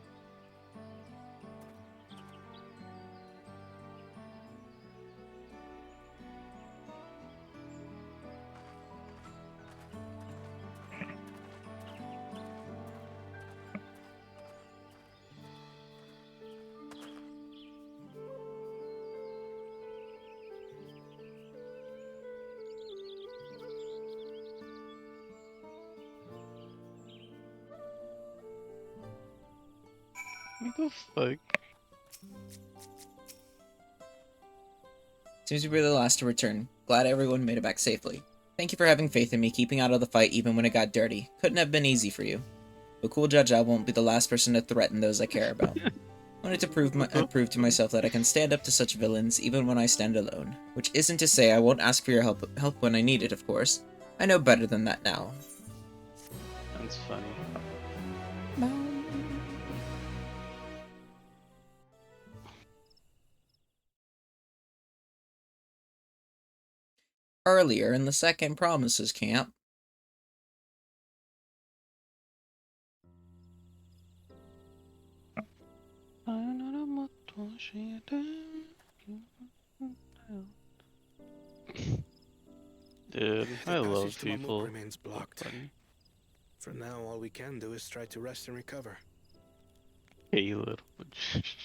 What the fuck? Seems to be the last to return. Glad everyone made it back safely. Thank you for having faith in me, keeping out of the fight even when it got dirty. Couldn't have been easy for you. But Cool Jaja won't be the last person to threaten those I care about. Wanted to prove to myself that I can stand up to such villains even when I stand alone. Which isn't to say I won't ask for your help when I need it, of course. I know better than that now. That's funny. Earlier in the second Promises camp. Dude, I The love passage to Mamuk people. remains blocked. For now, all we can do is try to rest and recover. Hey, you little bitch.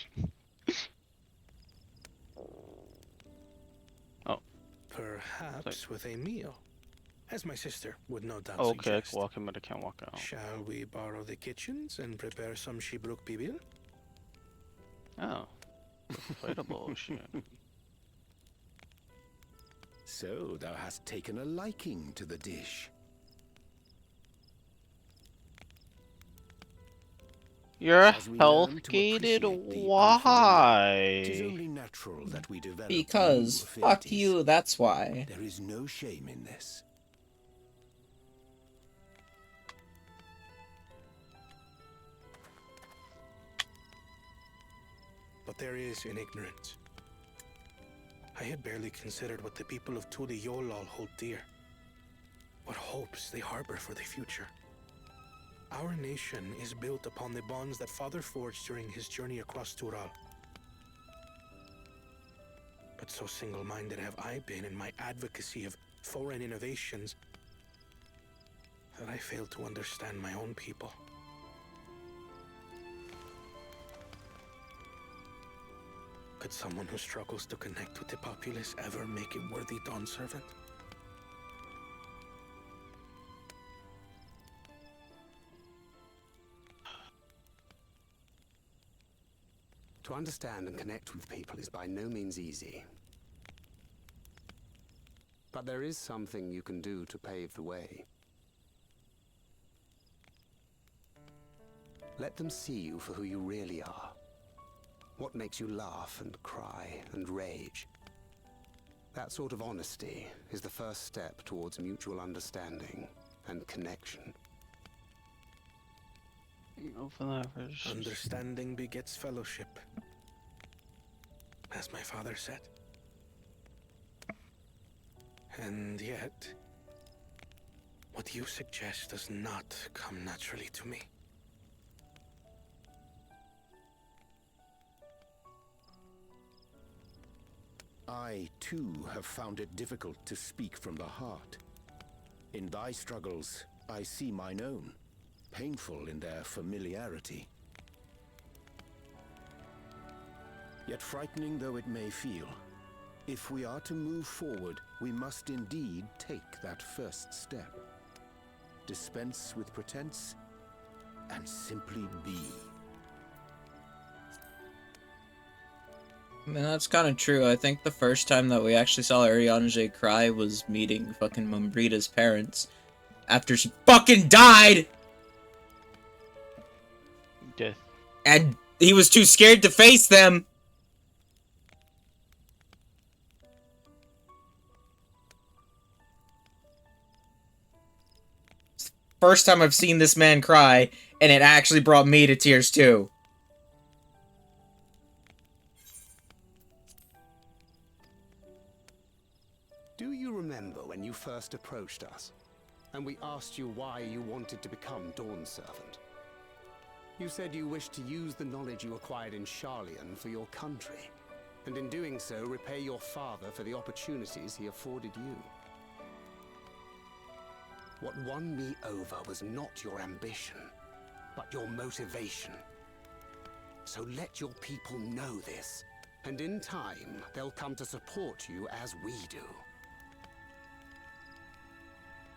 Oh. Perhaps with a meal, as my sister would no doubt Okay, I suggest. can walk in, but I can't walk out. Shall we borrow the kitchens and prepare some Shibruk pibil? Oh. Inflatable shit. So thou hast taken a liking to the dish. You're As we learn health to gated? appreciate the unfamiliar, it is Why? only natural that we develop new Because fuck affinities. you, that's why. There is no shame in this. But there is in ignorance. I had barely considered what the people of Tuli Yolal hold dear. What hopes they harbor for the future. Our nation is built upon the bonds that Father forged during his journey across Tural. But so single-minded have I been in my advocacy of foreign innovations that I failed to understand my own people. Could someone who struggles to connect with the populace ever make a worthy Dawn servant? To understand and connect with people is by no means easy. But there is something you can do to pave the way. Let them see you for who you really are. What makes you laugh and cry and rage. That sort of honesty is the first step towards mutual understanding and connection. Understanding begets fellowship, as my father said. And yet, what you suggest does not come naturally to me. I, too, have found it difficult to speak from the heart. In thy struggles, I see mine own, painful in their familiarity. Yet frightening though it may feel, if we are to move forward, we must indeed take that first step. Dispense with pretense, and simply be. I mean, that's kind of true. I think the first time that we actually saw Ariane cry was meeting fucking Mumbrida's parents. After she fucking died! Death. And he was too scared to face them! First time I've seen this man cry, and it actually brought me to tears too. Do you remember when you first approached us, and we asked you why you wanted to become Dawn Servant? You said you wished to use the knowledge you acquired in Sharlayan for your country, and in doing so repay your father for the opportunities he afforded you. What won me over was not your ambition, but your motivation. So let your people know this, and in time, they'll come to support you as we do.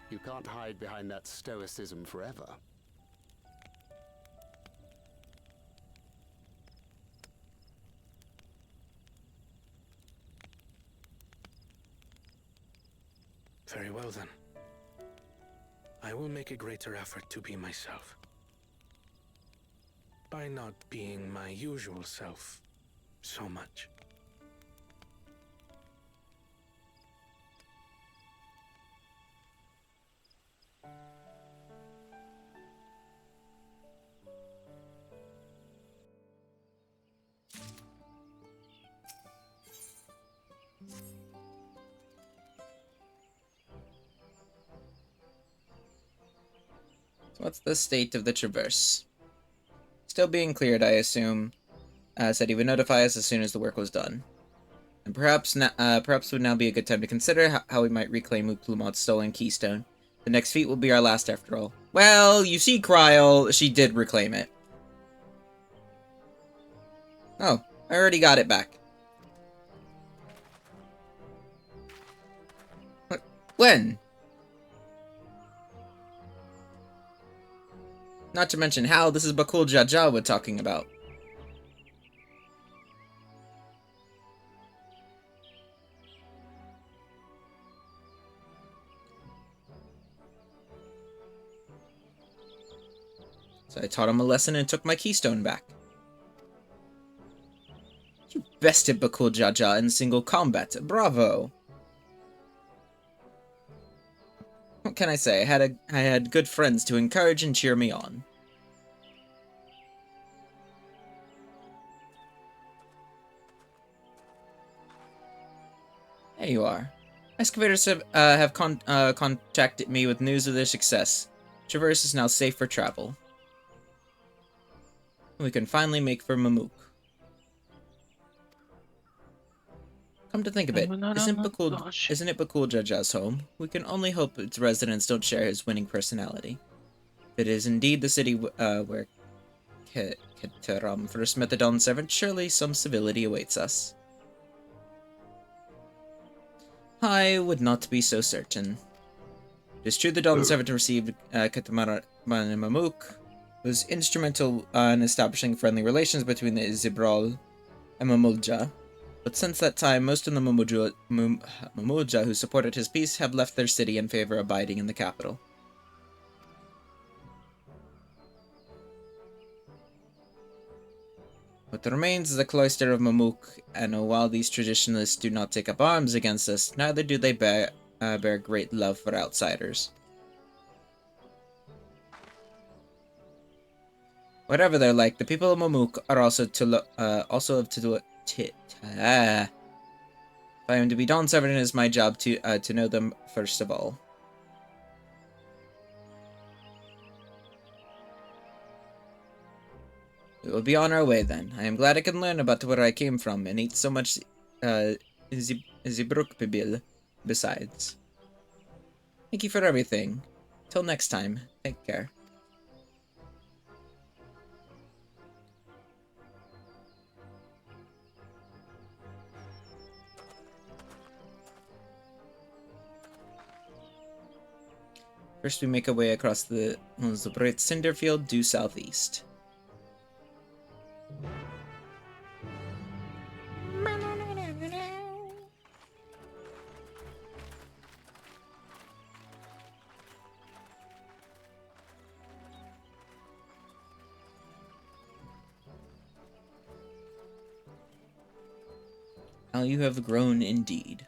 You can't hide behind that stoicism forever. Very well then. I will make a greater effort to be myself. By not being my usual self so much. So what's the state of the Traverse? Still being cleared, I assume. Said he would notify us as soon as the work was done. And perhaps would now be a good time to consider how we might reclaim Uplumont's stolen keystone. The next feat will be our last after all. Well, you see, Kryl, she did reclaim it. Oh, I already got it back. When? Not to mention how this is Bakul Jaja we're talking about. So I taught him a lesson and took my keystone back. You bested Bakul Jaja in single combat. Bravo! What can I say? I had good friends to encourage and cheer me on. There you are. Excavators have contacted me with news of their success. Traverse is now safe for travel. We can finally make for Mamook. Come to think of it, isn't it Bakul Jaja's home? We can only hope its residents don't share his winning personality. If it is indeed the city where Keteram first met the Dawn Servant, surely some civility awaits us. I would not be so certain. It is true the Dawn Servant received Ketamara Mamook, was instrumental in establishing friendly relations between the Zibral and Mamulja. But since that time, most of the Mamulja who supported his peace have left their city in favor of abiding in the capital. What remains is the cloister of Mamook, and while these traditionalists do not take up arms against us, neither do they bear great love for outsiders. Whatever they're like, the people of Mamook are also of if I am to be Dawn Servant, it is my job to know them first of all. We will be on our way then. I am glad I can learn about where I came from and eat so much Zibrukpibil besides. Thank you for everything. Till next time, take care. First, we make our way across the bright cinder field due southeast. How you have grown indeed.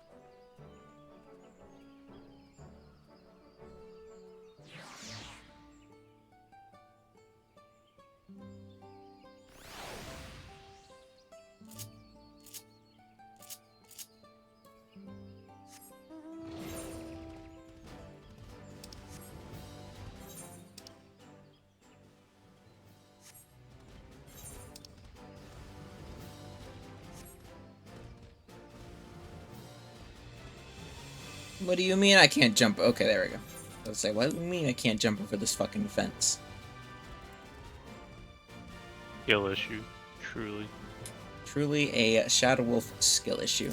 What do you mean I can't jump? Okay, there we go. I was like, what do you mean I can't jump over this fucking fence? Skill issue, truly. Truly a Shadow Wolf skill issue.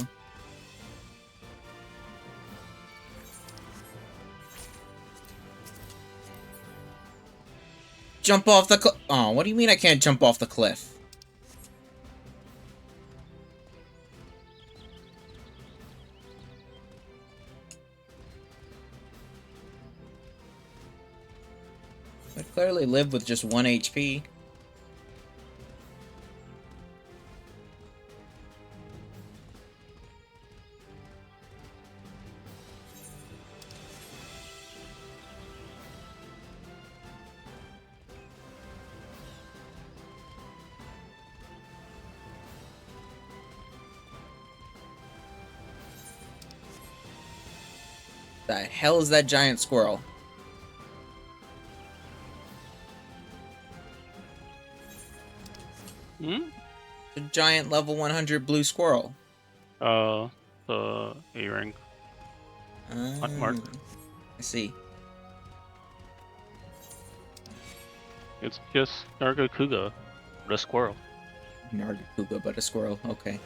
Jump off the cliff. Oh, what do you mean I can't jump off the cliff? I clearly live with just 1 HP. The hell is that giant squirrel? Hmm? The giant level 100 blue squirrel. The A rank. Hot mark. I see. It's just Nargacuga, the squirrel. Nargacuga, but a squirrel. Okay.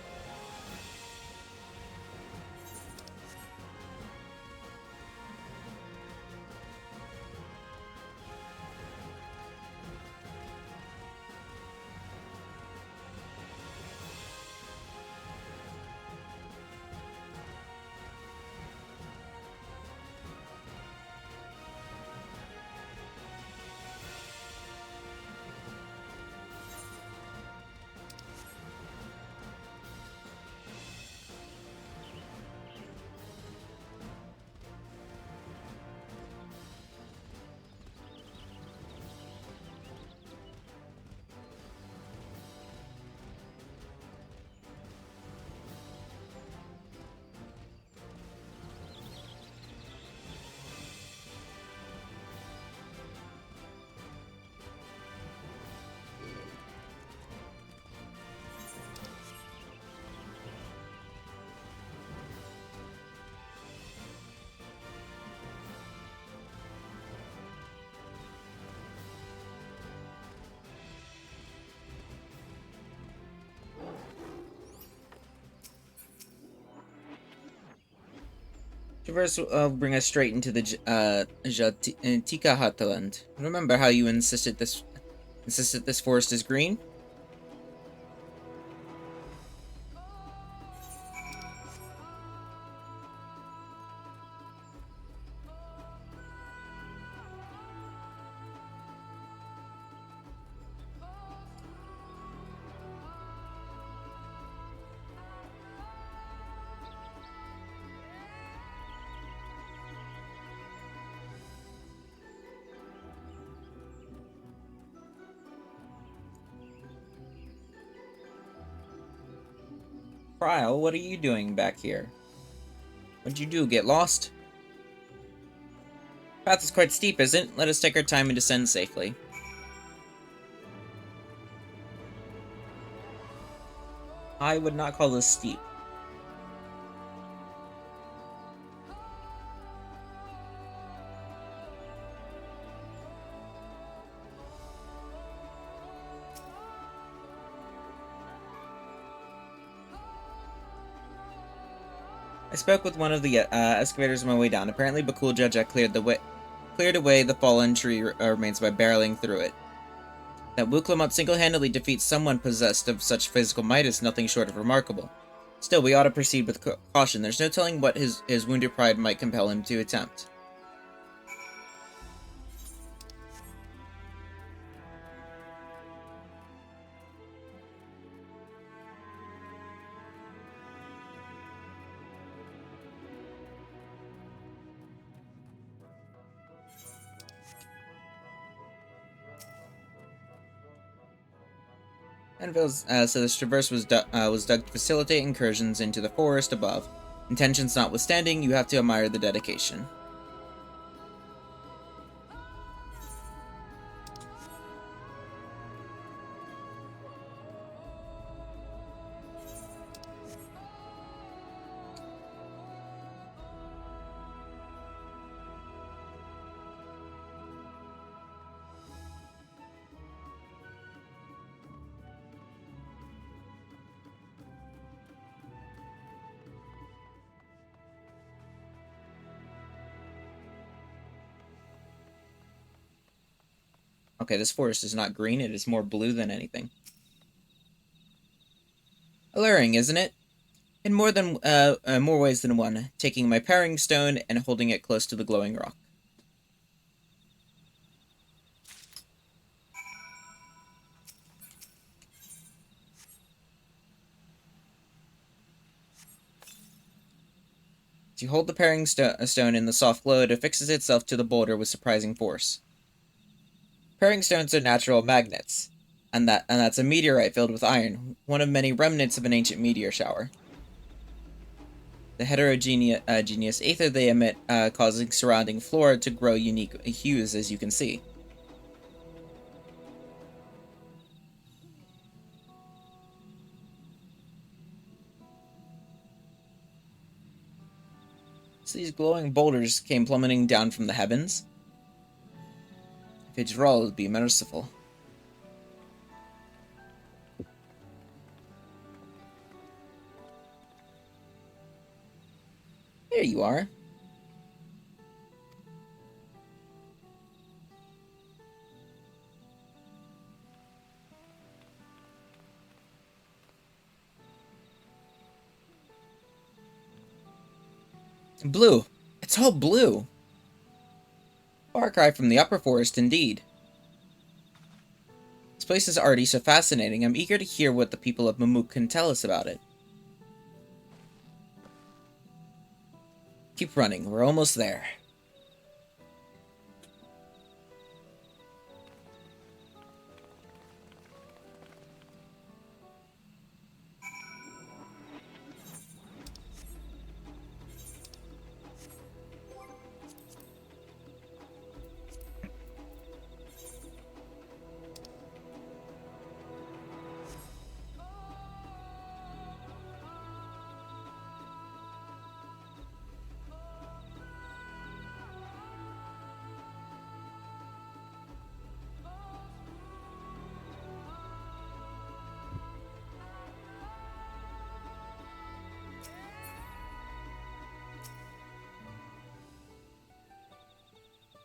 Traverse will bring us straight into the Jatika Hataland. Remember how you insisted this forest is green? Trial, what are you doing back here? What'd you do, get lost? Path is quite steep, isn't it? Let us take our time and descend safely. I would not call this steep. I spoke with one of the excavators on my way down. Apparently, Bakul Jaja cleared away the fallen tree remains by barreling through it. That Wuklamut single-handedly defeats someone possessed of such physical might is nothing short of remarkable. Still, we ought to proceed with caution. There's no telling what his wounded pride might compel him to attempt. So this traverse was dug to facilitate incursions into the forest above. Intentions notwithstanding, you have to admire the dedication. Okay, this forest is not green, it is more blue than anything. Alluring, isn't it? In more ways than one, taking my paring stone and holding it close to the glowing rock. As you hold the paring stone in the soft glow, it affixes itself to the boulder with surprising force. Paring stones are natural magnets, and that's a meteorite filled with iron, one of many remnants of an ancient meteor shower. The heterogeneous ether they emit causing surrounding flora to grow unique hues, as you can see. So these glowing boulders came plummeting down from the heavens. Fijral would be merciful. There you are. Blue. It's all blue. Far cry from the upper forest, indeed. This place is already so fascinating. I'm eager to hear what the people of Mamuk can tell us about it. Keep running. We're almost there.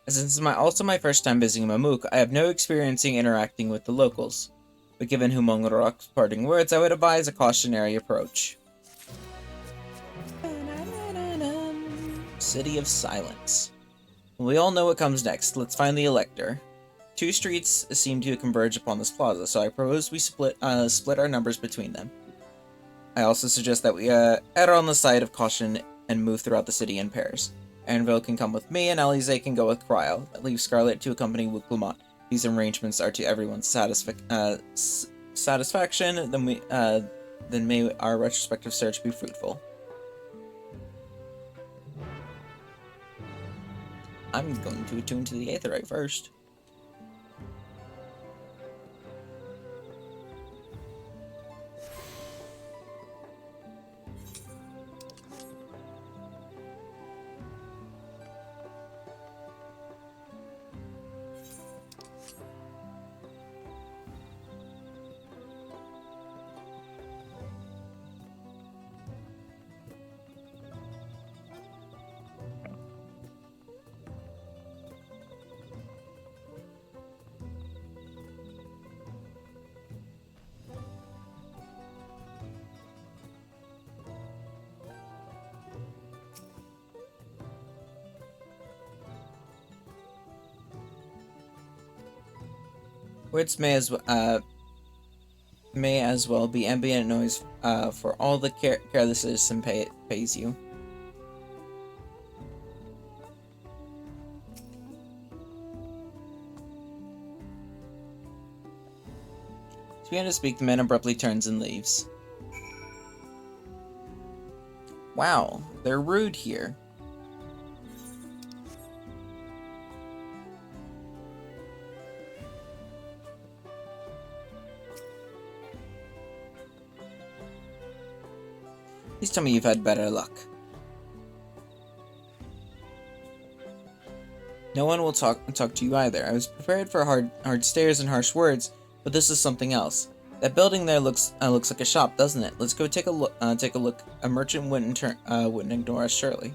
As this is also my first time visiting Mamuk, I have no experience in interacting with the locals. But given Humong Rock's parting words, I would advise a cautionary approach. City of Silence. We all know what comes next. Let's find the Elector. 2 streets seem to converge upon this plaza, so I propose we split our numbers between them. I also suggest that we err on the side of caution and move throughout the city in pairs. Anvil can come with me, and Alize can go with Cryle. That leaves Scarlet to accompany Wuklamont. These arrangements are to everyone's satisfaction. Then may our retrospective search be fruitful. I'm going to attune to the Aetheryte first. Words may as well be ambient noise for all the care the citizen pays you. To begin to speak, the man abruptly turns and leaves. Wow, they're rude here. Please tell me you've had better luck. No one will talk to you either. I was prepared for hard stares and harsh words, but this is something else. That building there looks like a shop, doesn't it? Let's go take a look. A merchant wouldn't ignore us, surely.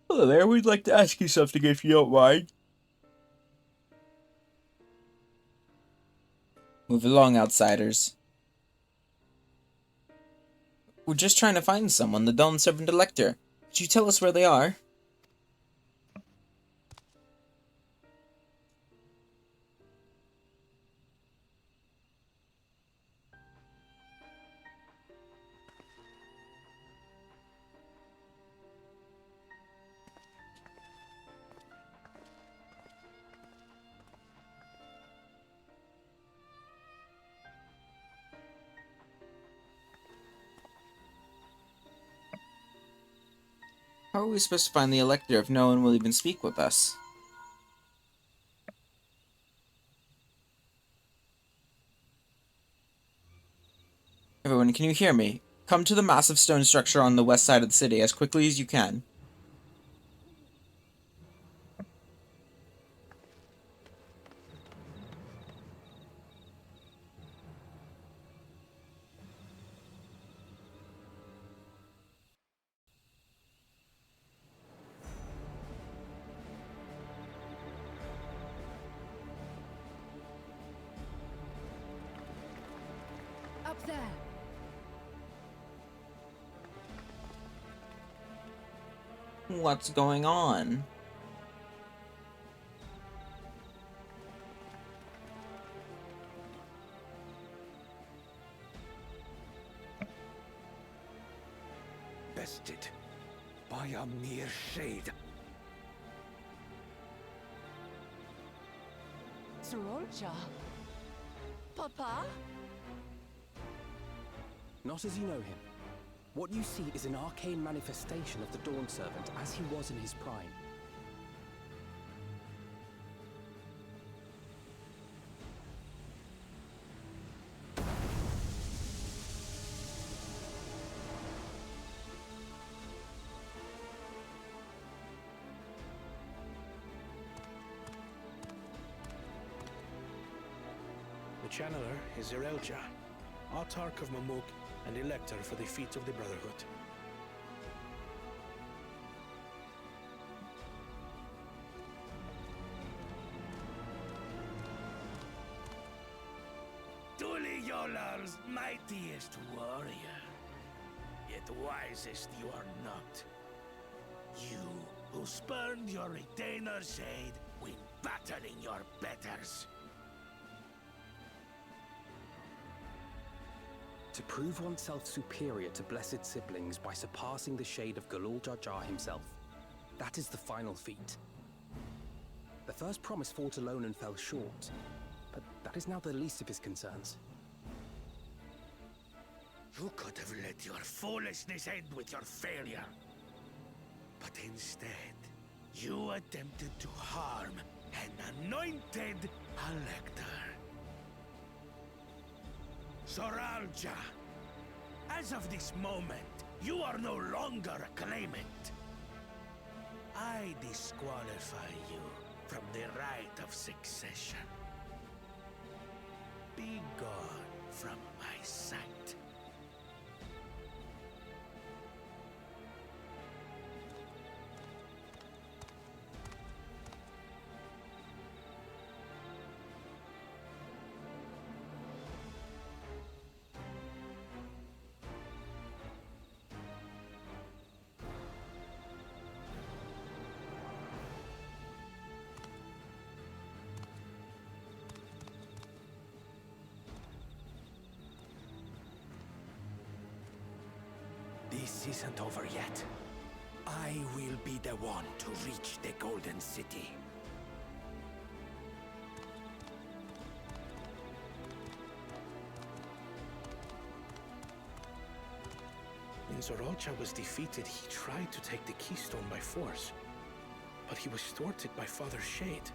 Hello there, we'd like to ask you something if you don't mind. Move along, outsiders. We're just trying to find someone, the Dawn Servant Elector. Could you tell us where they are? How are we supposed to find the Elector if no one will even speak with us? Everyone, can you hear me? Come to the massive stone structure on the west side of the city as quickly as you can. Up there. What's going on? Bested by a mere shade. Sorolja. Papa? Not as you know him. What you see is an arcane manifestation of the Dawn Servant as he was in his prime. The Channeler is Zerelja, Autarch of Mamuk and Elector for the Feet of the Brotherhood. Tuliolar's mightiest warrior, yet wisest you are not. You, who spurned your retainer's aid when battling your betters. To prove oneself superior to blessed siblings by surpassing the shade of Galul Jar Jar himself. That is the final feat. The first promise fought alone and fell short, but that is now the least of his concerns. You could have let your foolishness end with your failure. But instead, you attempted to harm an anointed elector. Zoralja, as of this moment, you are no longer a claimant. I disqualify you from the right of succession. Be gone from my sight. This isn't over yet. I will be the one to reach the Golden City. When Zoralja was defeated, he tried to take the keystone by force, but he was thwarted by Father Shade.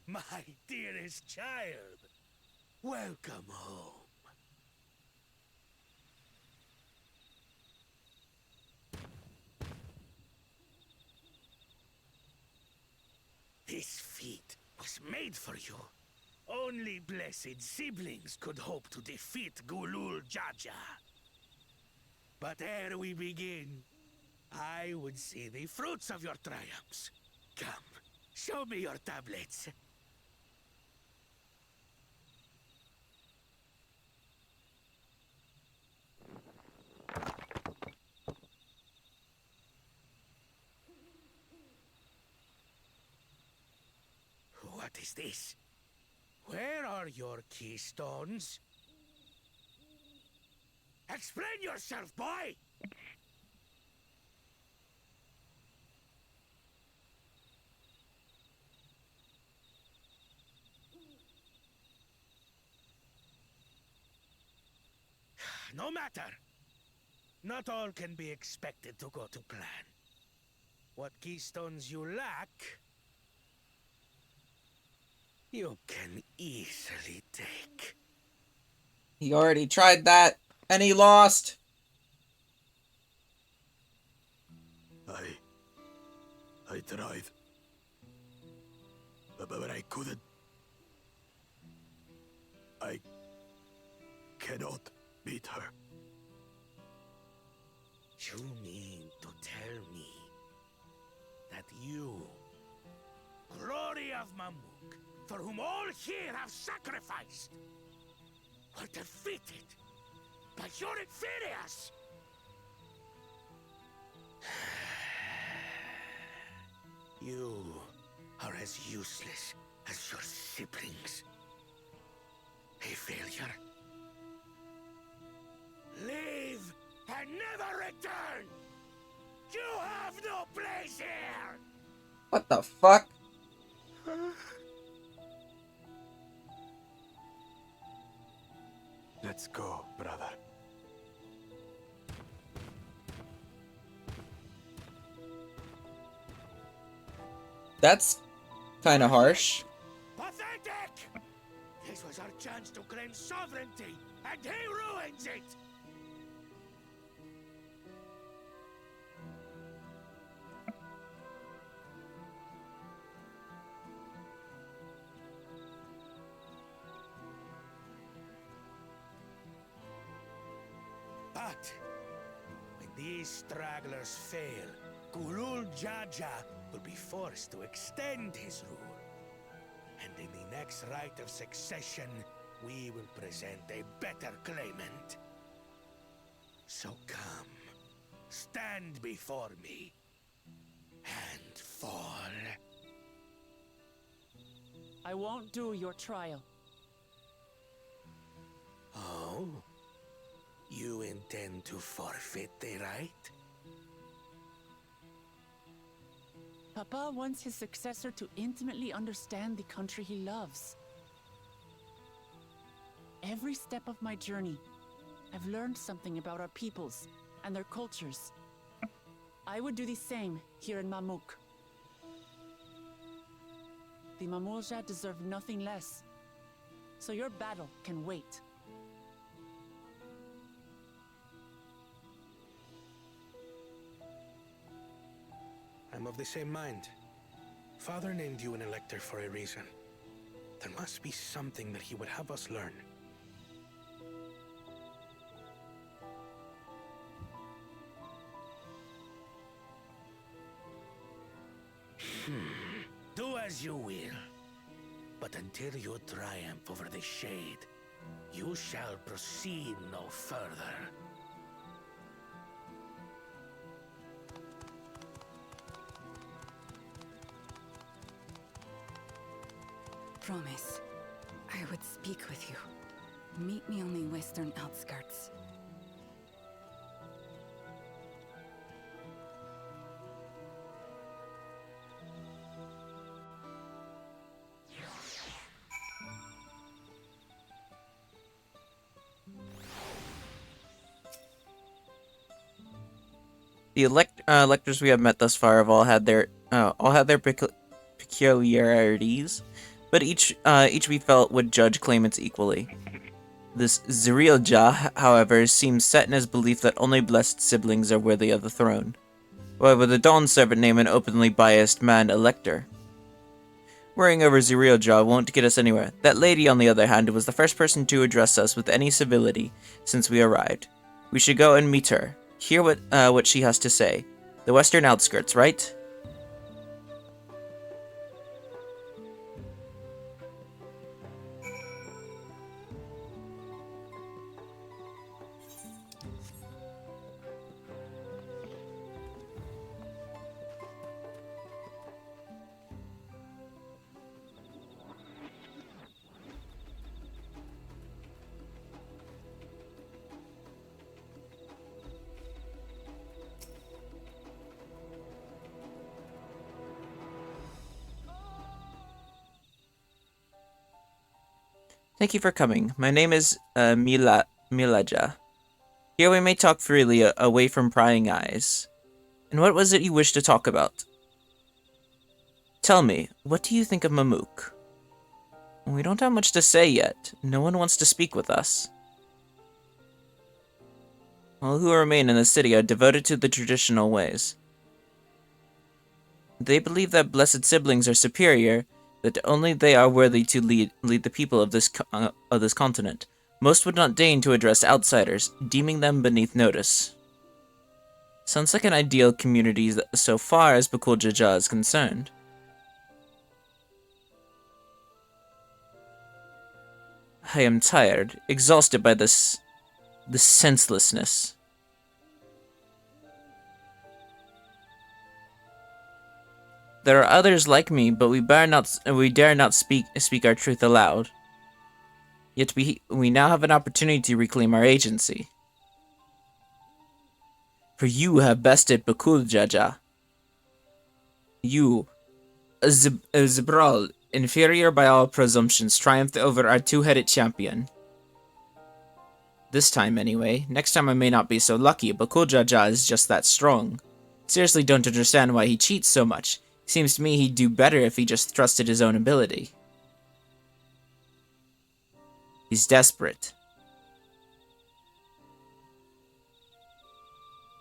My dearest child, welcome home. This feat was made for you. Only blessed siblings could hope to defeat Gulul Jaja. But ere we begin, I would see the fruits of your triumphs. Come, show me your tablets. What is this? Where are your keystones? Explain yourself, boy! No matter. Not all can be expected to go to plan. What keystones you lack, you can easily take. He already tried that, and he lost. I tried. But I couldn't. I cannot beat her. You mean to tell me that you, glory of Mamuk, for whom all here have sacrificed, were defeated by your inferiors? You are as useless as your siblings. A failure. Leave and never return! You have no place here! What the fuck? That's kind of harsh. Pathetic! This was our chance to claim sovereignty, and he ruins it! But when these stragglers fail, Gulul Jaja will be forced to extend his rule. And in the next rite of succession, we will present a better claimant. So come, stand before me, and fall. I won't do your trial. Oh? You intend to forfeit the right? Papa wants his successor to intimately understand the country he loves. Every step of my journey, I've learned something about our peoples and their cultures. I would do the same here in Mamuk. The Mamulja deserve nothing less, so your battle can wait. I'm of the same mind. Father named you an elector for a reason. There must be something that he would have us learn. Do as you will. But until you triumph over the Shade, you shall proceed no further. Promise, I would speak with you. Meet me on the western outskirts. The electors we have met thus far have all had their peculiarities, but each we felt would judge claimants equally. This Zirilja, however, seems set in his belief that only blessed siblings are worthy of the throne. However, the Dawn servant named an openly biased man elector. Worrying over Zirilja won't get us anywhere. That lady, on the other hand, was the first person to address us with any civility since we arrived. We should go and meet her. Hear what she has to say. The western outskirts, right? Thank you for coming. My name is Milaja. Here we may talk freely, away from prying eyes. And what was it you wished to talk about? Tell me, what do you think of Mamuk? We don't have much to say yet. No one wants to speak with us. All who remain in the city are devoted to the traditional ways. They believe that blessed siblings are superior, that only they are worthy to lead the people of this continent. Most would not deign to address outsiders, deeming them beneath notice. Sounds like an ideal community so far as Bakul Jaja is concerned. I am tired, exhausted by this senselessness. There are others like me, but we dare not speak our truth aloud. Yet we now have an opportunity to reclaim our agency. For you have bested Bakul Jaja. You, Zibral, inferior by all presumptions, triumphed over our two-headed champion. This time, anyway. Next time I may not be so lucky. Bakul Jaja is just that strong. Seriously don't understand why he cheats so much. Seems to me he'd do better if he just trusted his own ability. He's desperate.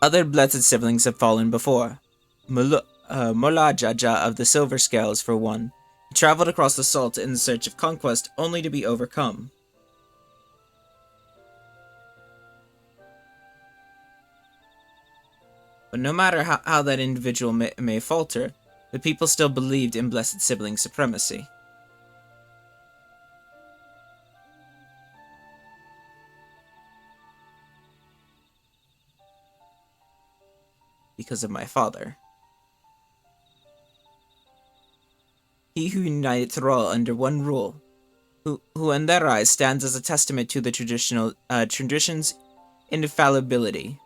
Other blessed siblings have fallen before. Molajaja of the Silver Scales, for one. He traveled across the salt in search of conquest, only to be overcome. But no matter how that individual may falter, the people still believed in blessed sibling supremacy. Because of my father. He who united Thrall under one rule, who in their eyes stands as a testament to the tradition's infallibility.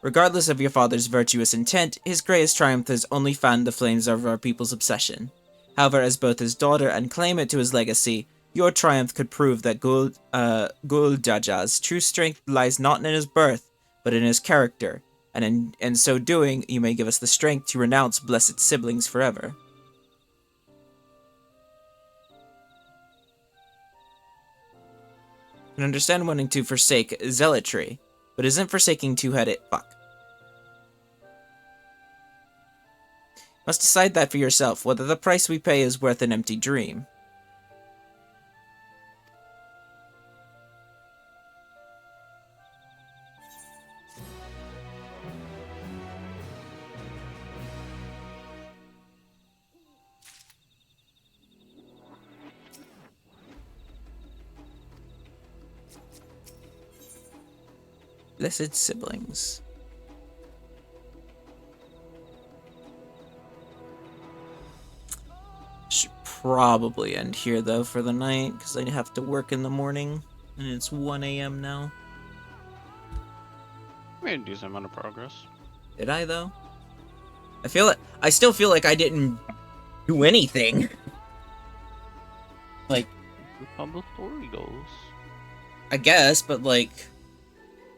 Regardless of your father's virtuous intent, his greatest triumph has only fanned the flames of our people's obsession. However, as both his daughter and claimant to his legacy, your triumph could prove that Gul'Daja's true strength lies not in his birth, but in his character, and in so doing, you may give us the strength to renounce blessed siblings forever. I can understand wanting to forsake zealotry, but isn't forsaking two-headed fuck. Must decide that for yourself, whether the price we pay is worth an empty dream. Blessed siblings. Should probably end here though for the night, because I have to work in the morning, and it's 1 AM now. Made a decent amount of progress. Did I though? I still feel like I didn't do anything. Like, how the story goes. I guess, but like,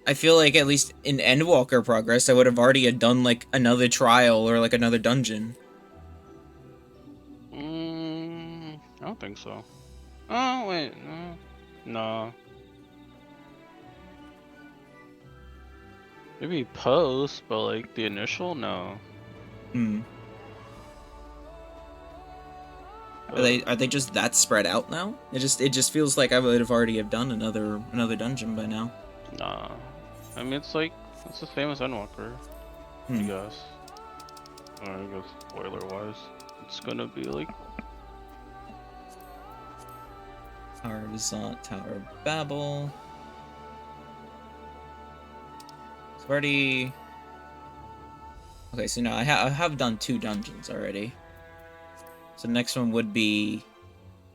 I feel like at least in Endwalker progress, I would have already had done like another trial or like another dungeon. I don't think so. Oh wait, no. Maybe post, but like the initial, no. Are they just that spread out now? It just feels like I would have already have done another dungeon by now. Nah. I mean, it's the same as Endwalker, I guess. Or I guess spoiler-wise, it's gonna be like Tower of Babel. It's already. Okay, so no, I have done 2 dungeons already. So the next one would be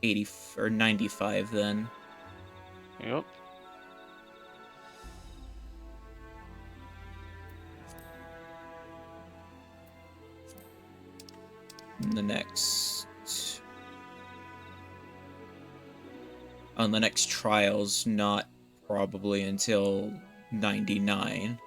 80 or 95 then. Yep. And the next trial's not probably until 99.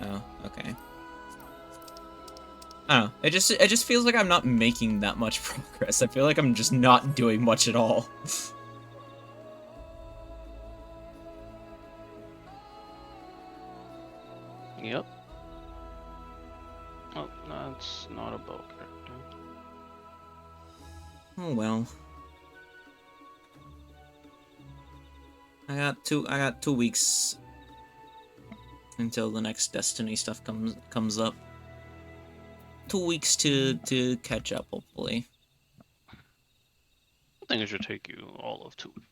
Oh, okay. I don't know. It just feels like I'm not making that much progress. I feel like I'm just not doing much at all. Yep. Oh, that's not a bow character. Oh well. I got 2 weeks until the next Destiny stuff comes up. 2 weeks to catch up, hopefully. I think it should take you all of 2 weeks.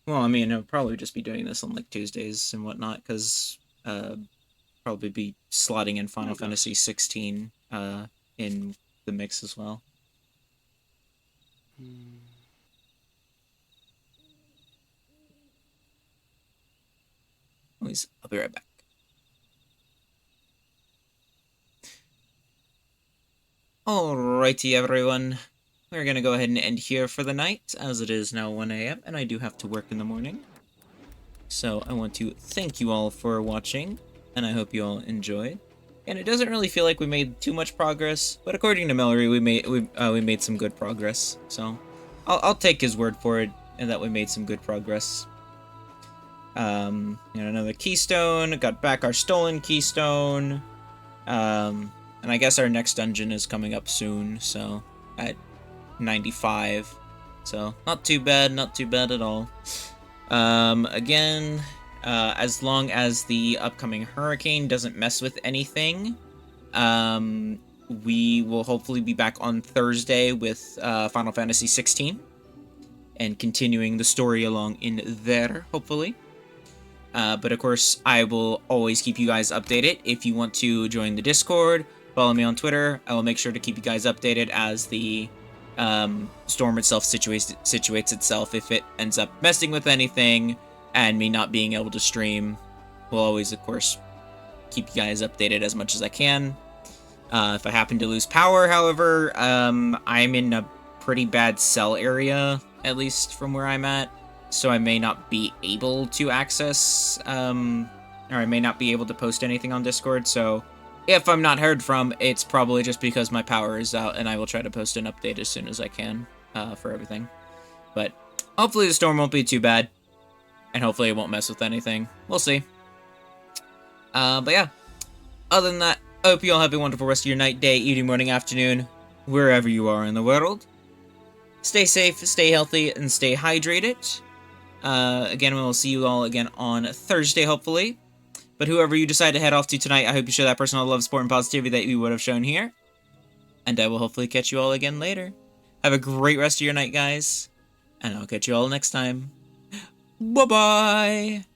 Well, I mean, I'll probably just be doing this on like Tuesdays and whatnot, because probably be slotting in Final Fantasy 16 in the mix as well. Anyways, I'll be right back. Alrighty, everyone. we're going to go ahead and end here for the night, as it is now 1 a.m., and I do have to work in the morning. So I want to thank you all for watching, and I hope you all enjoyed. And it doesn't really feel like we made too much progress, but according to Mallory, we made some good progress. So I'll take his word for it, and that we made some good progress. Got another keystone. Got back our stolen keystone. And I guess our next dungeon is coming up soon. So at 95. So not too bad at all. Again, as long as the upcoming hurricane doesn't mess with anything, we will hopefully be back on Thursday with Final Fantasy 16 and continuing the story along in there, hopefully. But of course, I will always keep you guys updated. If you want to join the Discord, follow me on Twitter. I will make sure to keep you guys updated as the storm itself situates itself. If it ends up messing with anything and me not being able to stream, we'll always, of course, keep you guys updated as much as I can. If I happen to lose power, however, I'm in a pretty bad cell area, at least from where I'm at, so I may not be able to access, or I may not be able to post anything on Discord, so if I'm not heard from, it's probably just because my power is out, and I will try to post an update as soon as I can, for everything. But hopefully the storm won't be too bad, and hopefully it won't mess with anything. We'll see. But yeah, other than that, I hope you all have a wonderful rest of your night, day, evening, morning, afternoon, wherever you are in the world. Stay safe, stay healthy, and stay hydrated. Again, we will see you all again on Thursday, hopefully. But whoever you decide to head off to tonight, I hope you show that personal love, support, and positivity that you would have shown here. And I will hopefully catch you all again later. Have a great rest of your night, guys. And I'll catch you all next time. Bye-bye!